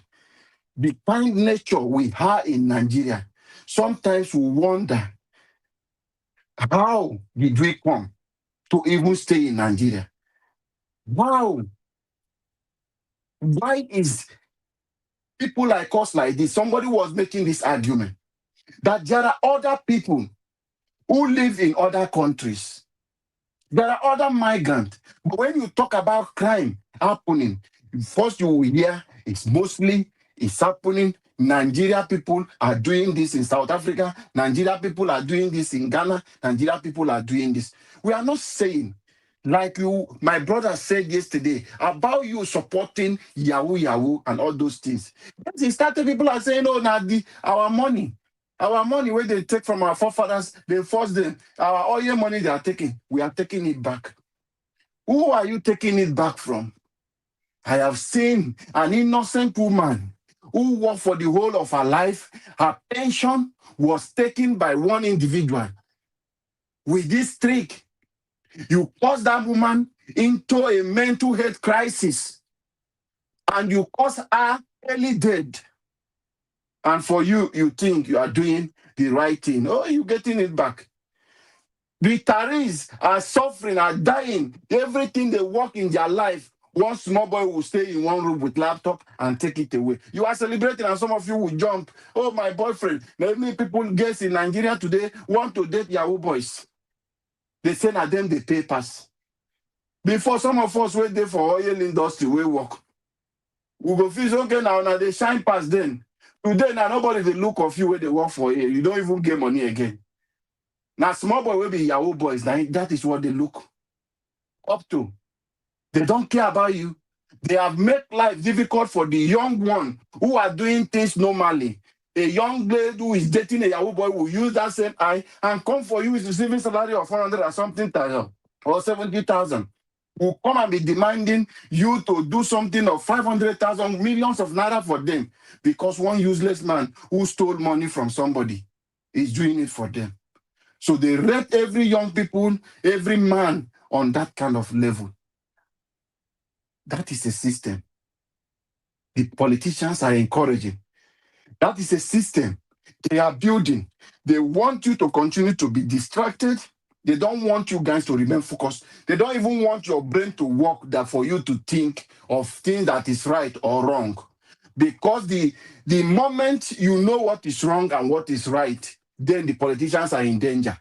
the kind nature we have in Nigeria, sometimes we wonder, how did we come to even stay in Nigeria? Wow. Why is people like us like this? Somebody was making this argument that there are other people who live in other countries. There are other migrants. But when you talk about crime happening, first you will hear it's happening. Nigeria people are doing this in South Africa. Nigeria people are doing this in Ghana. Nigeria people are doing this. We are not saying, like my brother said yesterday, about you supporting Yahoo and all those things. It started, people are saying, oh, our money where they take from our forefathers, they force them. Our oil money they are taking, we are taking it back. Who are you taking it back from? I have seen an innocent woman who worked for the whole of her life. Her pension was taken by one individual. With this trick, you cause that woman into a mental health crisis and you cause her early death. And for you think you are doing the right thing. Oh, you're getting it back. The retirees are suffering, are dying. Everything they work in their life, one small boy will stay in one room with laptop and take it away. You are celebrating and some of you will jump. Oh, my boyfriend. Many people, guess in Nigeria today, want to date Yahoo boys. They send at them the papers. Before some of us wait there for oil industry, we work. We go feel okay now they shine past then. Today, now nobody they look of you where they work for you. You don't even get money again. Now, small boy will be Yahoo boys. Now, that is what they look up to. They don't care about you. They have made life difficult for the young one who are doing things normally. A young lady who is dating a Yahoo boy will use that same eye and come for you with receiving salary of 400 or something thousand or 70,000. Will come and be demanding you to do something of 500,000, millions of naira for them because one useless man who stole money from somebody is doing it for them. So they rate every young people, every man on that kind of level. That is a system the politicians are encouraging. That is a system they are building. They want you to continue to be distracted. They don't want you guys to remain focused. They don't even want your brain to work that for you to think of things that is right or wrong. Because the moment you know what is wrong and what is right, then the politicians are in danger.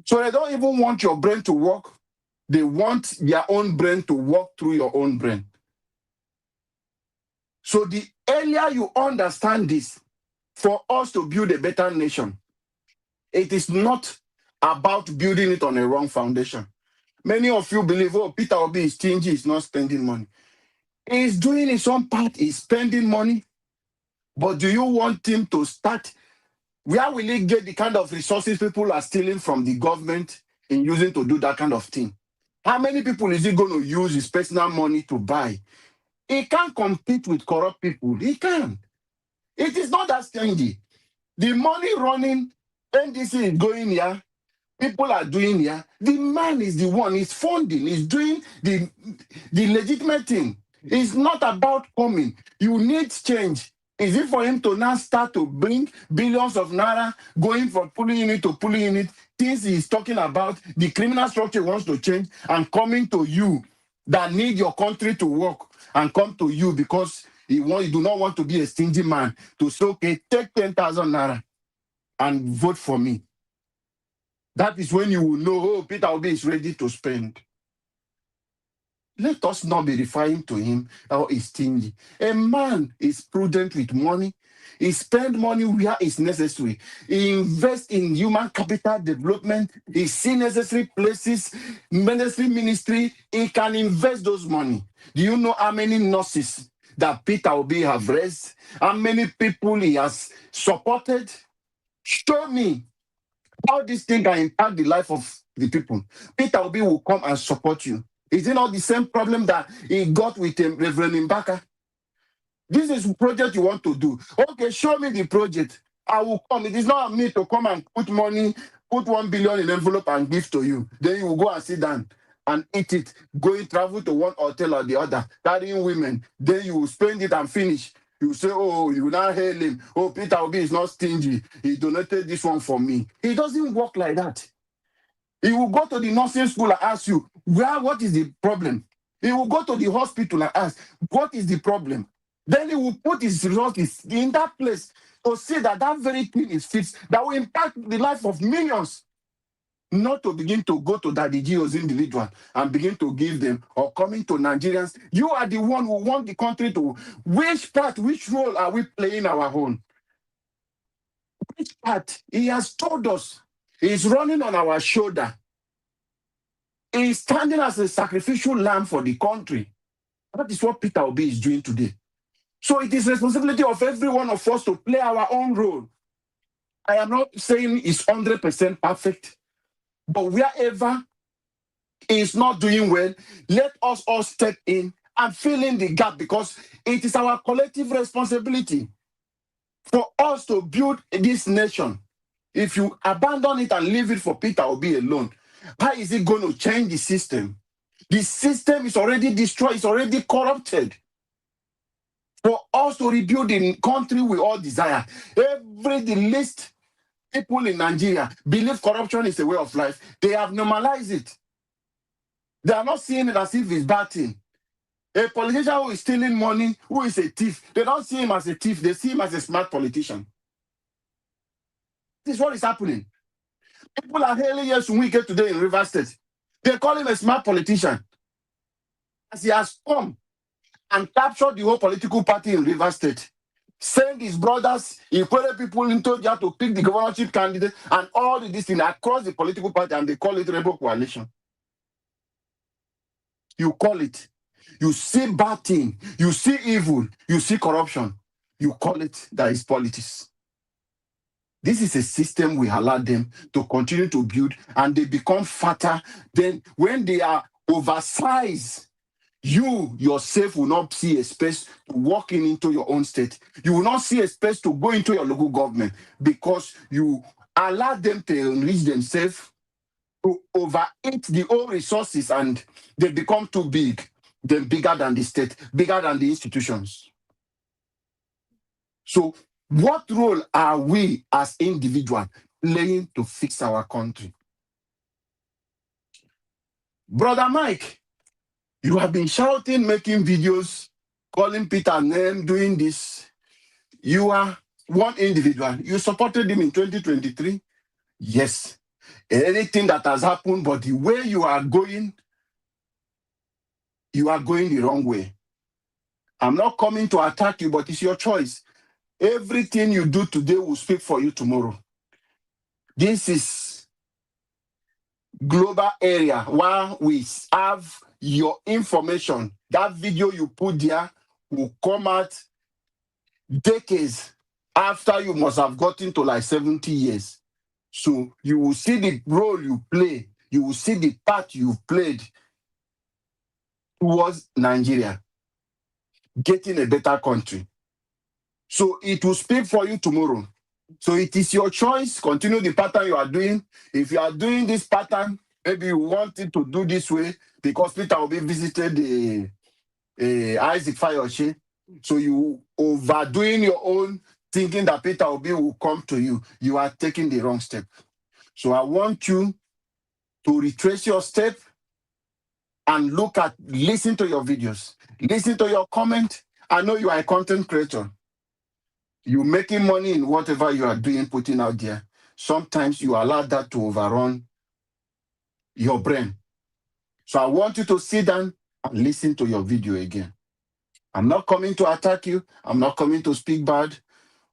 So they don't even want your brain to work. They want their own brain to work through your own brain. So the earlier you understand this, for us to build a better nation, it is not about building it on a wrong foundation. Many of you believe, oh, Peter Obi is stingy, he's not spending money. He's doing his own part, he's spending money. But do you want him to start? Where will he get the kind of resources people are stealing from the government in using to do that kind of thing? How many people is he going to use his personal money to buy? He can't compete with corrupt people. He can't. It is not that stingy. The money running, NDC is going here, people are doing here. The man is the one, he's funding, he's doing the legitimate thing. It's not about coming. You need change. Is it for him to now start to bring billions of naira, going from pulling unit to pulling unit, things he's talking about, the criminal structure wants to change, and coming to you that need your country to work, and come to you because you do not want to be a stingy man to say, okay, take 10,000 naira and vote for me. That is when you will know, oh, Peter Obi is ready to spend. Let us not be referring to him or he's stingy. A man is prudent with money. He spends money where it's necessary. He invests in human capital development. He sees necessary places, ministry. He can invest those money. Do you know how many nurses that Peter Obi have raised? How many people he has supported? Show me how this thing can impact the life of the people. Peter Obi will come and support you. Is it not the same problem that he got with Reverend Mbaka? This is a project you want to do. Okay, show me the project. I will come. It is not me to come and put money, put 1 billion in envelope and give to you. Then you will go and sit down and eat it, travel to one hotel or the other, carrying women. Then you will spend it and finish. You say, oh, you will not hail him. Oh, Peter Obi is not stingy. He donated this one for me. It doesn't work like that. He will go to the nursing school and ask you, what is the problem? He will go to the hospital and ask, what is the problem? Then he will put his resources in that place to see that that very thing is fixed, that will impact the life of millions. Not to begin to go to Daddy Gio's individual and begin to give them, or coming to Nigerians. You are the one who want the country to, which role are we playing our own? Which part? He has told us. He's running on our shoulder. He's standing as a sacrificial lamb for the country. That is what Peter Obi is doing today. So it is responsibility of every one of us to play our own role. I am not saying it's 100% perfect, but wherever it's not doing well, let us all step in and fill in the gap, because it is our collective responsibility for us to build this nation. If you abandon it and leave it for Peter Obi alone, how is it going to change the system? The system is already destroyed, it's already corrupted. For us to rebuild the country we all desire, the least people in Nigeria believe corruption is a way of life. They have normalized it. They are not seeing it as if it's bad thing. A politician who is stealing money, who is a thief, they don't see him as a thief, they see him as a smart politician. This is what is happening. People are hailing Yesunwike today in Rivers State. They call him a smart politician, as he has come and captured the whole political party in Rivers State. Send his brothers, he put people into there to pick the governorship candidate and all this thing across the political party, and they call it rebel coalition. You call it. You see bad thing, you see evil, you see corruption. You call it that is politics. This is a system we allow them to continue to build, and they become fatter. Then when they are oversized, you yourself will not see a space to walk into your own state. You will not see a space to go into your local government, because you allow them to enrich themselves, to overeat the old resources, and they become too big. They're bigger than the state, bigger than the institutions. So what role are we as individuals playing to fix our country? Brother Mike, you have been shouting, making videos, calling Peter name, doing this. You are one individual. You supported him in 2023. Yes. Anything that has happened, but the way you are going the wrong way. I'm not coming to attack you, but it's your choice. Everything you do today will speak for you tomorrow. This is global area where we have your information. That video you put there will come out decades after you must have gotten to like 70 years. So you will see the role you play. You will see the part you've played towards Nigeria getting a better country. So it will speak for you tomorrow. So it is your choice. Continue the pattern you are doing. If you are doing this pattern, maybe you want it to do this way because Peter Obi visited Isaac Fayoshe. So you overdoing your own, thinking that Peter Obi will come to you. You are taking the wrong step. So I want you to retrace your step and listen to your videos, listen to your comment. I know you are a content creator. You're making money in whatever you are doing, putting out there. Sometimes you allow that to overrun your brain. So I want you to sit down and listen to your video again. I'm not coming to attack you. I'm not coming to speak bad,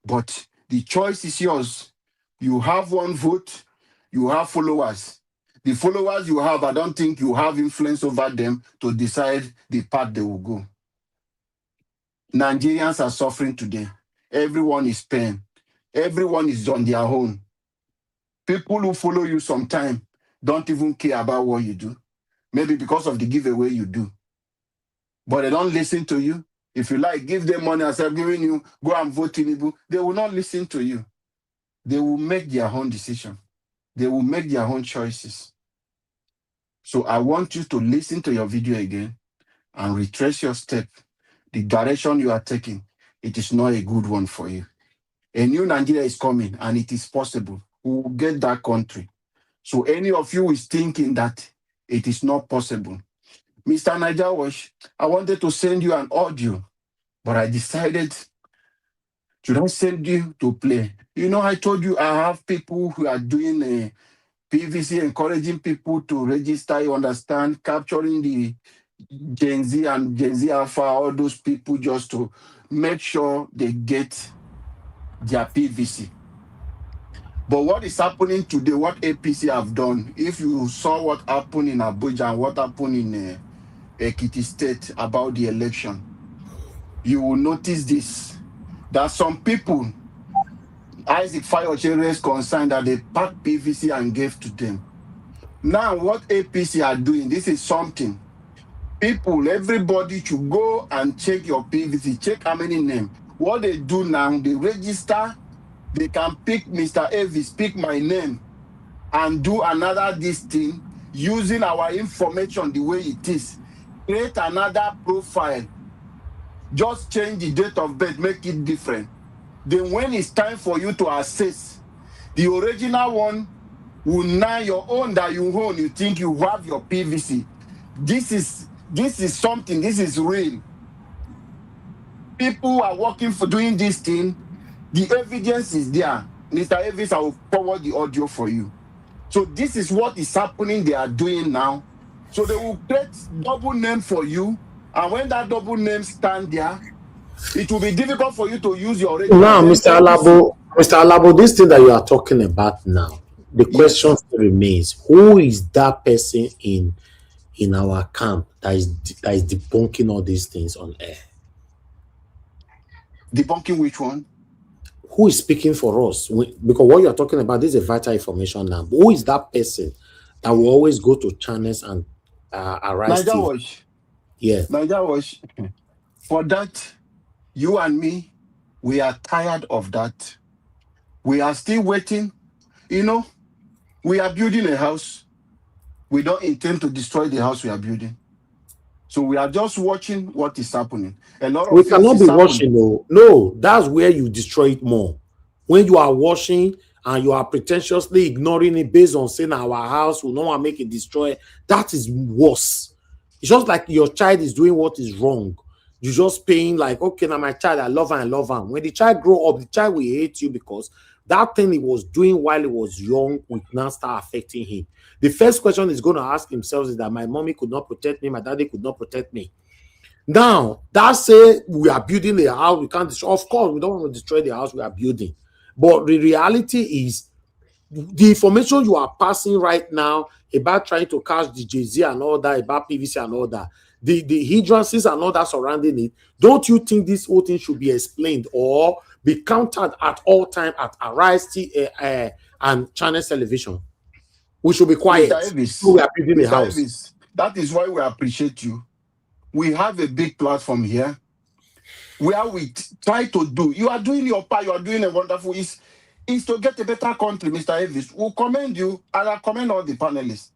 but the choice is yours. You have one vote. You have followers. The followers you have, I don't think you have influence over them to decide the path they will go. Nigerians are suffering today. Everyone is paying. Everyone is on their own. People who follow you sometime don't even care about what you do. Maybe because of the giveaway you do. But they don't listen to you. If you like, give them money as I'm giving you, go and vote Tinubu. They will not listen to you. They will make their own decision. They will make their own choices. So I want you to listen to your video again and retrace your step. The direction you are taking, it is not a good one for you. A new Nigeria is coming and it is possible. We will get that country. So any of you is thinking that it is not possible. Mr. Niger Wash, I wanted to send you an audio, but I decided to not send you to play. You know, I told you I have people who are doing a PVC, encouraging people to register, you understand, capturing the Gen Z and Gen Z Alpha, all those people just to make sure they get their PVC. But what is happening today, what APC have done, if you saw what happened in Abuja and what happened in Ekiti State about the election, you will notice this, that some people, Isaac Fayoshe raised concern that they packed PVC and gave to them. Now, what APC are doing, this is something. People, everybody should go and check your PVC, check how many names. What they do now, they register, they can pick Mr. Avis, pick my name, and do another this thing using our information the way it is. Create another profile. Just change the date of birth, make it different. Then when it's time for you to access, the original one will now your own that you own, you think you have your PVC. This is something, this is real. People are working for doing this thing. The evidence is there. Mr. Avis, I will forward the audio for you. So this is what is happening, they are doing now. So they will create double name for you. And when that double name stand there, it will be difficult for you to use your original now, name. Mr. Alabo, this thing that you are talking about now, the question still remains: who is that person in our camp that is debunking all these things on air? Debunking which one? Who is speaking for us? Because what you are talking about, this is a vital information now. But who is that person that will always go to channels and arise? Niger Watch. Yeah. Niger Watch. For that, you and me, we are tired of that. We are still waiting. You know, we are building a house. We don't intend to destroy the house we are building. So we are just watching what is happening. A lot of we things cannot is be happening. watching, though. No, that's where you destroy it more. When you are watching and you are pretentiously ignoring it based on saying our house will not make it destroy, that is worse. It's just like your child is doing what is wrong. You're just paying like, okay, now my child, I love him. When the child grow up, the child will hate you because that thing he was doing while he was young will now start affecting him. The first question he's going to ask himself is that my mommy could not protect me, my daddy could not protect me. Now, that say we are building a house, we can't destroy. Of course, we don't want to destroy the house we are building. But the reality is, the information you are passing right now about trying to catch the Jay-Z and all that, about PVC and all that, the hindrances and all that surrounding it, don't you think this whole thing should be explained or be countered at all time at Arise and Channels Television? We should be quiet. Mr. Elvis, We are building a Mr. house. Elvis, that is why we appreciate you. We have a big platform here where we try to do. You are doing your part. You are doing a wonderful. Is to get a better country, Mr. Elvis. We commend you, and I commend all the panelists.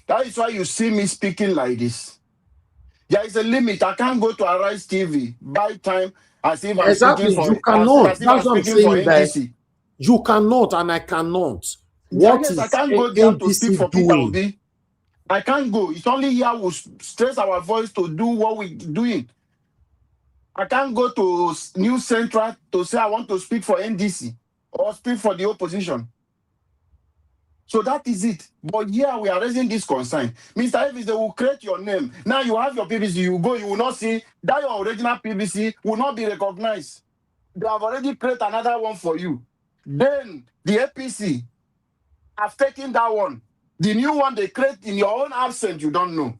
That is why you see me speaking like this. There is a limit. I can't go to Arise TV, buy time, as if I'm Exactly. speaking for. You cannot. As if That's I'm what I'm speaking for saying. That NDC. you cannot, and I cannot. What Yes, is I can't go there to speak NDC for Peter doing? Obi. I can't go. It's only here we stress our voice to do what we're doing. I can't go to News Central to say I want to speak for NDC or speak for the opposition. So that is it. But here we are raising this concern. Mr. Elvis, they will create your name. Now you have your PVC, you go, you will not see that your original PVC will not be recognized. They have already created another one for you. Then the APC have taken that one. The new one they create in your own absence, you don't know.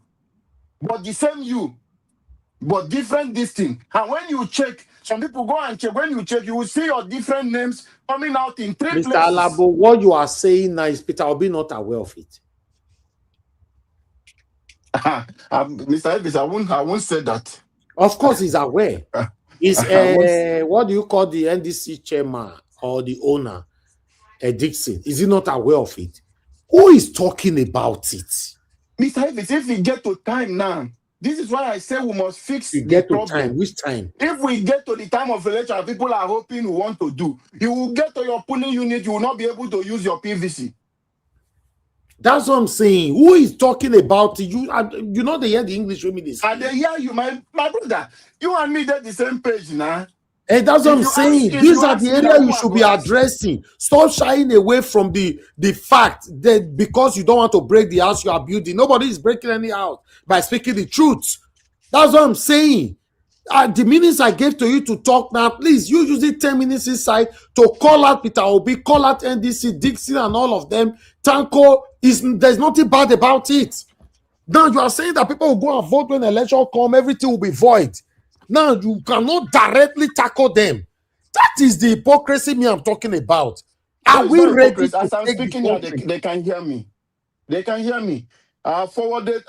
But the same you, but different this thing. And when you check, some people go and check. When you check, you will see your different names coming out in 3 Mr. places. Alabo, what you are saying now is Peter Obi not aware of it. Mr. Elvis, I won't say that. Of course, he's aware. Is what do you call the NDC chairman or the owner, Dixon? Is he not aware of it? Who is talking about it? Mr. Elvis, if we get to time now, this is why I say we must fix We the get to problem. time. Which time? If we get to the time of election, people are hoping we want to do. You will get to your polling unit, you will not be able to use your PVC. That's what I'm saying. Who is talking about it? You know they hear the English with me this. And they hear you, my brother. You and me, they're the same page now. And that's what I'm saying. These are the areas you should be addressing. Stop shying away from the fact that because you don't want to break the house you are building, nobody is breaking any house by speaking the truth. That's what I'm saying. The minutes I gave to you to talk now, please, you use it 10 minutes inside to call out Peter Obi, call out NDC, Dixon, and all of them. Tanko, there's nothing bad about it. Now you are saying that people will go and vote when the election come, everything will be void. Now you cannot directly tackle them. That is the hypocrisy me I'm talking about. Are we ready to as I'm take speaking the here, they can hear me. They can hear me. Forwarded.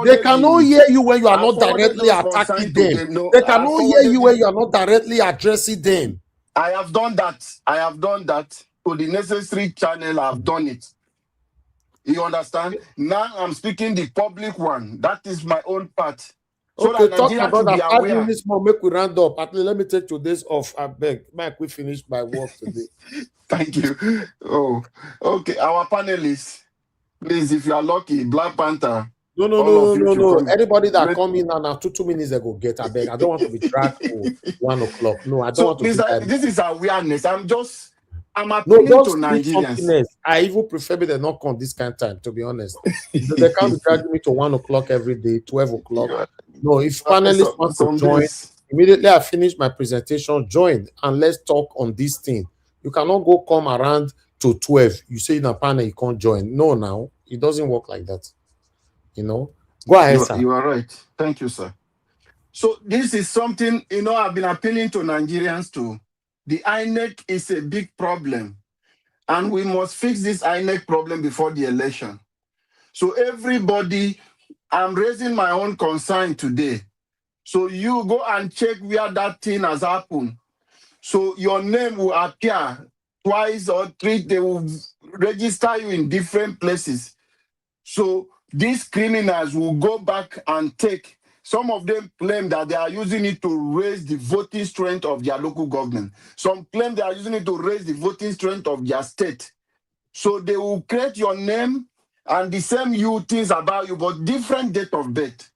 They cannot hear you when you are not directly attacking them. No, they cannot hear you when you are not directly addressing them. I have done that. I have done that to the necessary channel. I've done it. You understand? Now I'm speaking the public one. That is my own part. So Okay, that talk Nigeria about to be that 5 aware. minutes more. Make we round up. At least let me take today's off. I beg. Mike, we finish my work today. Thank you. Oh, okay. Our panelists, please, if you are lucky, Black Panther. No. Anybody that come in now 2 minutes ago, get a beg. I don't want to be dragged to 1 o'clock. No, I don't want to do that. This is awareness. I'm appealing to Nigerians. I even prefer me than not come this kind of time, to be honest. They can't be dragging me to 1 o'clock every day, 12 o'clock. No, if panelists want to join, immediately I finish my presentation, join and let's talk on this thing. You cannot go come around to 12. You say in a panel you can't join. No, now it doesn't work like that. You know, go ahead, sir. You are right. Thank you, sir. So this is something, I've been appealing to Nigerians to. The INEC is a big problem, and we must fix this INEC problem before the election. So everybody, I'm raising my own concern today. So you go and check where that thing has happened. So your name will appear twice or three. They will register you in different places. So these criminals will go back and take. Some of them claim that they are using it to raise the voting strength of their local government. Some claim they are using it to raise the voting strength of their state. So they will create your name and the same things about you, but different date of birth.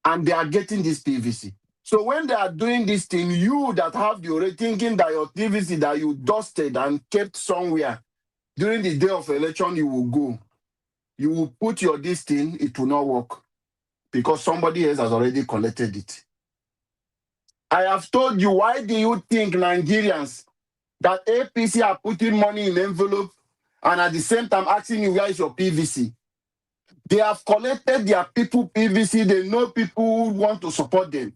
And they are getting this PVC. So when they are doing this thing, you that have the thinking that your PVC that you dusted and kept somewhere during the day of election, you will go. You will put your this thing, it will not work because somebody else has already collected it. I have told you, why do you think Nigerians that APC are putting money in envelope and at the same time asking you, where is your PVC? They have collected their people PVC. They know people who want to support them.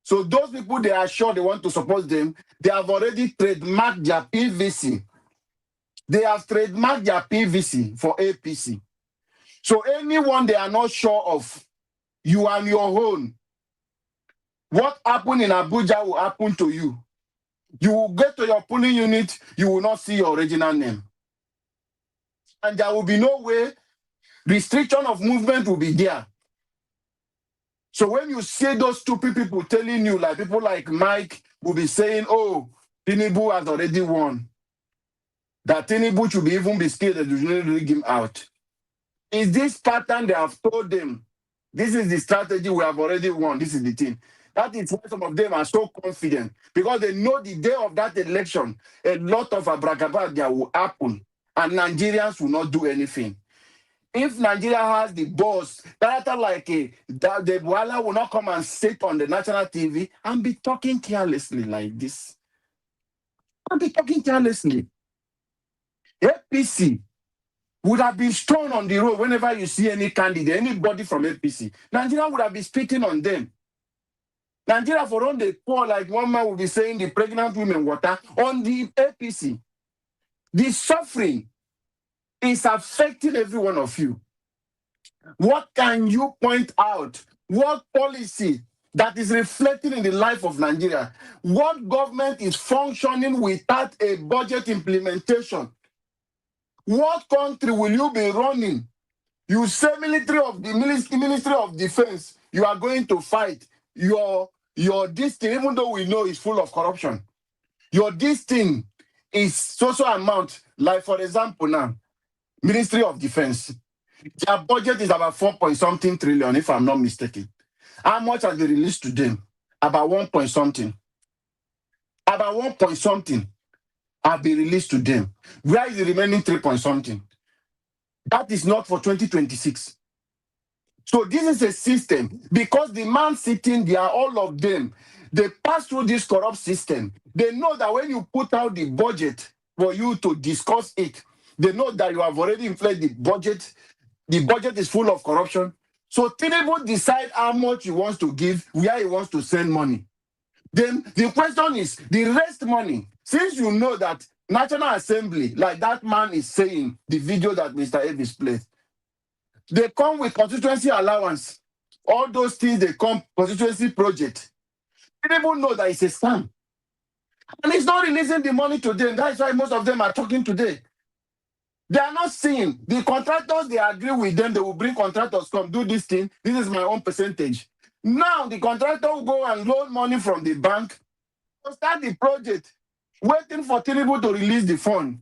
So those people, they are sure they want to support them. They have already trademarked their PVC. They have trademarked their PVC for APC. So anyone they are not sure of, you and your own, what happened in Abuja will happen to you. You will get to your polling unit, you will not see your original name. And there will be no way, restriction of movement will be there. So when you see those stupid people telling you, like people like Mike will be saying, oh, Tinubu has already won, that Tinubu should even be scared that you shouldn't rig him out. Is this pattern they have told them? This is the strategy we have already won. This is the thing. That is why some of them are so confident, because they know the day of that election, a lot of abracadabra will happen and Nigerians will not do anything. If Nigeria has the boss, character like the Buala will not come and sit on the national TV and be talking carelessly like this. And be talking carelessly. APC would have been thrown on the road whenever you see any candidate, anybody from APC. Nigeria would have been spitting on them. Nigeria, for all the poor, like one man will be saying, the pregnant women water on the APC. The suffering is affecting every one of you. What can you point out? What policy that is reflecting in the life of Nigeria? What government is functioning without a budget implementation? What country will you be running? You say Ministry of Defense, you are going to fight. Your this thing, even though we know is full of corruption, your this thing is social amount. Like for example now, Ministry of Defense, their budget is about 4-point-something trillion, if I'm not mistaken. How much has been released to them? About 1-point-something. About 1-point-something have been released to them. Where is the remaining 3-point-something? That is not for 2026. So this is a system, because the man sitting there, all of them, they pass through this corrupt system. They know that when you put out the budget for you to discuss it, they know that you have already inflated the budget. The budget is full of corruption. So Tinubu decide how much he wants to give, where he wants to send money. Then the question is, the rest money, since you know that National Assembly, like that man is saying, the video that Mr. Avis played, they come with constituency allowance. All those things, they come constituency project. People know that it's a scam. And it's not releasing the money to them. That's why most of them are talking today. They are not seeing. The contractors, they agree with them. They will bring contractors, come do this thing. This is my own percentage. Now, the contractor will go and loan money from the bank to start the project, waiting for Tinubu to release the fund.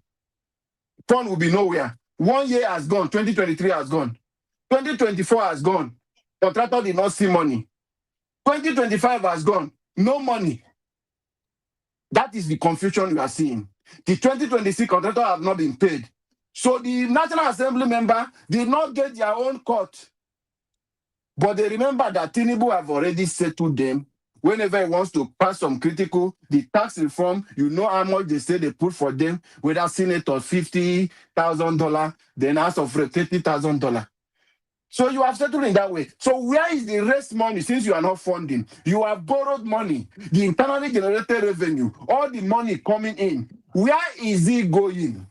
Fund will be nowhere. 1 year has gone. 2023 has gone. 2024 has gone. Contractor did not see money. 2025 has gone. No money. That is the confusion you are seeing. The 2026 contractor have not been paid. So the National Assembly member did not get their own cut. But they remember that Tinubu have already settled them. Whenever he wants to pass some critical, the tax reform, you know how much they say they put for them, whether Senate or $50,000, then House of Rep $30,000. So you have settled in that way. So where is the rest money since you are not funding? You have borrowed money, the internally generated revenue, all the money coming in. Where is it going?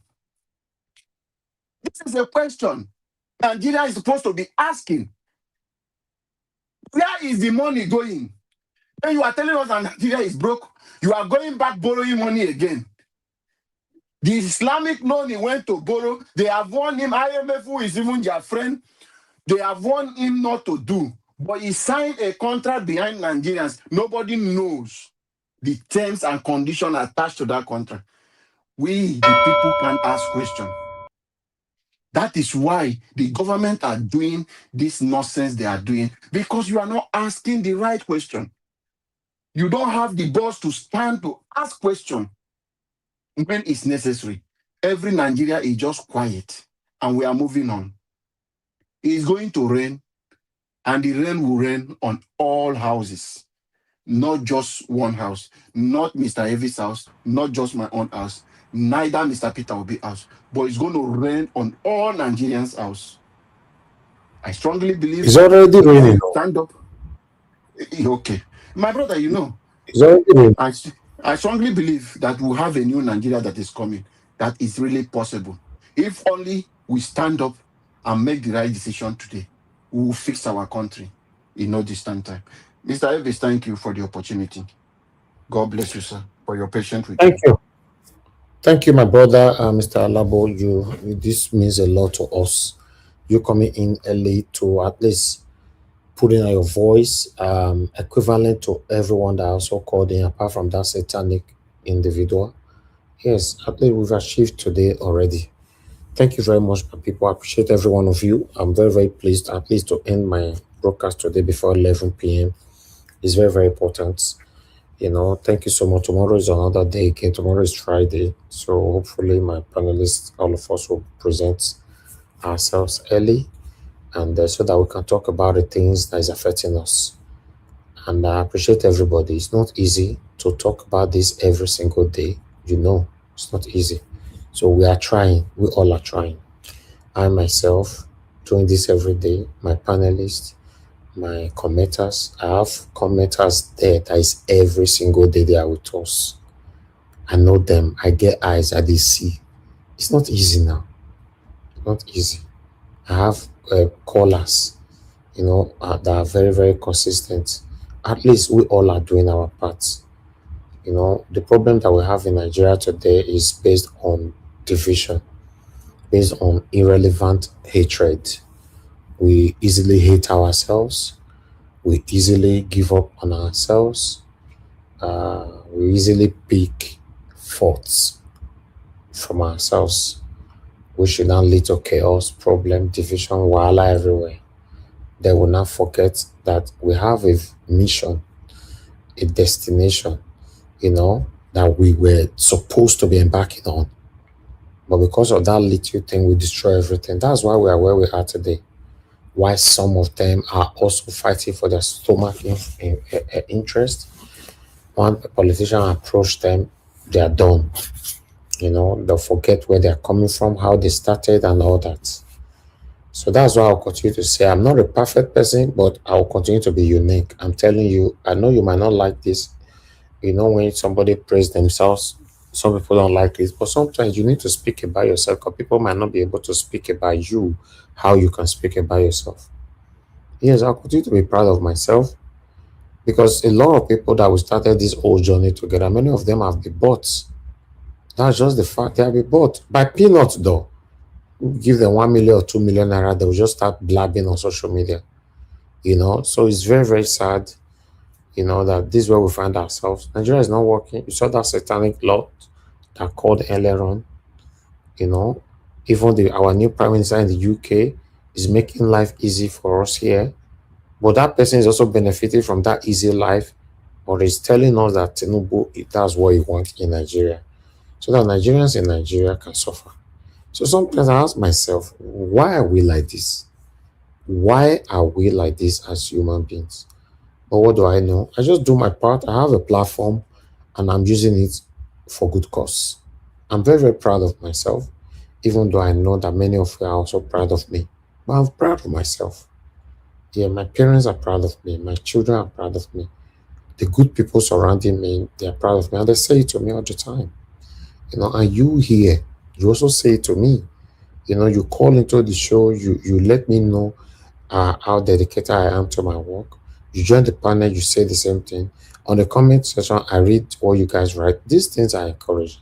This is a question Nigeria is supposed to be asking. Where is the money going? When you are telling us that Nigeria is broke, you are going back borrowing money again. The Islamic loan he went to borrow, they have warned him, IMF, who is even their friend, they have warned him not to do. But he signed a contract behind Nigerians. Nobody knows the terms and conditions attached to that contract. We, the people, can ask questions. That is why the government are doing this nonsense they are doing, because you are not asking the right question. You don't have the balls to stand to ask questions when it's necessary. Every Nigeria is just quiet, and we are moving on. It's going to rain, and the rain will rain on all houses. not just one house, not Mr. Evie's house, not just my own house, neither Mr. Peter Obi's house, but it's going to rain on all Nigerians' house. I strongly believe It's already if raining. we stand up, okay. My brother, you know, It's already raining. I strongly believe that we'll have a new Nigeria that is coming, that is really possible. If only we stand up and make the right decision today, we will fix our country in no distant time. Mr. Elvis, thank you for the opportunity. God bless you, sir, for your patience with Thank me. you. Thank you, my brother, Mr. Alabo. This means a lot to us. You coming in early to at least put in your voice, equivalent to everyone that also called in, apart from that satanic individual. Yes, at least we've achieved today already. Thank you very much, my people. I appreciate every one of you. I'm very, very pleased at least to end my broadcast today before 11 p.m. It's very, very important. You know, thank you so much. Tomorrow is another day again. Tomorrow is Friday. So hopefully my panelists, all of us will present ourselves early and so that we can talk about the things that is affecting us. And I appreciate everybody. It's not easy to talk about this every single day. You know, it's not easy. So we are trying. We all are trying. I myself doing this every day. My panelists, my commenters. I have commenters there that is every single day they are with us. I know them. I get eyes. I see. It's not easy now. It's not easy. I have callers, you know, that are very, very consistent. At least we all are doing our parts. You know, the problem that we have in Nigeria today is based on division, based on irrelevant hatred. We easily hate ourselves. We easily give up on ourselves. We easily pick faults from ourselves, which should not lead to chaos, problem, division, wahala everywhere. They will not forget that we have a mission, a destination, you know, that we were supposed to be embarking on. But because of that little thing, we destroy everything. That's why we are where we are today. Why some of them are also fighting for their stomach interest. One politician approach them, they are done. You know, they'll forget where they're coming from, how they started, and all that. So that's why I'll continue to say I'm not a perfect person, but I'll continue to be unique. I'm telling you, I know you might not like this. You know, when somebody praise themselves, some people don't like this, but sometimes you need to speak about yourself because people might not be able to speak about you how you can speak about yourself. Yes, I'll continue to be proud of myself because a lot of people that we started this whole journey together, many of them have been bought. That's just the fact. They have been bought by peanuts, though. Give them 1 million or 2 million naira, they'll just start blabbing on social media. You know, so it's very, very sad, you know, that this is where we find ourselves. Nigeria is not working. You saw that satanic law that called earlier on, you know, even our new prime minister in the UK is making life easy for us here. But that person is also benefiting from that easy life, or is telling us that Tinubu, that's what he wants in Nigeria, so that Nigerians in Nigeria can suffer. So sometimes I ask myself, why are we like this? Why are we like this as human beings? But what do I know? I just do my part. I have a platform and I'm using it for good cause. I'm very, very proud of myself, even though I know that many of you are also proud of me. But I'm proud of myself. Yeah, my parents are proud of me. My children are proud of me. The good people surrounding me, they are proud of me. And they say it to me all the time. You know, and you here, you also say it to me. You know, you call into the show, you let me know how dedicated I am to my work. You join the panel, you say the same thing. On the comment section, I read what you guys write. These things are encouraging.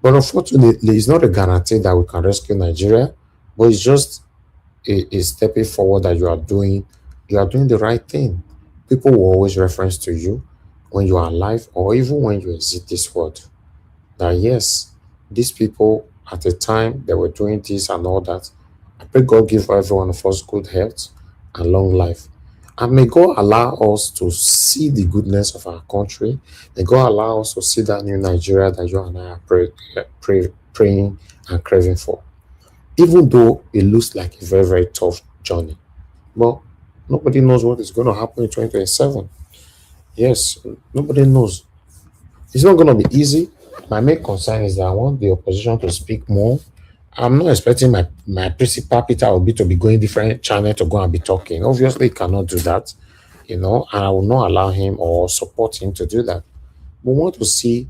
But unfortunately, it's not a guarantee that we can rescue Nigeria, but it's just a stepping forward that you are doing the right thing. People will always reference to you when you are alive or even when you exit this world. That yes, these people at the time they were doing this and all that. I pray God give every one of us good health and long life. And may God allow us to see the goodness of our country. May God allow us to see that new Nigeria that you and I are praying and craving for. Even though it looks like a very, very tough journey. But nobody knows what is going to happen in 2027. Yes, nobody knows. It's not going to be easy. My main concern is that I want the opposition to speak more. I'm not expecting my principal Peter Obi to be going different channel to go and be talking. Obviously, he cannot do that, and I will not allow him or support him to do that. We want to see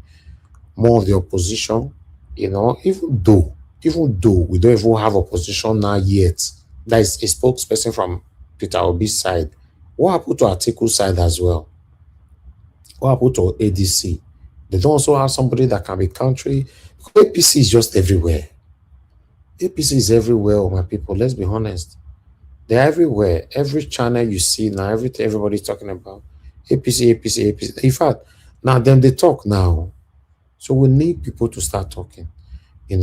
more of the opposition, even though we don't even have opposition now yet. That is a spokesperson from Peter Obi's side. What happened to Atiku's side as well? What happened to ADC? They don't also have somebody that can be country. APC is just everywhere. APC is everywhere, my people. Let's be honest. They're everywhere. Every channel you see now, everything everybody's talking about. APC, APC, APC. In fact, now then they talk now. So we need people to start talking,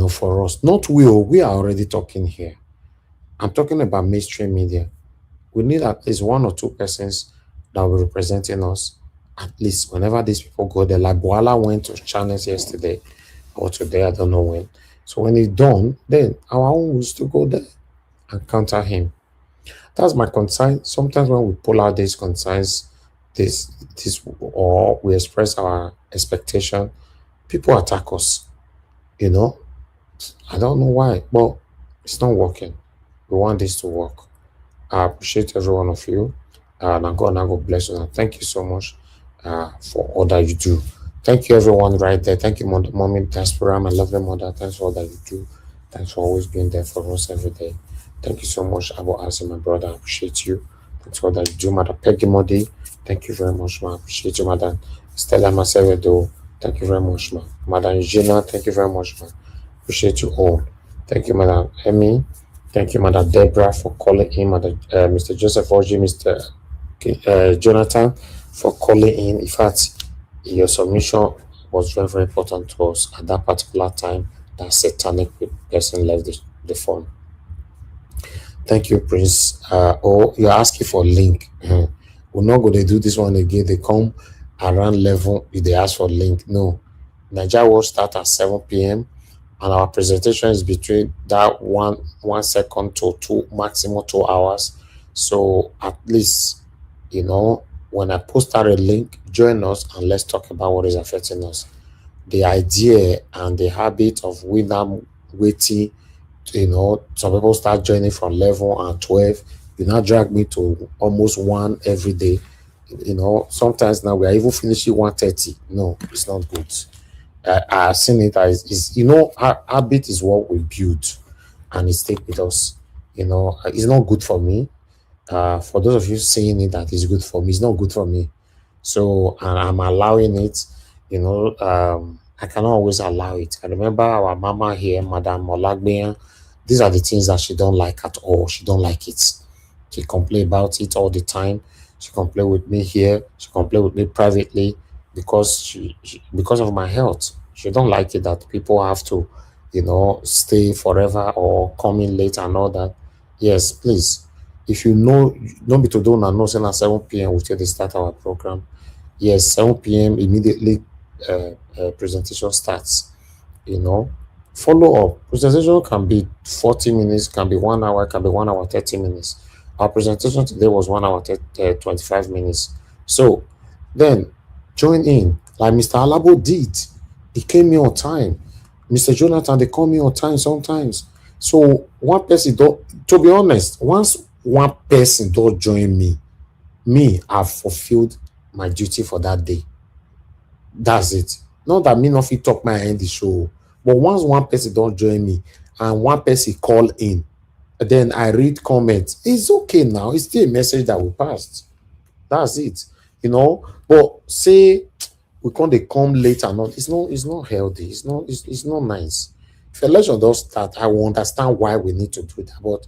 for us. Not we are already talking here. I'm talking about mainstream media. We need at least one or two persons that will be representing us. At least whenever these people go there, like Boala went to channels yesterday or today, I don't know when. So when it's done, then our own will still go there and counter him. That's my concern. Sometimes when we pull out these concerns, this or we express our expectation, people attack us. I don't know why, but it's not working. We want this to work. I appreciate every one of you. And God bless you. And thank you so much for all that you do. Thank you, everyone, right there. Thank you, Mommy Diaspora, my lovely mother. Thanks for all that you do. Thanks for always being there for us every day. Thank you so much, Abu Asi, my brother. I appreciate you. Thanks for all that you do, Mother Peggy Modi. Thank you very much, ma. I appreciate you, Madam Stella Masevedo. Thank you very much, ma. Madam Eugenia, thank you very much, ma. Appreciate you all. Thank you, Madam Emmy. Thank you, Madam Deborah, for calling in. Mr. Joseph Oji, Mr. Jonathan, for calling in. In fact, your submission was very, very important to us at that particular time. That satanic person left the phone. Thank you, Prince. You're asking for a link. We're not going to do this one again. They come around 11 if they ask for a link. No. Nigeria will start at 7 p.m. and our presentation is between that 1 second to 2, maximum 2 hours. So at least, when I post out a link, join us and let's talk about what is affecting us. The idea and the habit of we now waiting, some people start joining from 11 and 12. You now drag me to almost 1 every day. Sometimes now we are even finishing 1:30. No, it's not good. I've seen it as our habit is what we build and it stays with us. It's not good for me. For those of you saying it that is good for me, it's not good for me. So I'm allowing it. I cannot always allow it. I remember our mama here, Madam Molagbeyan. These are the things that she don't like at all. She don't like it. She complain about it all the time. She complain with me here. She complain with me privately because because of my health. She don't like it that people have to, stay forever or come in late and all that. Yes, please. If you know, don't be to do now. No, saying at 7 p.m. we they start our program. Yes, 7 p.m. immediately. Presentation starts. Follow up. Presentation can be 40 minutes, can be 1 hour, can be 1 hour 30 minutes. Our presentation today was 1 hour 25 minutes. So then join in like Mr. Alabo did. He came here on time. Mr. Jonathan, they call me on time sometimes. So one person don't, to be honest, once one person don't join me, I've fulfilled my duty for that day. That's it. Not that me not fit talk my end the show, but once one person don't join me and one person call in, then I read comments. It's okay now. It's still a message that we passed. That's it. But say we can't come later. Not. It's not healthy. It's not nice. If election does start, I will understand why we need to do that. But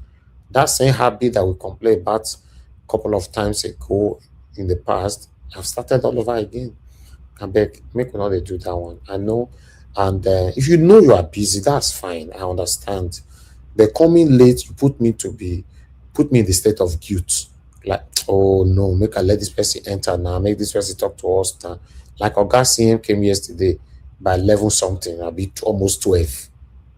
that same habit that we complained about a couple of times ago in the past, I've started all over again. I beg, make not do that one. I know, and if you know you are busy, that's fine. I understand. But coming late, you put me in the state of guilt. Like, oh no, make I let this person enter now. Make this person talk to us now. Like Oga CM came yesterday by 11 something. I'll be almost 12.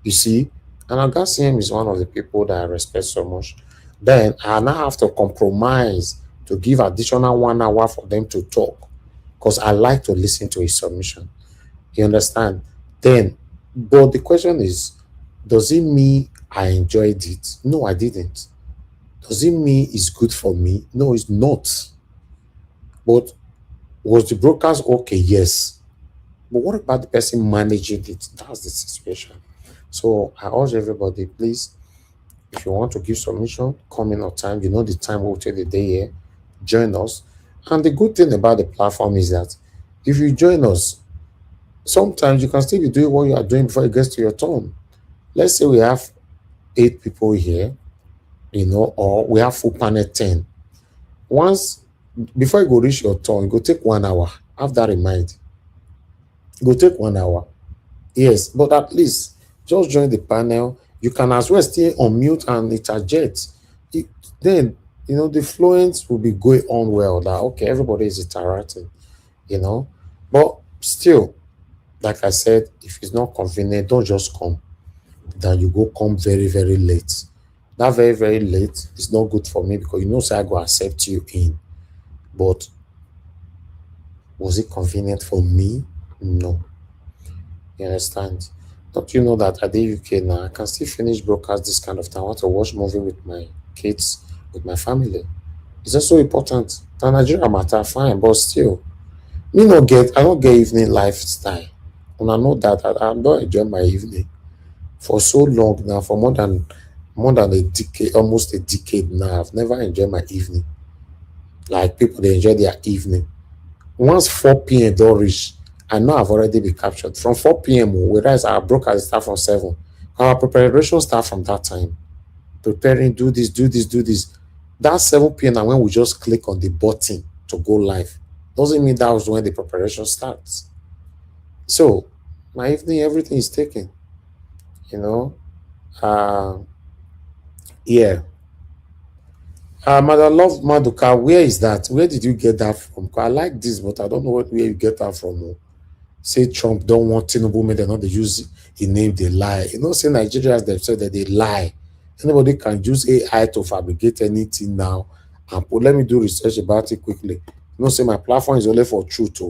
You see, and Oga CM is one of the people that I respect so much. Then I now have to compromise to give additional 1 hour for them to talk. because I like to listen to his submission. You understand? Then, but the question is, does it mean I enjoyed it? No, I didn't. Does it mean it's good for me? No, it's not. But was the broadcast okay? Yes. But what about the person managing it? That's the situation. So I urge everybody, please, if you want to give submission, come in on time. You know the time we'll take the day here. Join us. And the good thing about the platform is that if you join us, sometimes you can still be doing what you are doing before it gets to your turn. Let's say we have 8 people here, or we have full panel 10. Once, before you go reach your turn, go take 1 hour. Have that in mind. Go take 1 hour. Yes, but at least just join the panel. You can as well stay on mute and interject. Then, the fluence will be going on well. That, okay, everybody is interacting, But still, like I said, if it's not convenient, don't just come. Then you go come very, very late. That very, very late is not good for me because say I go accept you in. But was it convenient for me? No. You understand? Don't you know that at the UK now, I can still finish broadcast this kind of time? I want to watch movie with my kids, with my family. It's also important. The Nigeria matter, fine, but still, I don't get evening lifestyle. And I know that I don't enjoy my evening for so long now, for more than a decade, almost a decade now. I've never enjoyed my evening. Like people, they enjoy their evening. Once 4 p.m. don't reach, I know I've already been captured. From 4 p.m., whereas our broadcast start from 7. Our preparation start from that time. Preparing, do this. That 7 p.m. and when we just click on the button to go live, doesn't mean that was when the preparation starts. So, my evening, everything is taken. Yeah. Mother Love Maduka, where is that? Where did you get that from? I like this, but I don't know where you get that from. Say Trump don't want Tinubu, men, they not they use the name, they lie. Say Nigerians themselves that they lie. Anybody can use AI to fabricate anything now. And let me do research about it quickly. Say my platform is only for truth.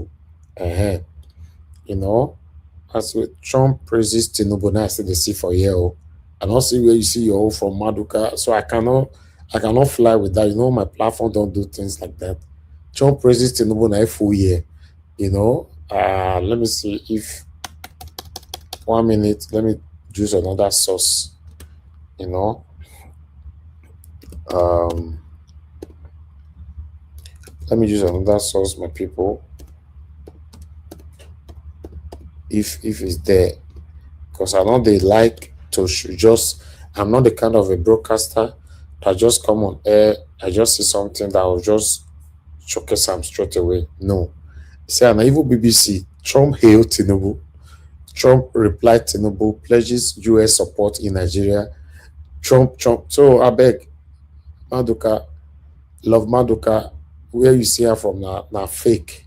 As with Trump praises Tinubu, now I say they see for here. I don't see where you see your own from Maduka. So I cannot fly with that. My platform don't do things like that. Trump praises Tinubu now full year. Let me see if 1 minute, let me use another source. Let me use another source, my people. If it's there, because I know they like to I'm not the kind of a broadcaster that just come on air. I just see something that will just showcase them straight away. No. Say an evil BBC, Trump hailed Tinubu. Trump replied Tinubu pledges US support in Nigeria. Trump. So I beg, Maduka, Love Maduka, where you see her from now fake.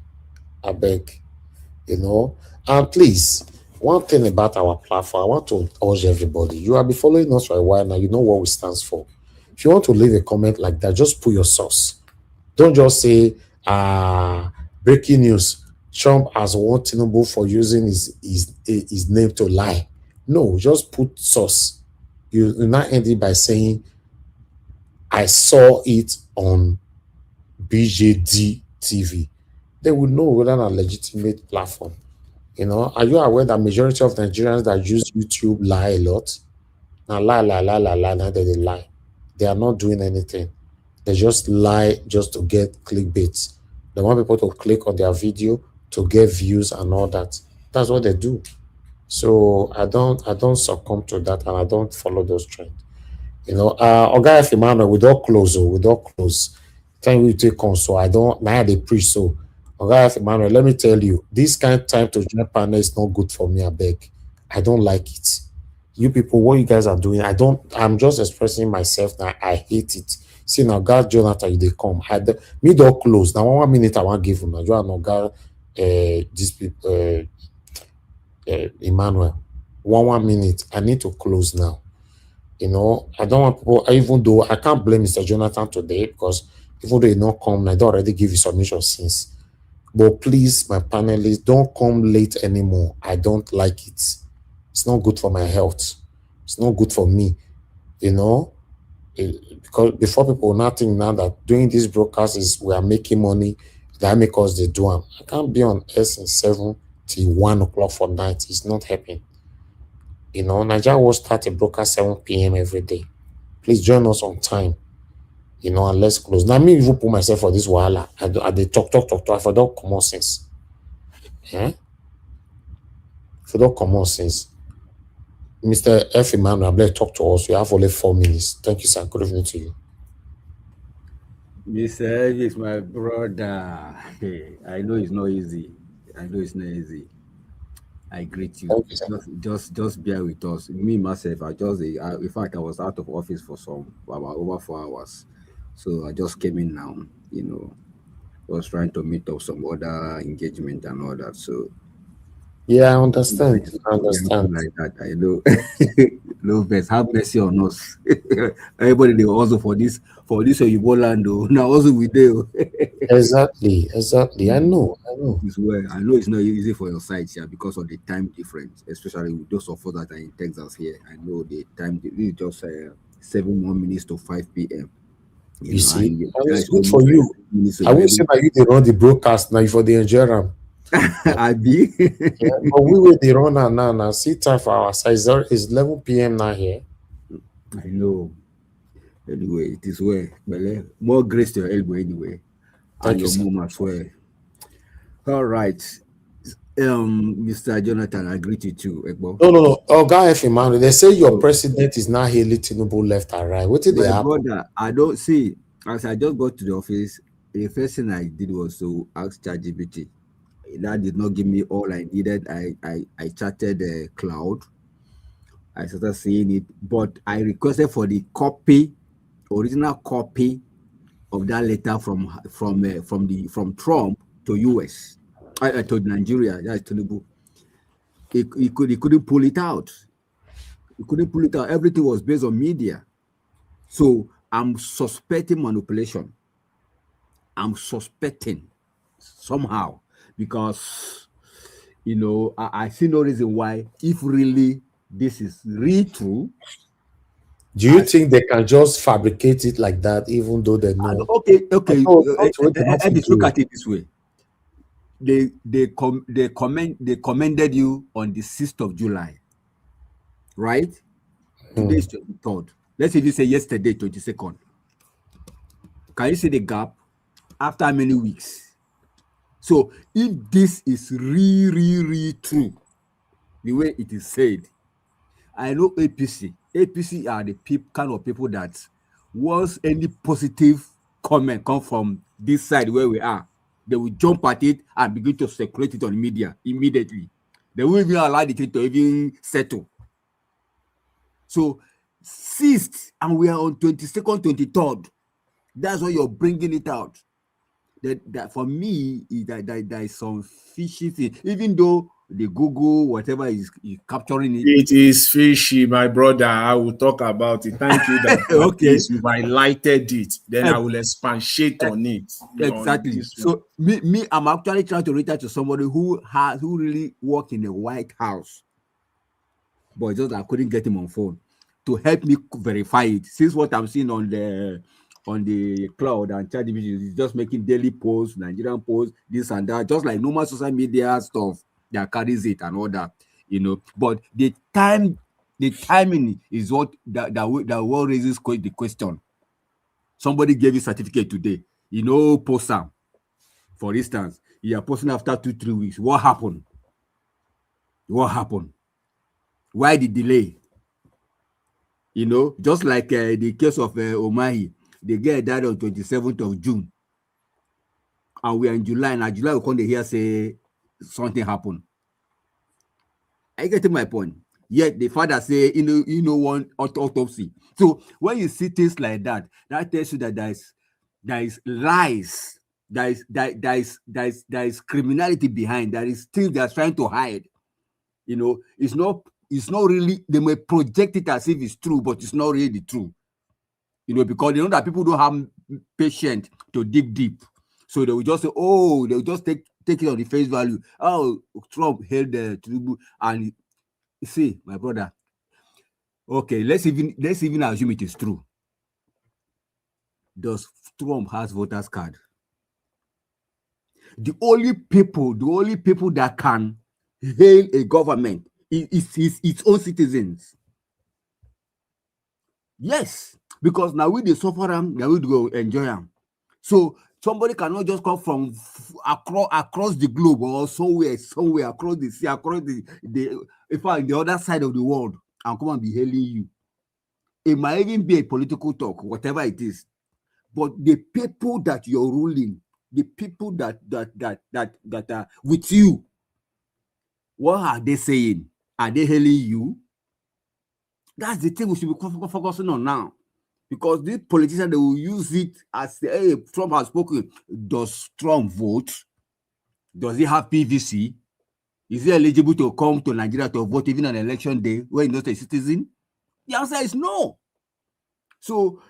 I beg. And please, one thing about our platform, I want to urge everybody. You have been following us for a while now. You know what we stand for. If you want to leave a comment like that, just put your source. Don't just say, breaking news. Trump has warned Tinubu for using his name to lie. No, just put source. You not end it by saying, I saw it on BJD TV. They would know whether a legitimate platform. Are you aware that majority of Nigerians that use YouTube lie a lot? Now lie, now they lie. They are not doing anything. They just lie just to get clickbait. They want people to click on their video to get views and all that. That's what they do. So I don't succumb to that, and I don't follow those trends. Oga F. Emmanuel, we don't close. Time we take on, so I don't now they preach. So Oga F. Emmanuel, let me tell you, this kind of time to join panel is not good for me. I beg. I don't like it. You people, what you guys are doing, I'm just expressing myself now. I hate it. See now, God Jonathan, they come. Me don't close. Now 1 minute I want to give you. Now you are no God these people Emmanuel. 1 minute. I need to close now. I don't want people, even though I can't blame Mr. Jonathan today, because even though he not come, I don't already give you submission since. But please, my panelists, don't come late anymore. I don't like it. It's not good for my health. It's not good for me. You know, because before people now think now that doing this broadcast is we are making money, that make us they do them. I can't be on air since 7 till 1 o'clock for night. It's not happening. You know, Nigeria will start a broadcast 7 p.m. every day. Please join us on time. You know, and let's close. Now, me even put myself for this wahala. I they talk. I for don't come on sense. Yeah? For don't come on sense. Mr. F. Emmanuel, let's talk to us. You have only 4 minutes. Thank you, sir. Good evening to you. Mr. Elvis, my brother. Hey, I know it's not easy. I greet you. Thank you, sir. Just bear with us. Me myself, in fact, I was out of office for about over 4 hours. So I just came in now. You know, was trying to meet up some other engagement and all that. So yeah, I understand. Like that, I know. No best. Have mercy on us. Everybody they also for this Oyibo land though. Now also we do. Exactly. I know. I know it's not easy for your side here because of the time difference, especially with those of us that are in Texas here. I know the time is just 7 more minutes to 5 p.m. You see, it's good for you. I will say that you they run the broadcast now for the enjoy. I be. Yeah, but we will they run now. See time for our side. It's 11 p.m. now here. I know. Anyway, it is well. More grace to your elbow anyway. Thank and you, your mom as well. All right. Mr. Jonathan, I agree with you. Egbo. No. Oh, guy, F. Emmanuel, they say your president is now hailing Tinubu left and right. What did they happen? Brother, I don't see. As I just got to the office, the first thing I did was to ask ChatGPT. That did not give me all I needed. I chatted the cloud. I started seeing it, but I requested for the original copy of that letter from Trump to US, to Nigeria. That's Tinubu. He couldn't pull it out. Everything was based on media. So I'm suspecting manipulation. I'm suspecting somehow because I see no reason why, if really this is really true. Do you think they can just fabricate it like that, even though they know? Okay. Let's look at it this way. They commended you on the 6th of July, right? Today is 23rd. Let's say you say yesterday, 22nd. Can you see the gap? After how many weeks? So if this is really true, the way it is said, I know APC are the kind of people that once any positive comment come from this side where we are, they will jump at it and begin to circulate it on media immediately. They won't even allow the thing to even settle. So 6th, and we are on 22nd, 23rd. That's why you're bringing it out. That for me, there is some fishy thing. Even though the Google, whatever is capturing it. It is fishy, my brother. I will talk about it. Thank you that okay. You've highlighted it. Then I will expatiate on it. Exactly. So me, I'm actually trying to reach out to somebody who really work in the White House. But just I couldn't get him on phone to help me verify it. Since what I'm seeing on the cloud and ChatGPT is just making daily posts, Nigerian posts, this and that, just like normal social media stuff that carries it and all that, But the timing is what that raises the question. Somebody gave you certificate today, post Sam, for instance, you are posting after 2-3 weeks. What happened? Why the delay? Just like the case of Omahi, the girl died on 27th of June. And we are in July. Now July will come here say something happened. I get to my point. Yet the father say, one autopsy. So when you see things like that, that tells you that there is lies, there is criminality behind. There is things they are trying to hide. It's not really, they may project it as if it's true, but it's not really true. Because that people don't have patience to dig deep. So they will just say, they'll just take take it on the face value. Oh, Trump held the Tinubu, and see, my brother. Okay, let's even assume it is true. Does Trump has voters card? The only people that can hail a government is its own citizens. Yes, because now we suffer them, now we go enjoy them. So somebody cannot just come from across the globe or somewhere across the sea, across in fact, the other side of the world, and come and be hailing you. It might even be a political talk, whatever it is. But the people that you're ruling, the people that are with you, what are they saying? Are they hailing you? That's the thing we should be focusing on now. Because these politicians, they will use it as, hey, Trump has spoken. Does Trump vote? Does he have PVC? Is he eligible to come to Nigeria to vote even on election day when he's not a citizen? The answer is no. So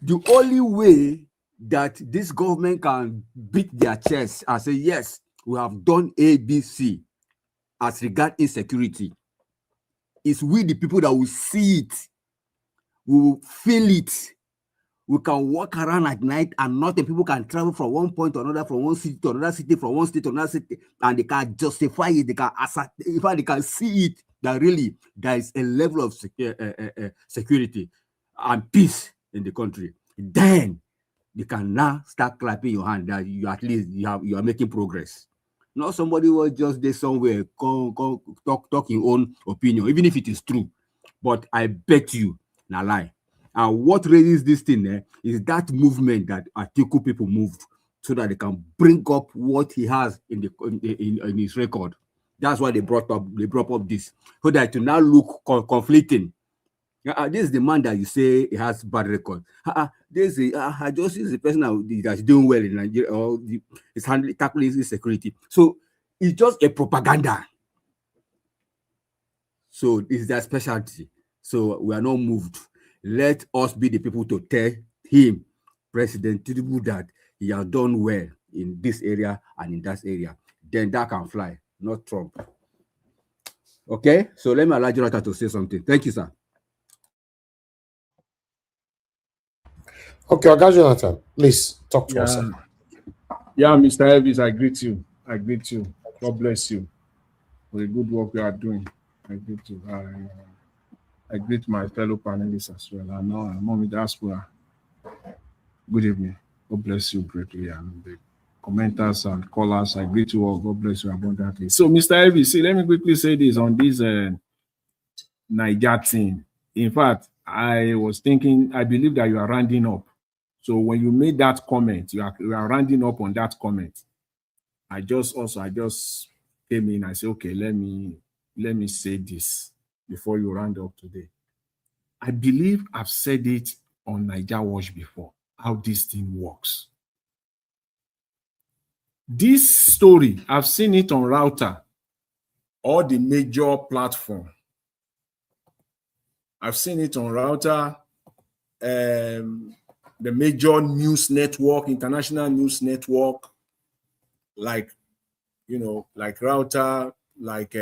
the only way that this government can beat their chest and say, yes, we have done ABC as regard insecurity, is we, the people that will see it, we will feel it. We can walk around at night and not the people can travel from one point to another, from one city to another city, from one state to another city, and they can justify it, they can assert, in fact, they can see it that really there is a level of security and peace in the country. Then you can now start clapping your hand that you at least you are making progress. Not somebody who was just there somewhere, talk your own opinion, even if it is true. But I bet you, na lie. And what raises this thing is that movement that Atiku people moved so that they can bring up what he has in his record. That's why they brought up this, so that to now look conflicting. This is the man that you say he has bad record. This is just is the person that's doing well in Nigeria, or is tackling insecurity. So it's just a propaganda. So it's their specialty. So we are not moved. Let us be the people to tell him, President Tinubu, that he has done well in this area and in that area. Then that can fly, not Trump. Okay, so let me allow Jonathan to say something. Thank you, sir. Okay, okay, Jonathan, please talk to us. Yeah, Mr. Elvis, I greet you. I greet you. God bless you for the good work you are doing. I greet you. I greet my fellow panelists as well. I know I'm Mommy Diaspora. Good evening. God bless you greatly. And the commenters and callers, I greet you all. God bless you abundantly. So, Mr. Elvis, see, let me quickly say this on this Niger thing. In fact, I was thinking, I believe that you are rounding up. So when you made that comment, you are rounding up on that comment. I just came in. I said, okay, let me say this before you round up today. I believe I've said it on Niger Watch before, how this thing works. This story, I've seen it on Router, all the major platform. I've seen it on Router, the major news network, international news network, like Router, like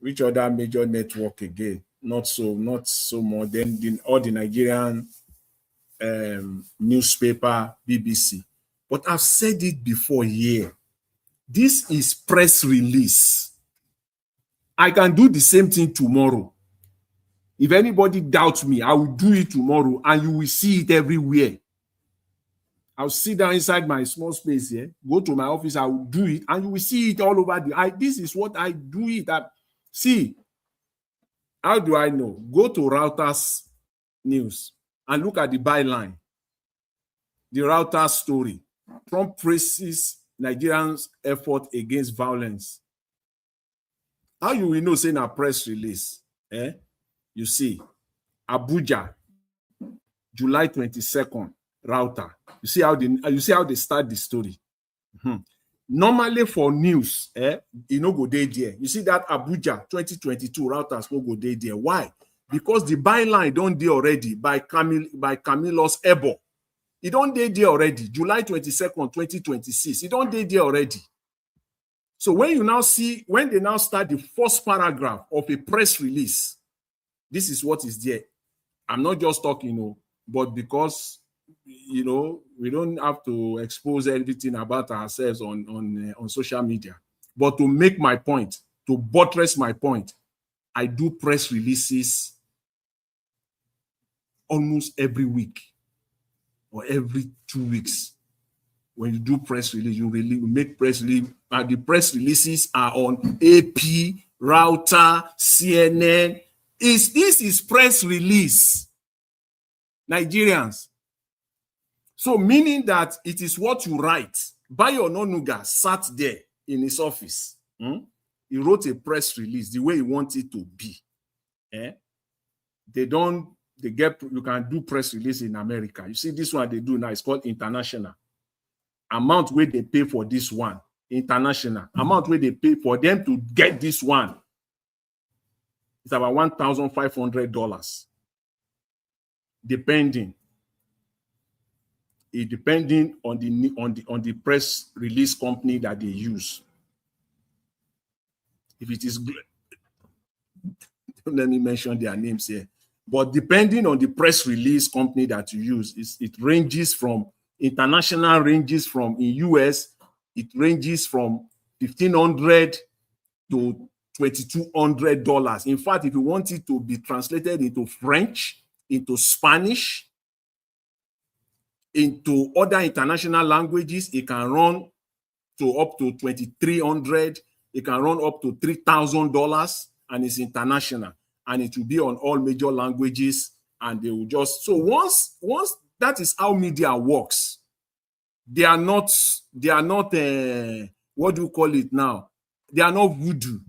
which other major network again? Not so more than all the Nigerian newspaper, BBC. But I've said it before here. This is press release. I can do the same thing tomorrow. If anybody doubts me, I will do it tomorrow and you will see it everywhere. I'll sit down inside my small space here, go to my office, I will do it, and you will see it all over this is what I do it. See, how do I know? Go to Reuters News and look at the byline. The Reuters story. Trump praises Nigerians' effort against violence. How you will know saying a press release? You see, Abuja, July 22nd, Router. You see how they start the story. Normally for news, you no go there. You see that Abuja 2022 Routers no go there. Why? Because the byline don't dey already by Camillus Ebo. It don't dey there already. July 22nd, 2026. It don't dey there already. So when you now see, when they now start the first paragraph of a press release, this is what is there. I'm not just talking, but because, we don't have to expose everything about ourselves on social media. But to make my point, to buttress my point, I do press releases almost every week or every 2 weeks. When you do press release, you make press release, and the press releases are on AP, Router, CNN. This is press release, Nigerians. So meaning that it is what you write. Bayo Ononuga sat there in his office. He wrote a press release the way he wanted it to be. You can do press release in America. You see this one they do now, it's called international. Amount where they pay for this one, international. Amount where they pay for them to get this one, it's about $1,500. Depending on the press release company that they use. If it is, don't let me mention their names here, but depending on the press release company that you use, it ranges from international, ranges from in US, it ranges from $1,500 to $2,200. In fact, if you want it to be translated into French, into Spanish, into other international languages, it can run to up to $2,300. It can run up to $3,000, and it's international, and it will be on all major languages. And they will just, so once that is how media works. They are not what do you call it now? They are not voodoo.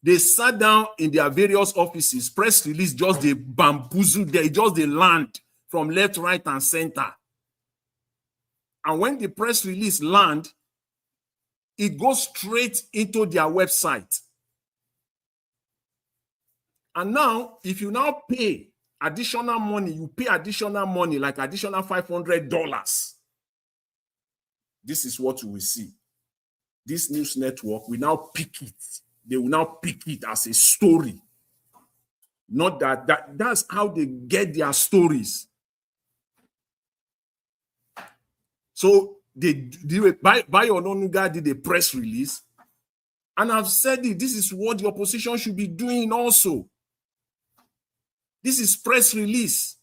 They sat down in their various offices, press release, just they bamboozle, they just they land from left, right, and center. And when the press release land, it goes straight into their website. And now, if you now pay additional money, you pay additional money, like additional $500. This is what you will see. This news network will now pick it. They will now pick it as a story. Not that's how they get their stories. So Bayo Ononuga did a press release, and I've said it, this is what the opposition should be doing also. This is press release.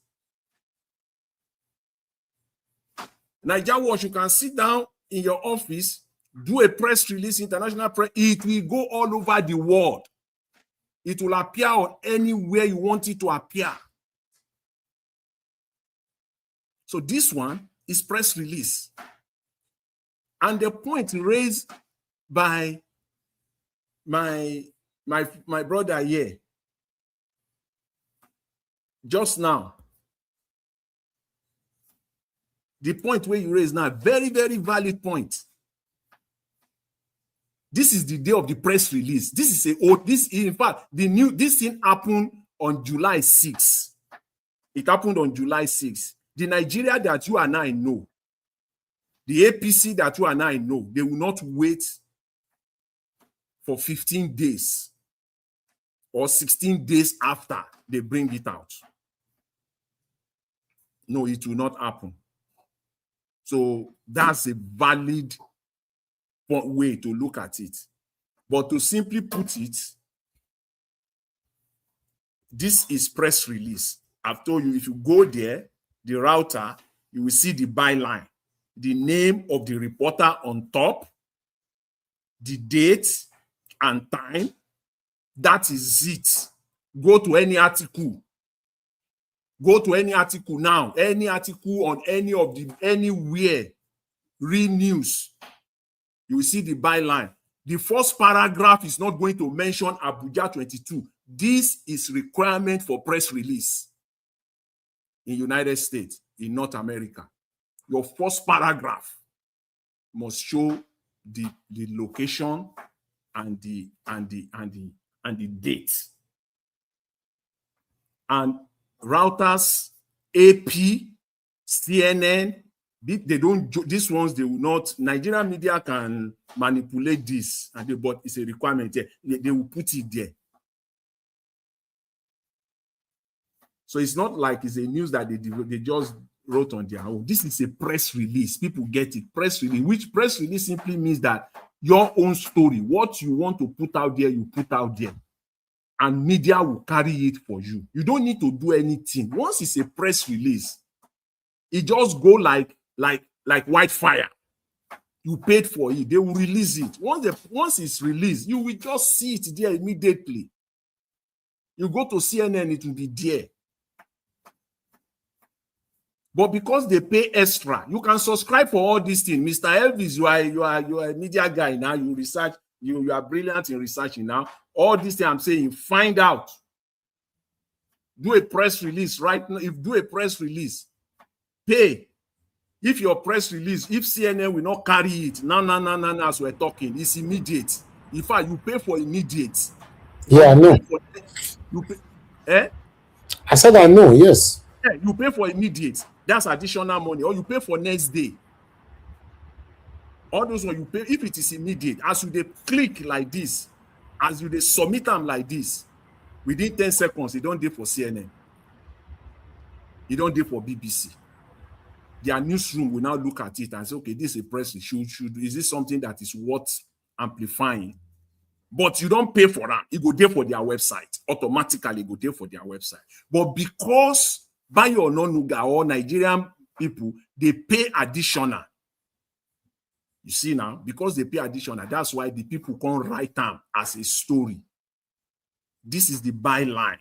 Naija Watch, you can sit down in your office, do a press release, international press, it will go all over the world. It will appear on anywhere you want it to appear. So this one is press release. And the point raised by my brother here just now, the point where you raise now, very, very valid point. This is the day of the press release. This is in fact, this thing happened on July 6th. It happened on July 6th. The Nigeria that you and I know, the APC that you and I know, they will not wait for 15 days or 16 days after they bring it out. No, it will not happen. So that's a valid way to look at it. But to simply put it, this is press release. I've told you, if you go there, the router, you will see the byline, the name of the reporter on top, the date and time. That is it. Go to any article. Go to any article now. Any article on anywhere. Read news. You will see the byline. The first paragraph is not going to mention Abuja 22. This is requirement for press release in United States, in North America. Your first paragraph must show the location and the date. And Reuters, AP, CNN, they don't, these ones, they will not, Nigerian media can manipulate this, but it's a requirement. They will put it there. So it's not like it's a news that they just wrote on their own. This is a press release. People get it. Press release, which press release simply means that your own story, what you want to put out there, you put out there. And media will carry it for you. You don't need to do anything. Once it's a press release, it just go like white fire. You paid for it. They will release it. Once it's released, you will just see it there immediately. You go to CNN, it will be there. But because they pay extra, you can subscribe for all these things. Mr. Elvis, you are a media guy now. You research. You are brilliant in researching now. All these things I'm saying, find out. Do a press release right now. If do a press release, pay. If your press release, if CNN will not carry it, no, as we're talking, it's immediate. In fact, you pay for immediate. Yeah, I know. I said I know, yes. Yeah, you pay for immediate. That's additional money. Or you pay for next day. All those when you pay, if it is immediate, as you they click like this, as you they submit them like this, within 10 seconds, you don't do for CNN. You don't do for BBC. Their newsroom will now look at it and say, okay, this is a press issue. Is this something that is worth amplifying? But you don't pay for that. It go there for their website. Automatically go there for their website. But because Bayo Ononuga or Nigerian people, they pay additional. You see now, because they pay additional, that's why the people can't write them as a story. This is the byline.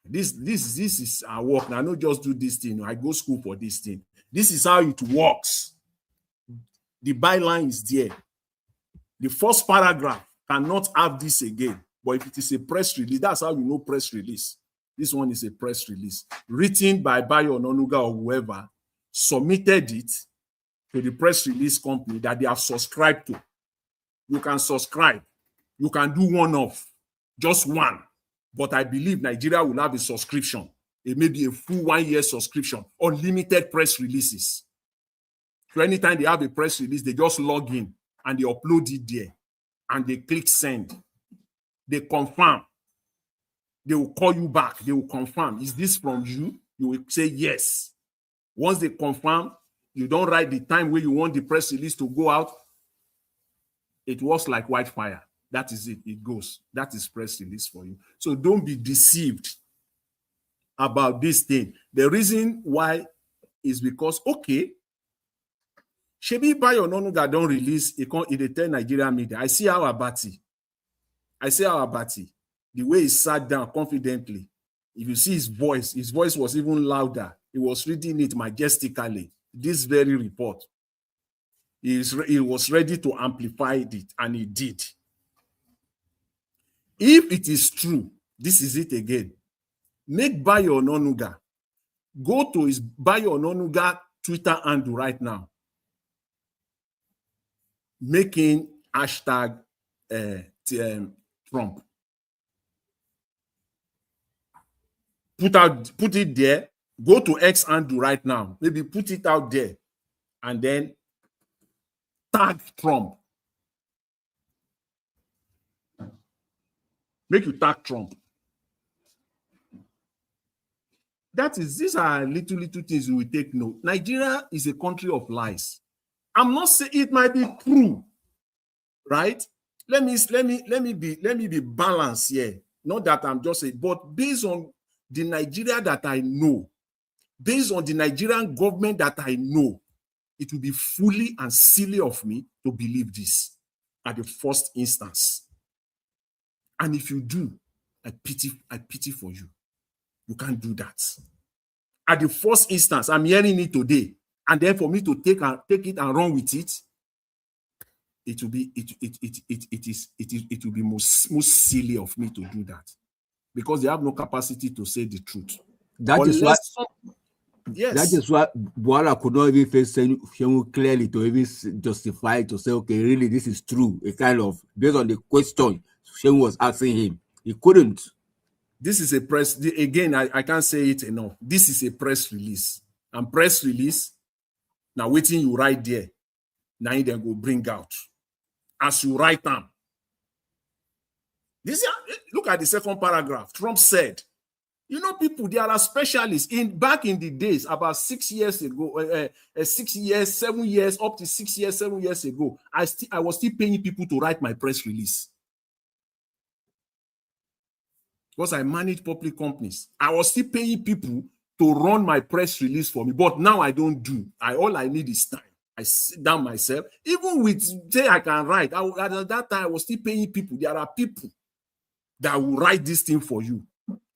This is our work. Now, I don't just do this thing. I go school for this thing. This is how it works. The byline is there. The first paragraph cannot have this again. But if it is a press release, that's how you know press release. This one is a press release. Written by Bayo Ononuga or whoever, submitted it to the press release company that they have subscribed to. You can subscribe. You can do one-off, just one. But I believe Nigeria will have a subscription. It may be a full 1 year subscription, unlimited press releases. So anytime they have a press release, they just log in and they upload it there. And they click send. They confirm. They will call you back. They will confirm. Is this from you? You will say yes. Once they confirm, you don't write the time where you want the press release to go out. It works like wildfire. That is it. It goes. That is press release for you. So don't be deceived about this thing. The reason why is because, okay, Shebi Bayo Ononuga don't release it in the Nigerian media. I see our Abati. The way he sat down confidently. If you see his voice was even louder. He was reading it majestically. This very report. He was ready to amplify it, and he did. If it is true, this is it again. Make Bayo Ononuga. Go to his Bayo Ononuga Twitter handle right now. Making hashtag Trump. Put it there. Go to X handle right now. Maybe put it out there. And then tag Trump. Make you tag Trump. These are little things we take note. Nigeria is a country of lies. I'm not saying it might be true, right? Let me be balanced here. Not that I'm just saying, but based on the Nigeria that I know, based on the Nigerian government that I know, it will be fully and silly of me to believe this at the first instance. And if you do, I pity for you. You can't do that. At the first instance, I'm hearing it today, and then for me to take it and run with it, it will be most silly of me to do that, because they have no capacity to say the truth. That is why Boala could not even face him clearly to even justify, to say, okay, really, this is true. A kind of, based on the question Shehu was asking him, he couldn't. This is a press, again, I can't say it enough. This is a press release. And press release, now waiting you write there, now you then go bring out. As you write them. Look at the second paragraph. Trump said, you know, people, there are specialists back in the days, about 6 years ago, 6 years, 7 years, up to 6 years, 7 years ago, I was still paying people to write my press release. Because I manage public companies. I was still paying people to run my press release for me. But now I don't do. All I need is time. I sit down myself. Even with, say I can write. At that time, I was still paying people. There are people that will write this thing for you.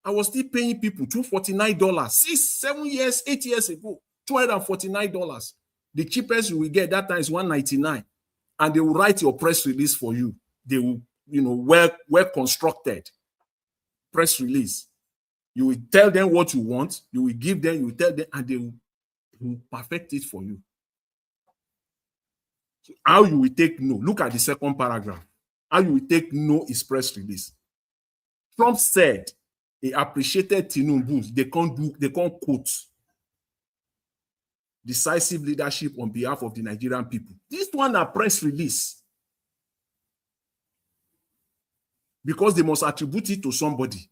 I was still paying people $249. 6, 7 years, 8 years ago. $249. The cheapest you will get that time is $199. And they will write your press release for you. They will, you know, well constructed press release. You will tell them what you want, you will give them, you will tell them, and they will perfect it for you. So how you will take no? Look at the second paragraph. How you will take no is press release. Trump said he appreciated Tinubu. They can't quote decisive leadership on behalf of the Nigerian people. This one a press release. Because they must attribute it to somebody.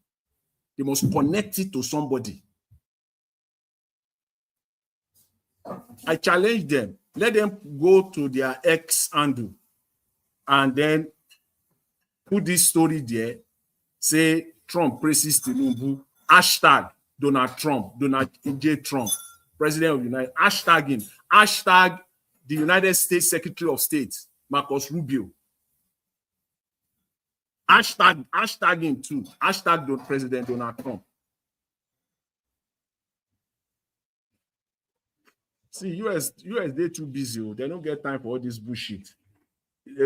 They must connect it to somebody. I challenge them. Let them go to their X handle and then put this story there. Say Trump praises Tinubu. Hashtag Donald Trump. Donald J. Trump. President of the United States. Hashtag him. Hashtag the United States Secretary of State. Marcus Rubio. Hashtag him too. Hashtag President Donald Trump. See, US they too busy. They don't get time for all this bullshit.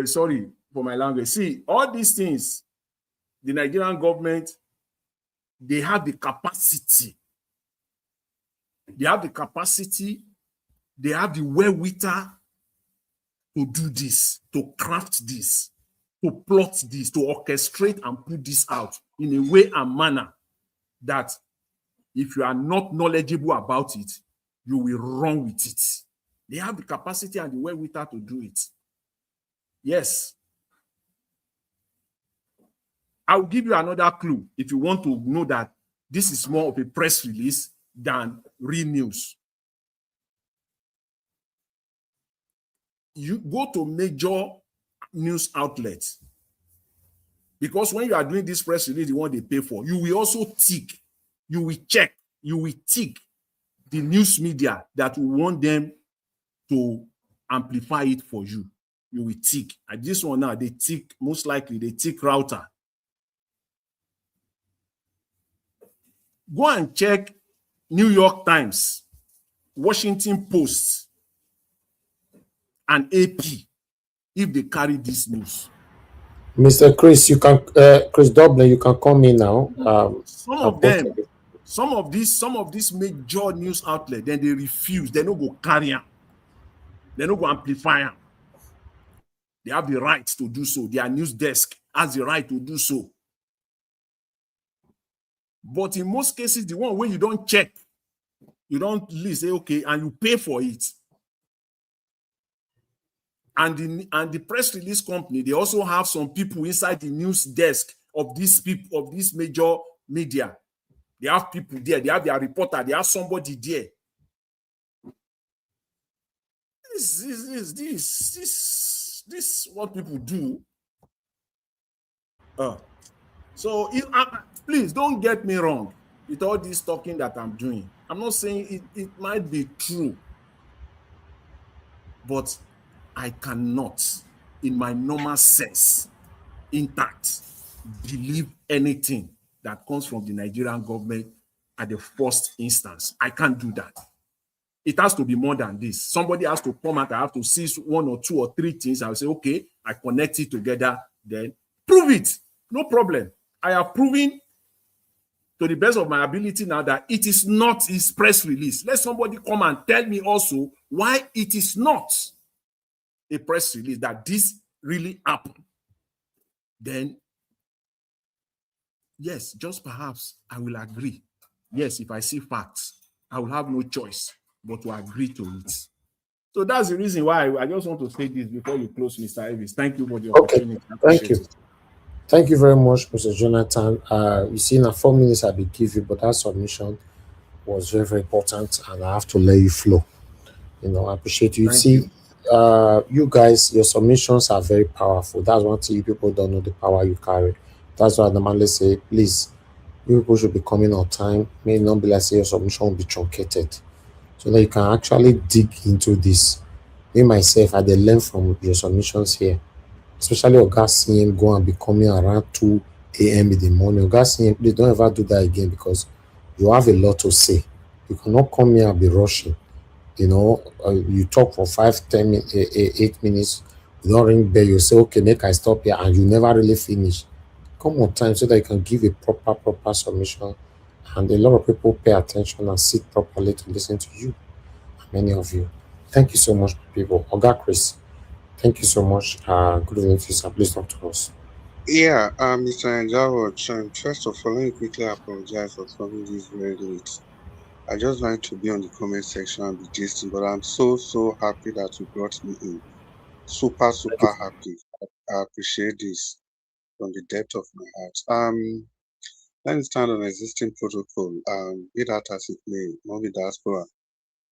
Sorry for my language. See, all these things, the Nigerian government, they have the capacity. They have the capacity. They have the wherewithal to do this, to craft this, to plot this, to orchestrate and put this out in a way and manner that if you are not knowledgeable about it, you will run with it. They have the capacity and the wherewithal to do it. Yes. I'll give you another clue if you want to know that this is more of a press release than real news. You go to major news outlets, because when you are doing this press release, the one they pay for, you will also tick, you will check, you will tick the news media that will want them to amplify it for you. You will tick. At this one now, they tick, most likely they tick router. Go and check New York Times, Washington Post, and AP if they carry this news. Mr. Chris, you can Chris Dublin, you can call me now. Some of these major news outlets, then they refuse. They don't go carry them. They don't go amplify them. They have the right to do so. Their news desk has the right to do so. But in most cases, the one where you don't check, you don't list, say okay, and you pay for it. And the press release company, they also have some people inside the news desk of these people, of this major media. They have people there, they have their reporter, they have somebody there. This what people do. So please don't get me wrong with all this talking that I'm doing. I'm not saying it might be true, but I cannot, in my normal sense, intact, believe anything that comes from the Nigerian government at the first instance. I can't do that. It has to be more than this. Somebody has to come out. I have to see 1 or 2 or 3 things. I'll say, okay, I connect it together, then prove it. No problem. I have proven to the best of my ability now that it is not his press release. Let somebody come and tell me also why it is not a press release, that this really happened. Then, yes, just perhaps I will agree. Yes, if I see facts, I will have no choice but to agree to it. So that's the reason why I just want to say this before you close, Mr. Elvis. Thank you for the Okay, opportunity. I thank appreciate you. it. Thank you very much, Mr. Jonathan. You see, now 4 minutes I will give you, but that submission was very, very important, and I have to let you flow. You know, I appreciate you. Thank See, you. you guys, your submissions are very powerful. That's one thing you people don't know the power you carry. That's why I normally say, please, you people should be coming on time. May not be like say your submission will be truncated, so that you can actually dig into this. Me myself, I did learn from your submissions here, especially Oga CM go and be coming around 2 a.m. in the morning. Oga CM, please don't ever do that again because you have a lot to say. You cannot come here and be rushing. You know, you talk for 5, 10, 8 minutes, you don't ring bell, you say, okay, make I stop here, and you never really finish. Come on time so that you can give a proper submission, and a lot of people pay attention and sit properly to listen to you, many of you. Thank you so much, people. Oga Chris, thank you so much. Good evening to you, sir. Please talk to us. Yeah, Mr. Njawad, first of all, let me quickly apologize for coming this very late. I just like to be on the comment section and be gisting, but I'm so happy that you brought me in. Super happy. I appreciate this from the depth of my heart. Let me stand on existing protocol. Be that as it may, Mommy Diaspora.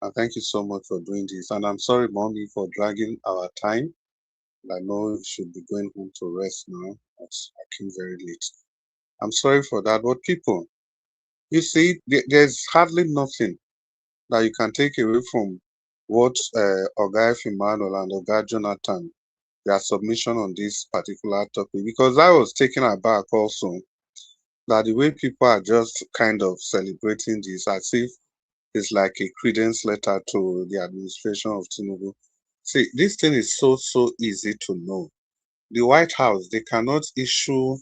And thank you so much for doing this. And I'm sorry, Mommy, for dragging our time. I know you should be going home to rest now. But I came very late. I'm sorry for that. But people, you see, there's hardly nothing that you can take away from what Oga Emmanuel and Oga Jonathan, their submission on this particular topic. Because I was taken aback also that the way people are just kind of celebrating this as if it's like a credence letter to the administration of Tinubu. See, this thing is so easy to know. The White House, they cannot issue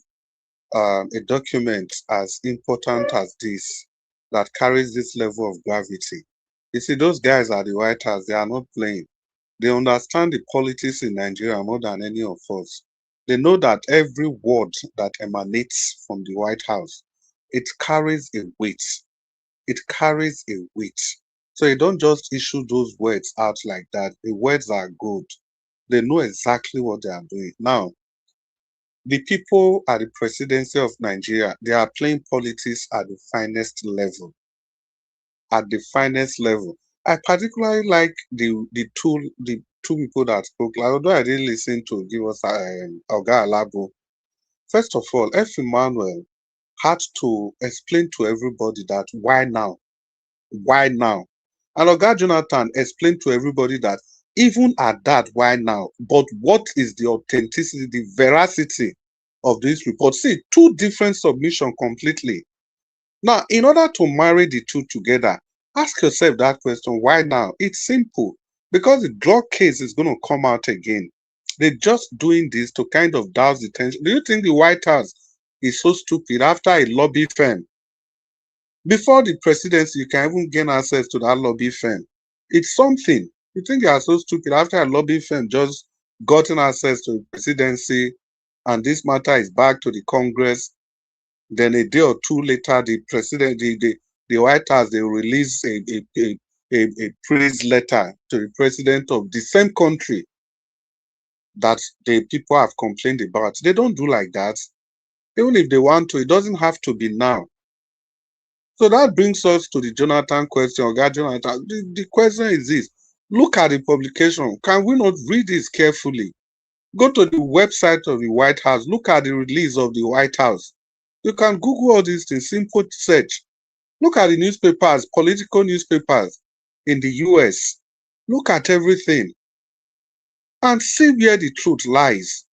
a document as important as this that carries this level of gravity. You see, those guys at the White House, they are not playing. They understand the politics in Nigeria more than any of us. They know that every word that emanates from the White House, it carries a weight. It carries a weight. So you don't just issue those words out like that. The words are good. They know exactly what they are doing. Now, the people at the presidency of Nigeria, they are playing politics at the finest level. At the finest level. I particularly like the two people that spoke. Like, although I didn't listen to give us Oga Alabo. First of all, F. Emmanuel had to explain to everybody that why now? Why now? And Oga Jonathan explained to everybody that even at that, why now? But what is the authenticity, the veracity of this report? See, two different submissions completely. Now, in order to marry the two together, ask yourself that question, why now? It's simple. Because the drug case is going to come out again. They're just doing this to kind of douse the tension. Do you think the White House is so stupid after a lobby firm? Before the presidency, you can even gain access to that lobby firm. It's something. You think they are so stupid after a lobby firm just gotten access to the presidency and this matter is back to the Congress. Then a day or two later, the president, the White House, they release a praise letter to the president of the same country that the people have complained about. They don't do like that. Even if they want to, it doesn't have to be now. So that brings us to the Jonathan question, Oga Jonathan. The question is this. Look at the publication. Can we not read this carefully? Go to the website of the White House. Look at the release of the White House. You can Google all these things, simple search. Look at the newspapers, political newspapers in the US. Look at everything and see where the truth lies.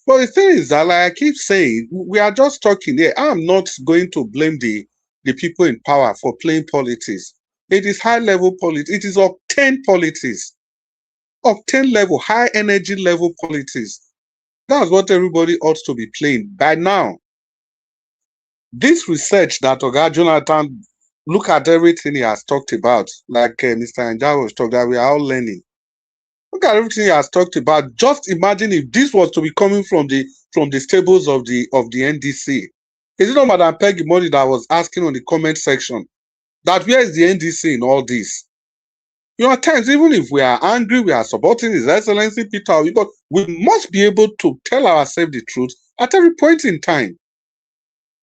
But the thing is that, like I keep saying, we are just talking here. I'm not going to blame the people in power for playing politics. It is high-level politics. It is octane politics. Octane level, high energy level politics. That's what everybody ought to be playing by now. This research that Oga Jonathan, look at everything he has talked about, like Mr. Njawad was talking that we are all learning. Look at everything he has talked about. Just imagine if this was to be coming from the stables of the NDC. Is it not Madam Peggy Money that was asking on the comment section That where is the NDC in all this? You know, at times, even if we are angry, we are supporting His Excellency Peter Obi, but we must be able to tell ourselves the truth at every point in time.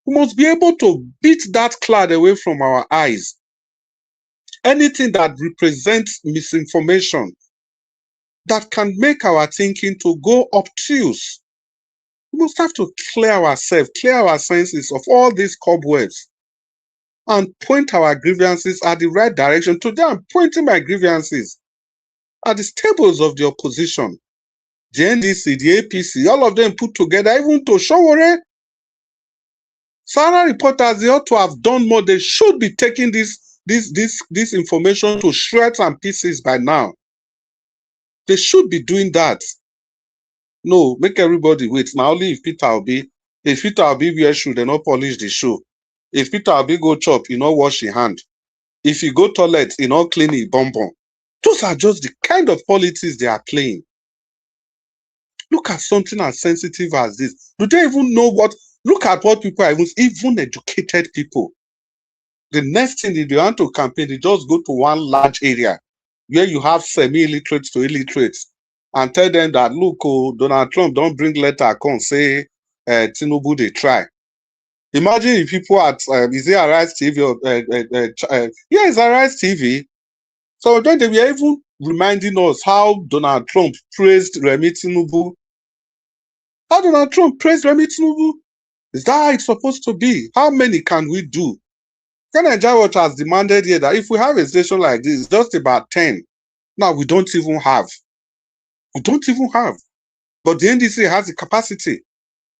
We must be able to beat that cloud away from our eyes. Anything that represents misinformation, that can make our thinking to go obtuse. We must have to clear ourselves, clear our senses of all these cobwebs, and point our grievances at the right direction. Today, I'm pointing my grievances at the stables of the opposition, the NDC, the APC, all of them put together, even to Showore. Sarah reporters, they ought to have done more. They should be taking this information to shreds and pieces by now. They should be doing that. No, make everybody wait. Now only if Peter Obi wear shoe, they not polish the shoe. If Peter Obi go chop, he not wash his hand. If he go toilet, he not clean his bonbon. Those are just the kind of politics they are playing. Look at something as sensitive as this. Do they even know what? Look at what people are even educated people. The next thing, if they want to campaign, they just go to one large area where you have semi-illiterates to illiterates and tell them that, look, oh, Donald Trump don't bring letter, come say, Tinubu, they try. Imagine if people at, is it Arise TV? Or, yeah, it's Arise TV. So then they were even reminding us how Donald Trump praised Remi Tinubu. How Donald Trump praised Remi Tinubu? Is that how it's supposed to be? How many can we do? Nigeria Watch has demanded here that if we have a station like this, just about 10. Now we don't even have. We don't even have. But the NDC has the capacity.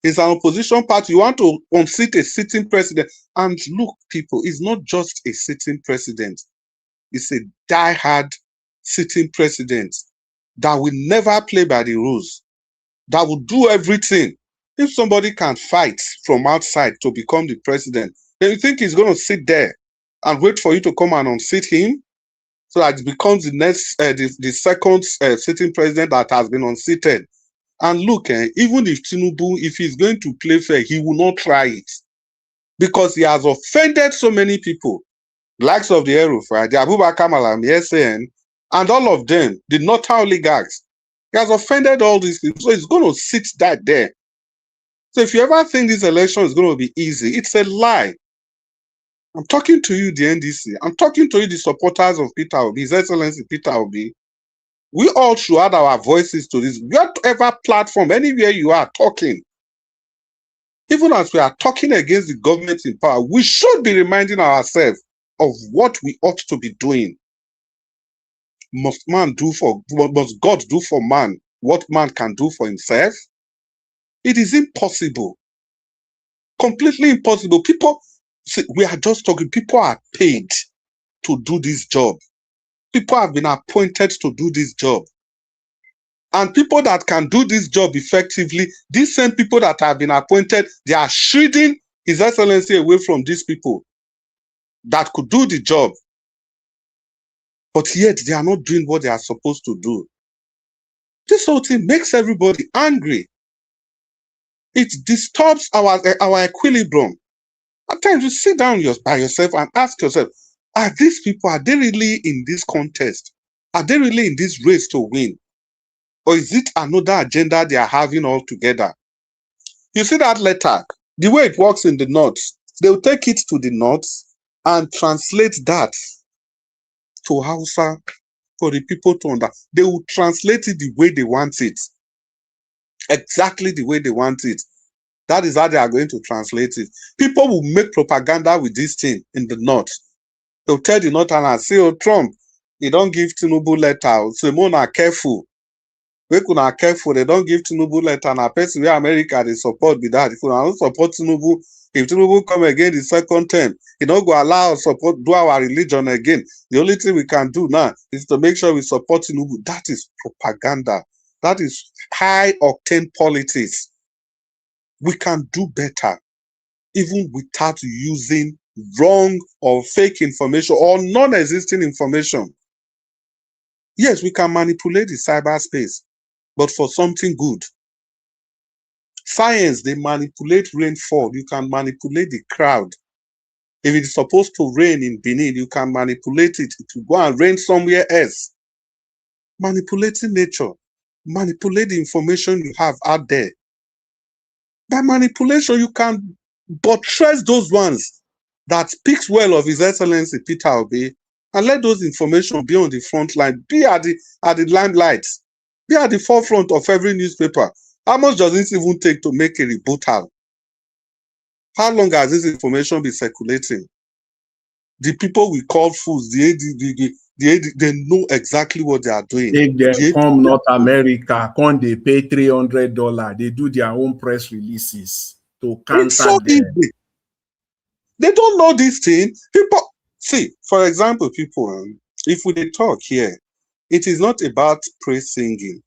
It's an opposition party. You want to unseat a sitting president. And look, people, it's not just a sitting president. It's a die-hard sitting president that will never play by the rules, that will do everything. If somebody can fight from outside to become the president, then you think he's going to sit there and wait for you to come and unseat him so that it becomes the next, the second sitting president that has been unseated? And look, even if Tinubu, if he's going to play fair, he will not try it because he has offended so many people, likes of the Erufai, the Abubakar Malam, the SAN, and all of them, the Northern oligarchs. He has offended all these people, so he's going to sit that there. So if you ever think this election is going to be easy, it's a lie. I'm talking to you, the NDC. I'm talking to you, the supporters of Peter Obi, His Excellency Peter Obi. We all should add our voices to this. Whatever platform, anywhere you are talking, even as we are talking against the government in power, we should be reminding ourselves of what we ought to be doing. Must God do for man what man can do for himself? It is impossible. Completely impossible. People, see, we are just talking, people are paid to do this job. People have been appointed to do this job. And people that can do this job effectively, these same people that have been appointed, they are shielding His Excellency away from these people that could do the job. But yet they are not doing what they are supposed to do. This whole thing makes everybody angry. It disturbs our equilibrium. At times you sit down by yourself and ask yourself, are these people, are they really in this contest? Are they really in this race to win? Or is it another agenda they are having altogether? You see that letter, the way it works in the north, they will take it to the north and translate that to Hausa for the people to understand. They will translate it the way they want it. Exactly the way they want it. That is how they are going to translate it. People will make propaganda with this thing in the north. They'll tell the northerners, say, oh, Trump, he don't give Tinubu letter. So, Mona, careful. We could not careful. They don't give Tinubu letter. And a person where America, they support with that. If we don't support Tinubu, if Tinubu come again the second term, he don't go allow us support, do our religion again. The only thing we can do now is to make sure we support Tinubu. That is propaganda. That is high-octane politics. We can do better, even without using wrong or fake information or non-existing information. Yes, we can manipulate the cyberspace, but for something good. Science, they manipulate rainfall. You can manipulate the crowd. If it's supposed to rain in Benin, you can manipulate it. It will go and rain somewhere else. Manipulating nature. Manipulate the information you have out there. By manipulation, you can buttress those ones that speaks well of His Excellency Peter Obi, and let those information be on the front line, be at the limelight, be at the forefront of every newspaper. How much does it even take to make a rebuttal? How long has this information been circulating? The people we call fools, they know exactly what they are doing. They come North America, come they pay $300. They do their own press releases to counter it's so them. easy. They don't know this thing. People see, for example, people, if we talk here, it is not about praise singing.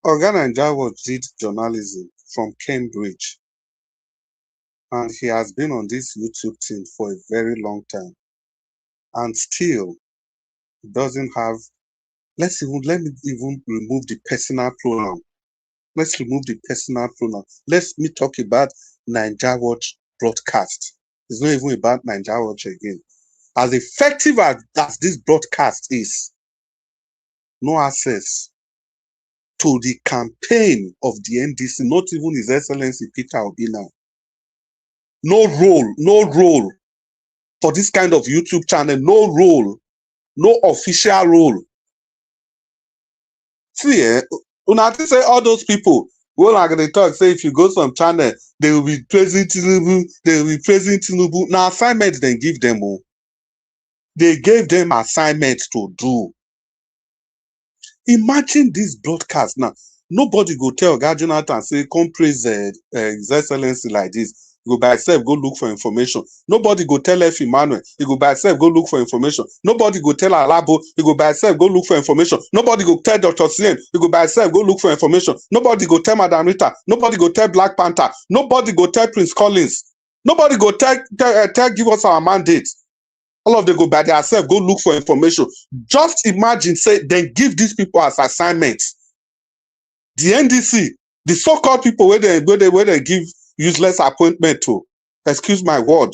Oga Naija did journalism from Cambridge, and he has been on this YouTube thing for a very long time, and still doesn't have. Let me even remove the personal pronoun. Let's remove the personal pronoun. Let me talk about Naija Watch broadcast. It's not even about Naija Watch again. As effective as this broadcast is, no access to the campaign of the NDC, not even His Excellency Peter Obi now. No role for this kind of YouTube channel, no role, no official role. See, una think say all those people, well, like they talk, say if you go some channel, they will be praising Tinubu, they will be praising Tinubu. Now, assignment they give them. They gave them assignments to do. Imagine this broadcast now. Nobody go tell Oga Jonathan, say, come praise His Excellency like this. You go by yourself, go look for information. Nobody go tell F. Emmanuel, you go by yourself, go look for information. Nobody go tell Alabo, you go by yourself, go look for information. Nobody go tell Dr. Sien, you go by yourself, go look for information. Nobody go tell Madam Rita. Nobody go tell Black Panther. Nobody go tell Prince Collins. Nobody go tell give us our mandate. All of them go by themselves, go look for information. Just imagine, say, then give these people as assignments. The NDC, the so-called people where they give useless appointment to, excuse my word.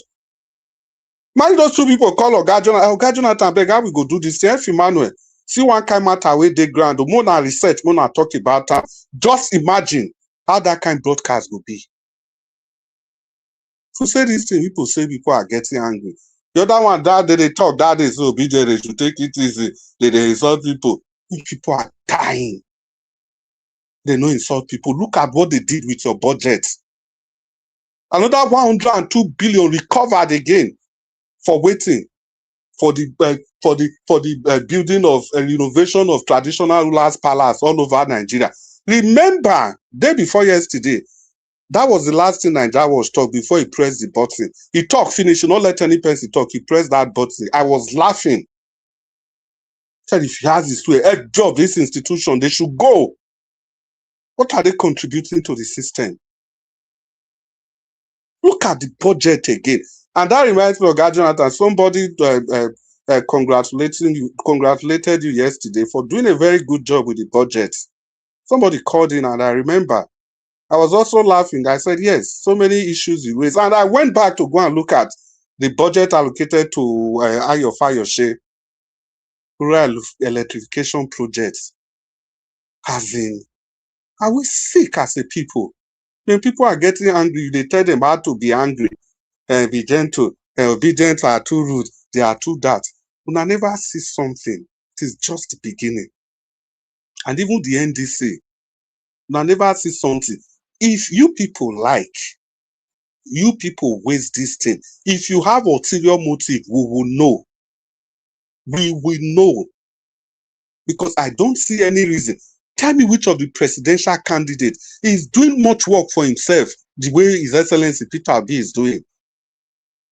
Man, those two people call Oga Jonathan, beg, how we go do this? F. Emmanuel, see one kind matter where they ground, more than research, more than talk about that. Just imagine how that kind of broadcast will be. Who say this thing? People say people are getting angry. The other one, that they talk, that is so big, they should take it easy. They insult people. People are dying. They no insult people. Look at what they did with your budget. Another 102 billion recovered again for waiting for the building of renovation of traditional rulers' palace all over Nigeria. Remember, day before yesterday, that was the last thing Naija was talk before he pressed the button. He talked, finish, not let any person talk. He pressed that button. I was laughing. Said if he has his way, head job, this institution, they should go. What are they contributing to the system? Look at the budget again. And that reminds me of Oga Jonathan. Somebody congratulated you yesterday for doing a very good job with the budget. Somebody called in and I remember. I was also laughing. I said, yes, so many issues you raised. And I went back to go and look at the budget allocated to Ayo Fayose rural electrification projects. As in, are we sick as a people? When people are getting angry, they tell them how to be angry, be gentle, obedient are too rude, they are too that. When I never see something, it is just the beginning. And even the NDC, when I never see something. If you people you people waste this thing. If you have ulterior motive, we will know. We will know. Because I don't see any reason. Tell me which of the presidential candidates is doing much work for himself the way His Excellency Peter Obi is doing.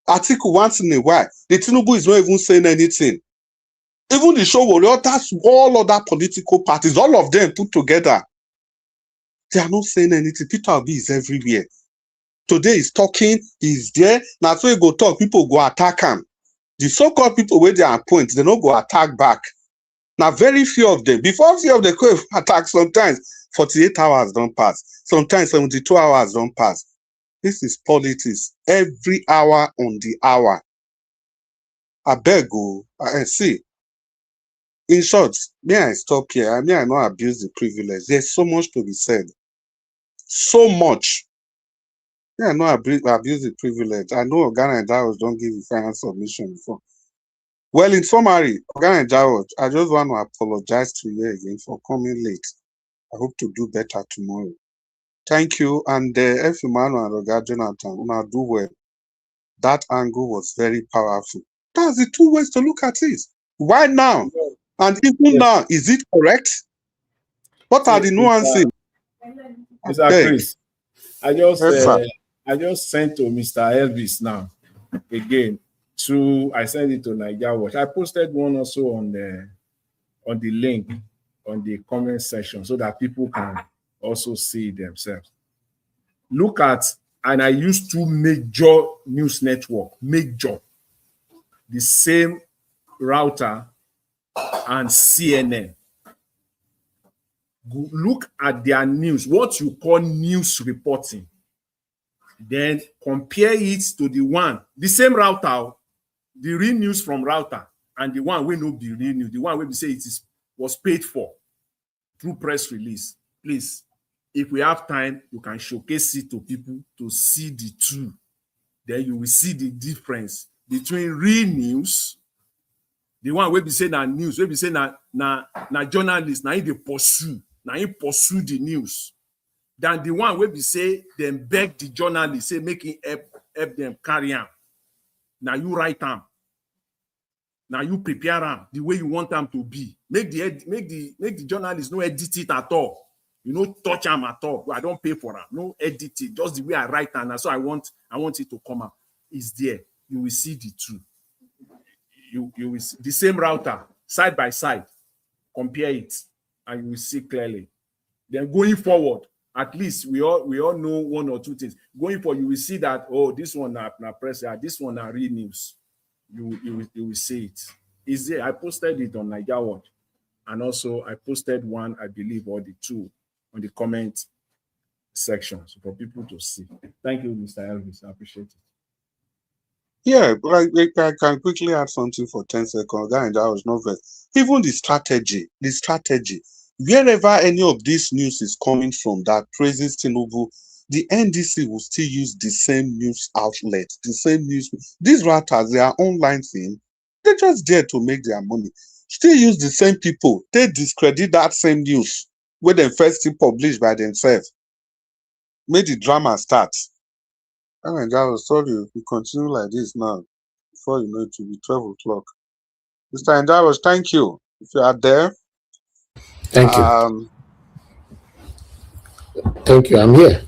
Article once in a while, the Tinubu is not even saying anything. Even the show warrior, that's all other political parties, all of them put together. They are not saying anything. Peter Obi is everywhere. Today he's talking, he's there. Now so he go talk, people go attack him. The so-called people where they are appointed, they don't go attack back. Now very few of them, before few of them go attack, sometimes 48 hours don't pass. Sometimes 72 hours don't pass. This is politics. Every hour on the hour. I beg you, see. In short, may I stop here? I mean, I not abuse the privilege. There's so much to be said. So much. Yeah, I know abuse the privilege. I know Ghana and Jaros don't give you final submission before. Well, in summary, Ghana and Jaros, I just want to apologize to you again for coming late. I hope to do better tomorrow. Thank you. And if Emmanuel and Roger Jonathan, now do well. That angle was very powerful. That's the two ways to look at it. Why now? And even now, is it correct? What are the nuances? Mr. Chris, I just sent to Mr. Elvis now again. I sent it to Niger Watch. I posted one also on the link on the comment section so that people can also see themselves. Look at, and I used two major news network, the same router and CNN. Look at their news, what you call news reporting. Then compare it to the same router, the real news from router, and the one we know be real news, the one where we say was paid for through press release. Please, if we have time, you can showcase it to people to see the two. Then you will see the difference between real news, the one where we say na news, where we say na journalists, na they pursue the news, than the one where we say them beg the journalists, say make it help them carry on. Now you write them. Now you prepare them the way you want them to be. Make the journalists no edit it at all. You know, touch them at all. I don't pay for them. No edit it. Just the way I write them. And so I want it to come out. It's there. You will see the two. You will see the same router side by side. Compare it, and you will see clearly. Then going forward, at least we all know one or two things. Going forward, you will see that this one na press, this one na real news. You will see it. Is there? I posted it on Niger Watch, and also I posted one, I believe, or the two on the comment section for people to see. Thank you, Mr. Elvis. I appreciate it. Yeah, but I can quickly add something for 10 seconds. That was not very. Even the strategy, wherever any of this news is coming from that praises Tinubu, the NDC will still use the same news outlet, the same news. These routers, their online thing, they're just there to make their money. Still use the same people. They discredit that same news where they first published by themselves. Make the drama start. I mean, I was sorry, if we continue like this now, before you know it will be 12 o'clock. Mr. Endaros, thank you. If you are there. Thank you. Thank you. I'm here.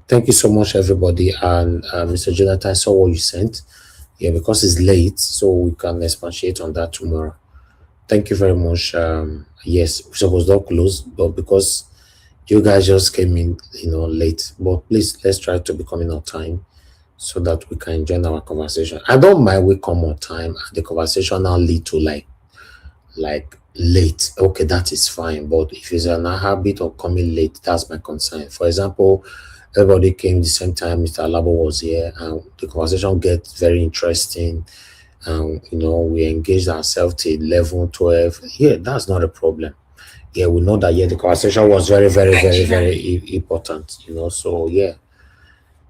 Thank you so much, everybody. And Mr. Jonathan, I saw what you sent. Yeah, because it's late, so we can expatiate on that tomorrow. Thank you very much. Yes, we supposed to close, but because you guys just came in, late. But please, let's try to be coming on time so that we can join our conversation. I don't mind we come on time and the conversation now lead to like late. Okay, that is fine. But if it's an habit of coming late, that's my concern. For example, everybody came the same time Mr. Alabo was here, and the conversation gets very interesting. We engaged ourselves till 11, 12. Yeah, that's not a problem. Yeah, we know that the conversation was very, very, very, very important, so yeah.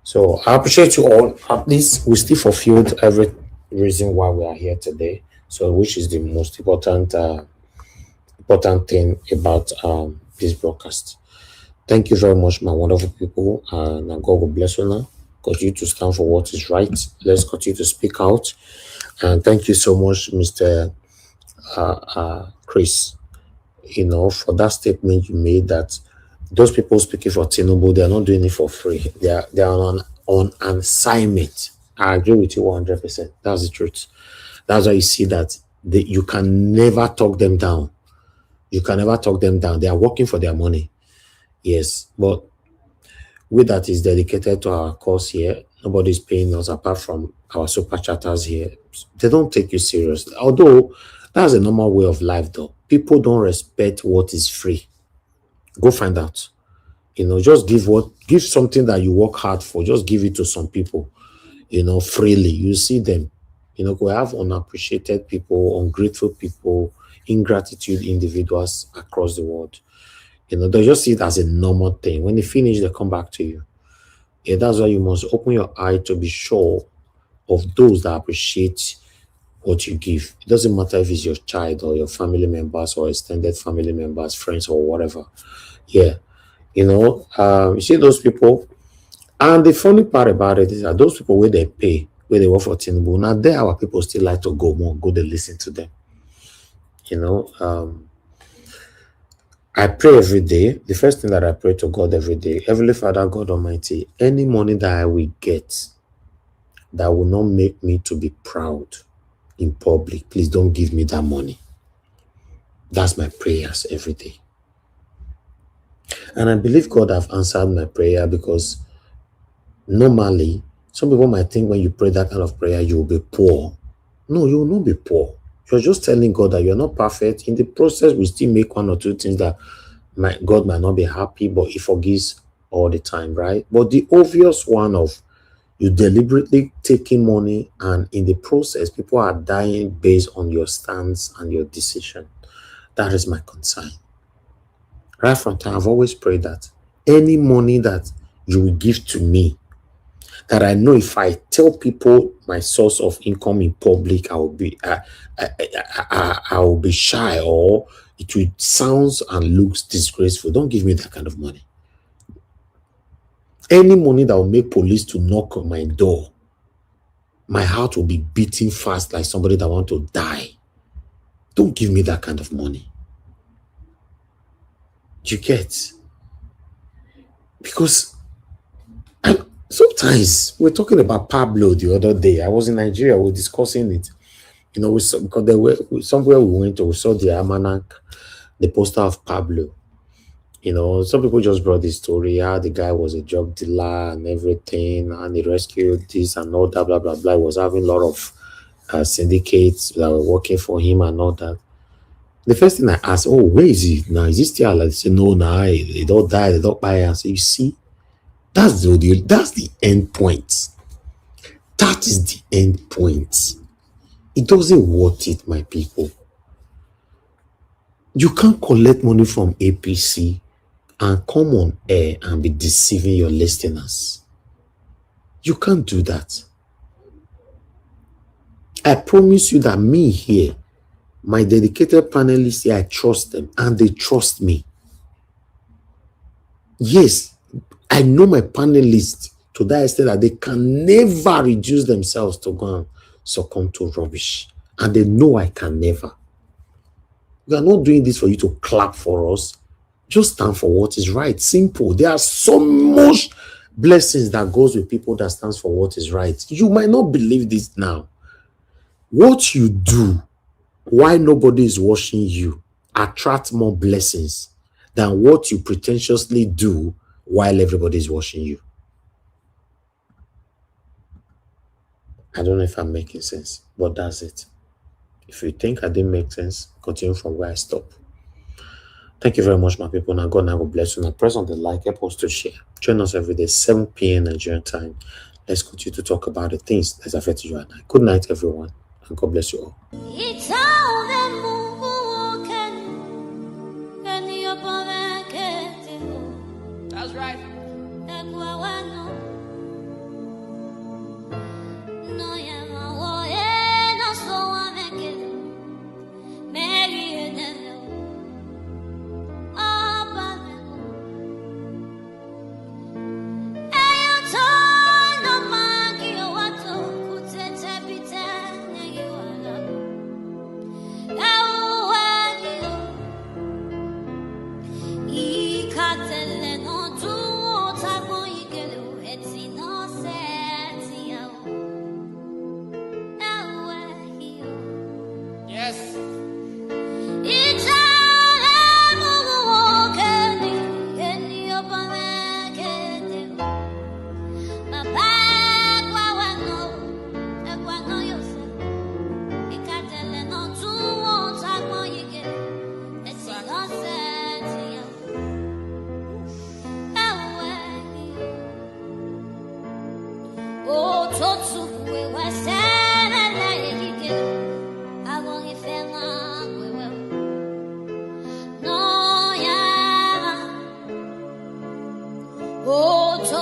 So I appreciate you all. At least we still fulfilled every reason why we are here today. So which is the most important thing about this broadcast. Thank you very much, my wonderful people. And God will bless you now. Continue to stand for what is right. Let's continue to speak out. And thank you so much, Mr. Chris, for that statement you made that those people speaking for Tinubu, they are not doing it for free. They are on assignment. I agree with you 100%. That's the truth. That's why you see that you can never talk them down. You can never talk them down. They are working for their money. Yes, but with that is dedicated to our cause here. Nobody's paying us apart from our super chatters here. They don't take you seriously. Although that's a normal way of life, though. People don't respect what is free. Go find out. You know, just give something that you work hard for. Just give it to some people, you know, freely. You see them, you know, we have unappreciated people, ungrateful people, ingratitude individuals across the world. You know, they just see it as a normal thing. When they finish, they come back to you. Yeah, that's why you must open your eye to be sure of those that appreciate what you give. It doesn't matter if it's your child or your family members or extended family members, friends, or whatever. Yeah. You know, you see those people, and the funny part about it is that those people where they pay, where they work for Tinubu, now there our people still like to go more, go to listen to them. You know, I pray every day. The first thing that I pray to God every day, Heavenly Father, God Almighty, any money that I will get that will not make me to be proud in public, please don't give me that money. That's my prayers every day. And I believe God have answered my prayer, because normally, some people might think when you pray that kind of prayer, you will be poor. No, you will not be poor. You're just telling God that you're not perfect. In the process, we still make one or two things that God might not be happy, but He forgives all the time, right? But the obvious one of you deliberately taking money, and in the process, people are dying based on your stance and your decision. That is my concern. Right from time, I've always prayed that any money that you will give to me, that I know if I tell people my source of income in public, I will be shy, or it will sounds and looks disgraceful. Don't give me that kind of money. Any money that will make police to knock on my door, my heart will be beating fast like somebody that want to die. Don't give me that kind of money. You get? Because sometimes we're talking about Pablo the other day. I was in Nigeria, we were discussing it. You know, because there were somewhere we went to, we saw the almanac, the poster of Pablo. You know, some people just brought this story. How the guy was a drug dealer and everything, and he rescued this and all that, blah, blah, blah. He was having a lot of syndicates that were working for him and all that. The first thing I asked, oh, where is he now? Is he still alive? They said, no, they don't die, they don't buy. And so you see, that's the end point. That is the end point. It doesn't worth it, my people. You can't collect money from APC and come on air and be deceiving your listeners. You can't do that. I promise you that me here, my dedicated panelists here, I trust them and they trust me. Yes, I know my panelists to that extent that they can never reduce themselves to go and succumb to rubbish. And they know I can never. We are not doing this for you to clap for us. Just stand for what is right. Simple. There are so much blessings that goes with people that stands for what is right. You might not believe this now. What you do, why nobody is watching you, attract more blessings than what you pretentiously do while everybody is watching you. I don't know if I'm making sense, but that's it. If you think I didn't make sense, continue from where I stop. Thank you very much, my people. Now, God, will bless you. Now, press on the like, help us to share. Join us every day, 7 p.m. Nigerian time. Let's continue to talk about the things that affect you and I. Good night, everyone, and God bless you all. That's right. Ikatele no tu otagbon ikele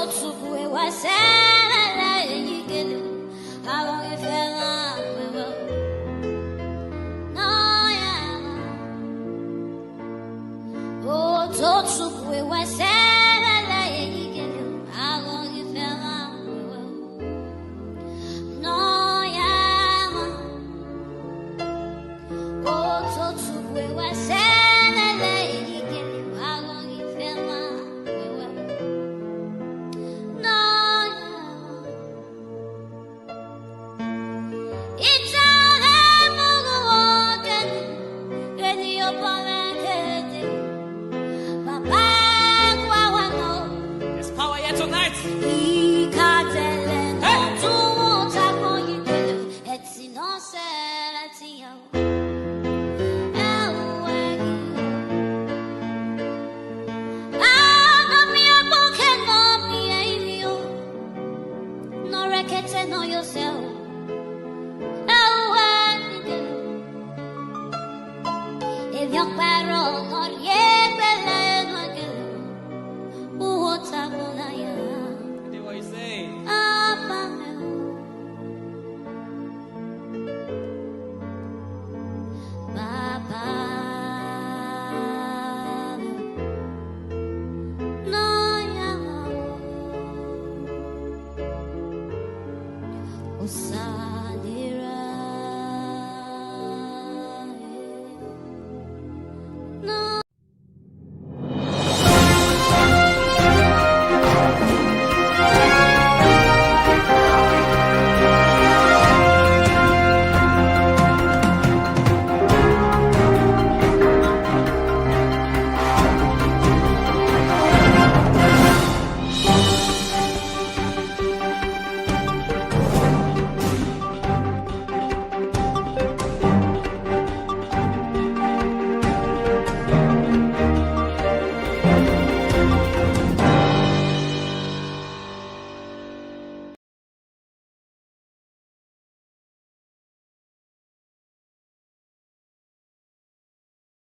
Oh,